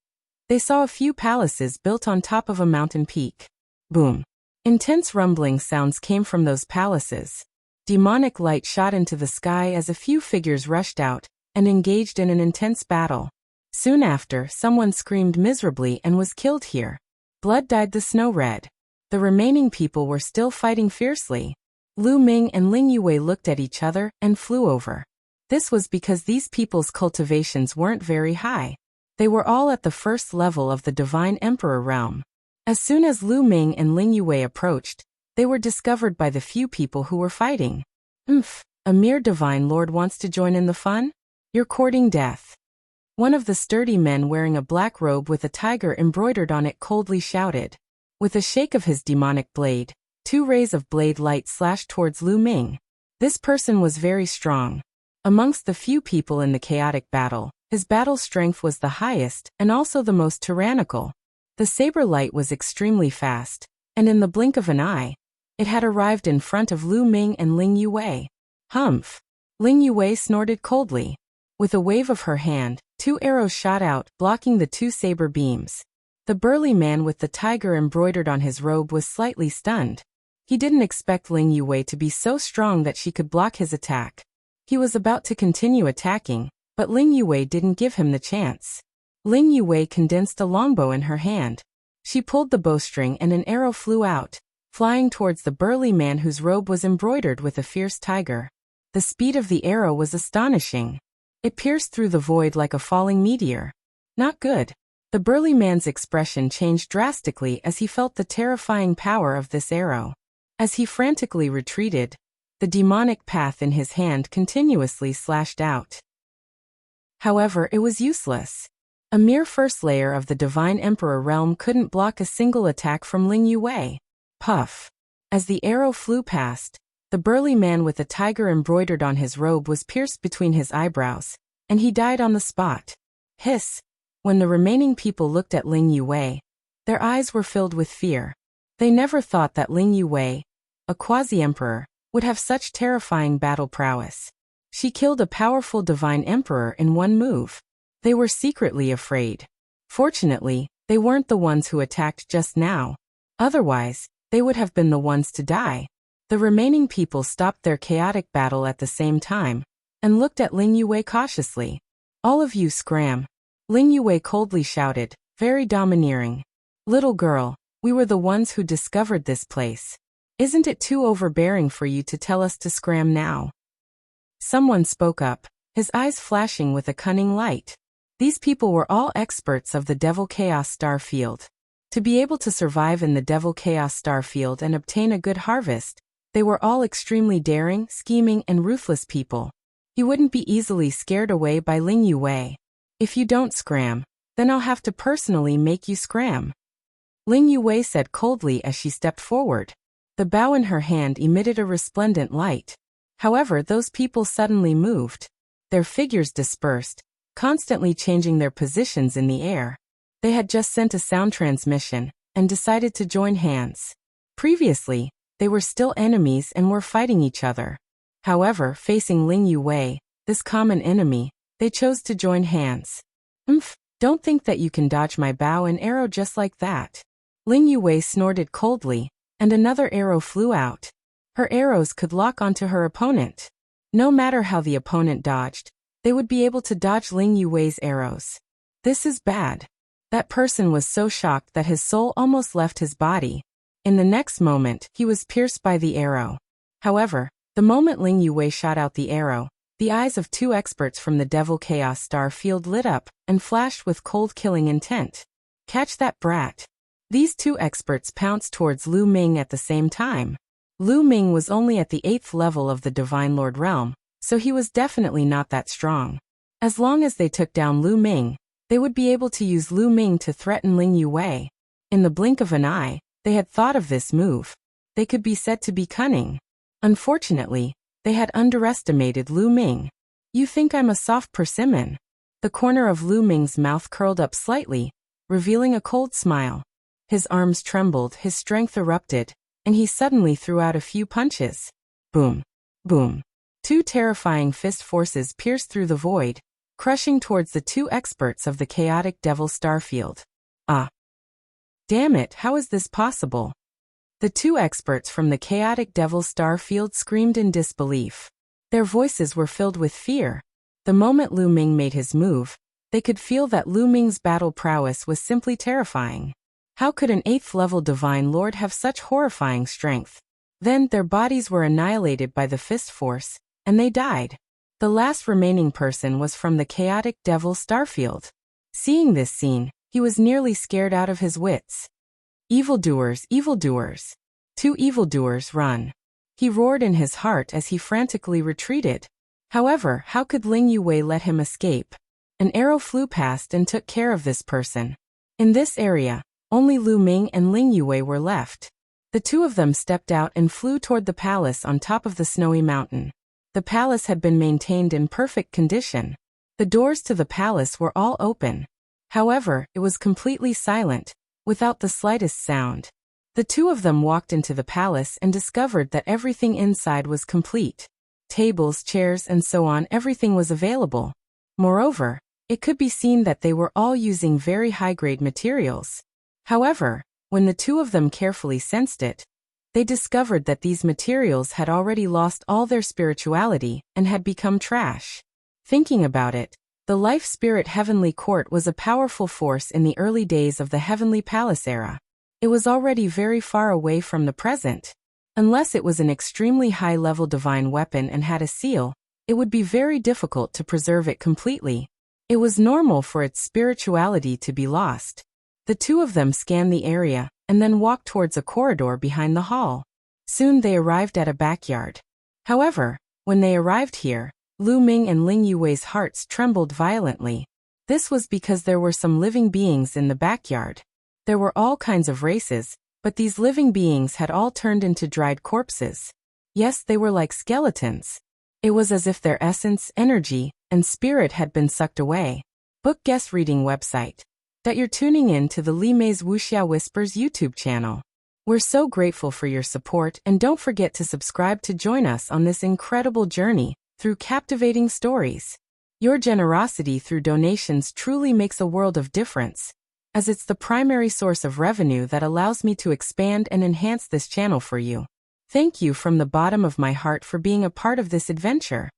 they saw a few palaces built on top of a mountain peak. Boom. Intense rumbling sounds came from those palaces. Demonic light shot into the sky as a few figures rushed out and engaged in an intense battle. Soon after, someone screamed miserably and was killed here. Blood dyed the snow red. The remaining people were still fighting fiercely. Lu Ming and Ling Yue looked at each other and flew over. This was because these people's cultivations weren't very high. They were all at the first level of the Divine Emperor realm. As soon as Lu Ming and Ling Yue approached, they were discovered by the few people who were fighting. A mere Divine Lord wants to join in the fun? You're courting death. One of the sturdy men wearing a black robe with a tiger embroidered on it coldly shouted. With a shake of his demonic blade, 2 rays of blade light slashed towards Lu Ming. This person was very strong. Amongst the few people in the chaotic battle, his battle strength was the highest and also the most tyrannical. The saber light was extremely fast, and in the blink of an eye, it had arrived in front of Lu Ming and Ling Yue. Humph! Ling Yue snorted coldly. With a wave of her hand, 2 arrows shot out, blocking the 2 saber beams. The burly man with the tiger embroidered on his robe was slightly stunned. He didn't expect Ling Yue to be so strong that she could block his attack. He was about to continue attacking, but Ling Yue didn't give him the chance. Ling Yue condensed a longbow in her hand. She pulled the bowstring and an arrow flew out, flying towards the burly man whose robe was embroidered with a fierce tiger. The speed of the arrow was astonishing. It pierced through the void like a falling meteor. Not good. The burly man's expression changed drastically as he felt the terrifying power of this arrow. As he frantically retreated, the demonic path in his hand continuously slashed out. However, it was useless. A mere first layer of the Divine Emperor realm couldn't block a single attack from Ling Yue. Puff. As the arrow flew past, the burly man with a tiger embroidered on his robe was pierced between his eyebrows, and he died on the spot. Hiss. When the remaining people looked at Ling Yue, their eyes were filled with fear. They never thought that Ling Yue, a quasi-emperor, would have such terrifying battle prowess. She killed a powerful divine emperor in one move. They were secretly afraid. Fortunately, they weren't the ones who attacked just now. Otherwise, they would have been the ones to die. The remaining people stopped their chaotic battle at the same time, and looked at Ling Yue cautiously. All of you scram. Ling Yue coldly shouted, very domineering. Little girl, we were the ones who discovered this place. Isn't it too overbearing for you to tell us to scram now? Someone spoke up, his eyes flashing with a cunning light. These people were all experts of the Devil Chaos Star Field. To be able to survive in the Devil Chaos Star Field and obtain a good harvest, they were all extremely daring, scheming, and ruthless people. You wouldn't be easily scared away by Ling Yue. If you don't scram, then I'll have to personally make you scram. Ling Yue said coldly as she stepped forward. The bow in her hand emitted a resplendent light. However, those people suddenly moved. Their figures dispersed, constantly changing their positions in the air. They had just sent a sound transmission and decided to join hands. Previously, they were still enemies and were fighting each other. However, facing Ling Yue, this common enemy, they chose to join hands. Don't think that you can dodge my bow and arrow just like that. Ling Yue snorted coldly, and another arrow flew out. Her arrows could lock onto her opponent. No matter how the opponent dodged, they would be able to dodge Ling Yue's arrows. This is bad. That person was so shocked that his soul almost left his body. In the next moment, he was pierced by the arrow. However, the moment Ling Yue shot out the arrow, the eyes of 2 experts from the Devil Chaos Star Field lit up and flashed with cold killing intent. Catch that brat. These 2 experts pounced towards Lu Ming at the same time. Lu Ming was only at the 8th level of the Divine Lord realm, so he was definitely not that strong. As long as they took down Lu Ming, they would be able to use Lu Ming to threaten Ling Yue. In the blink of an eye, they had thought of this move. They could be said to be cunning. Unfortunately, they had underestimated Lu Ming. You think I'm a soft persimmon? The corner of Lu Ming's mouth curled up slightly, revealing a cold smile. His arms trembled, his strength erupted, and he suddenly threw out a few punches. Boom. Boom. Two terrifying fist forces pierced through the void, crushing towards the two experts of the chaotic devil starfield. Ah! Damn it, how is this possible? The two experts from the chaotic devil starfield screamed in disbelief. Their voices were filled with fear. The moment Lu Ming made his move, they could feel that Lu Ming's battle prowess was simply terrifying. How could an 8th-level divine lord have such horrifying strength? Then their bodies were annihilated by the fist force, and they died. The last remaining person was from the chaotic devil starfield. Seeing this scene, he was nearly scared out of his wits. Evildoers, evildoers! Two evildoers, run! He roared in his heart as he frantically retreated. However, how could Ling Yue let him escape? An arrow flew past and took care of this person. In this area, only Lu Ming and Ling Yue were left. The two of them stepped out and flew toward the palace on top of the snowy mountain. The palace had been maintained in perfect condition. The doors to the palace were all open. However, it was completely silent, without the slightest sound. The two of them walked into the palace and discovered that everything inside was complete. Tables, chairs, and so on, everything was available. Moreover, it could be seen that they were all using very high-grade materials. However, when the two of them carefully sensed it, they discovered that these materials had already lost all their spirituality and had become trash. Thinking about it, the Life Spirit Heavenly Court was a powerful force in the early days of the Heavenly Palace era. It was already very far away from the present. Unless it was an extremely high-level divine weapon and had a seal, it would be very difficult to preserve it completely. It was normal for its spirituality to be lost. The two of them scanned the area, and then walked towards a corridor behind the hall. Soon they arrived at a backyard. However, when they arrived here, Lu Ming and Ling Yue's hearts trembled violently. This was because there were some living beings in the backyard. There were all kinds of races, but these living beings had all turned into dried corpses. Yes, they were like skeletons. It was as if their essence, energy, and spirit had been sucked away. Book guest reading website. That you're tuning in to the Li Mei's Wuxia Whispers YouTube channel. We're so grateful for your support, and don't forget to subscribe to join us on this incredible journey through captivating stories. Your generosity through donations truly makes a world of difference, as it's the primary source of revenue that allows me to expand and enhance this channel for you. Thank you from the bottom of my heart for being a part of this adventure.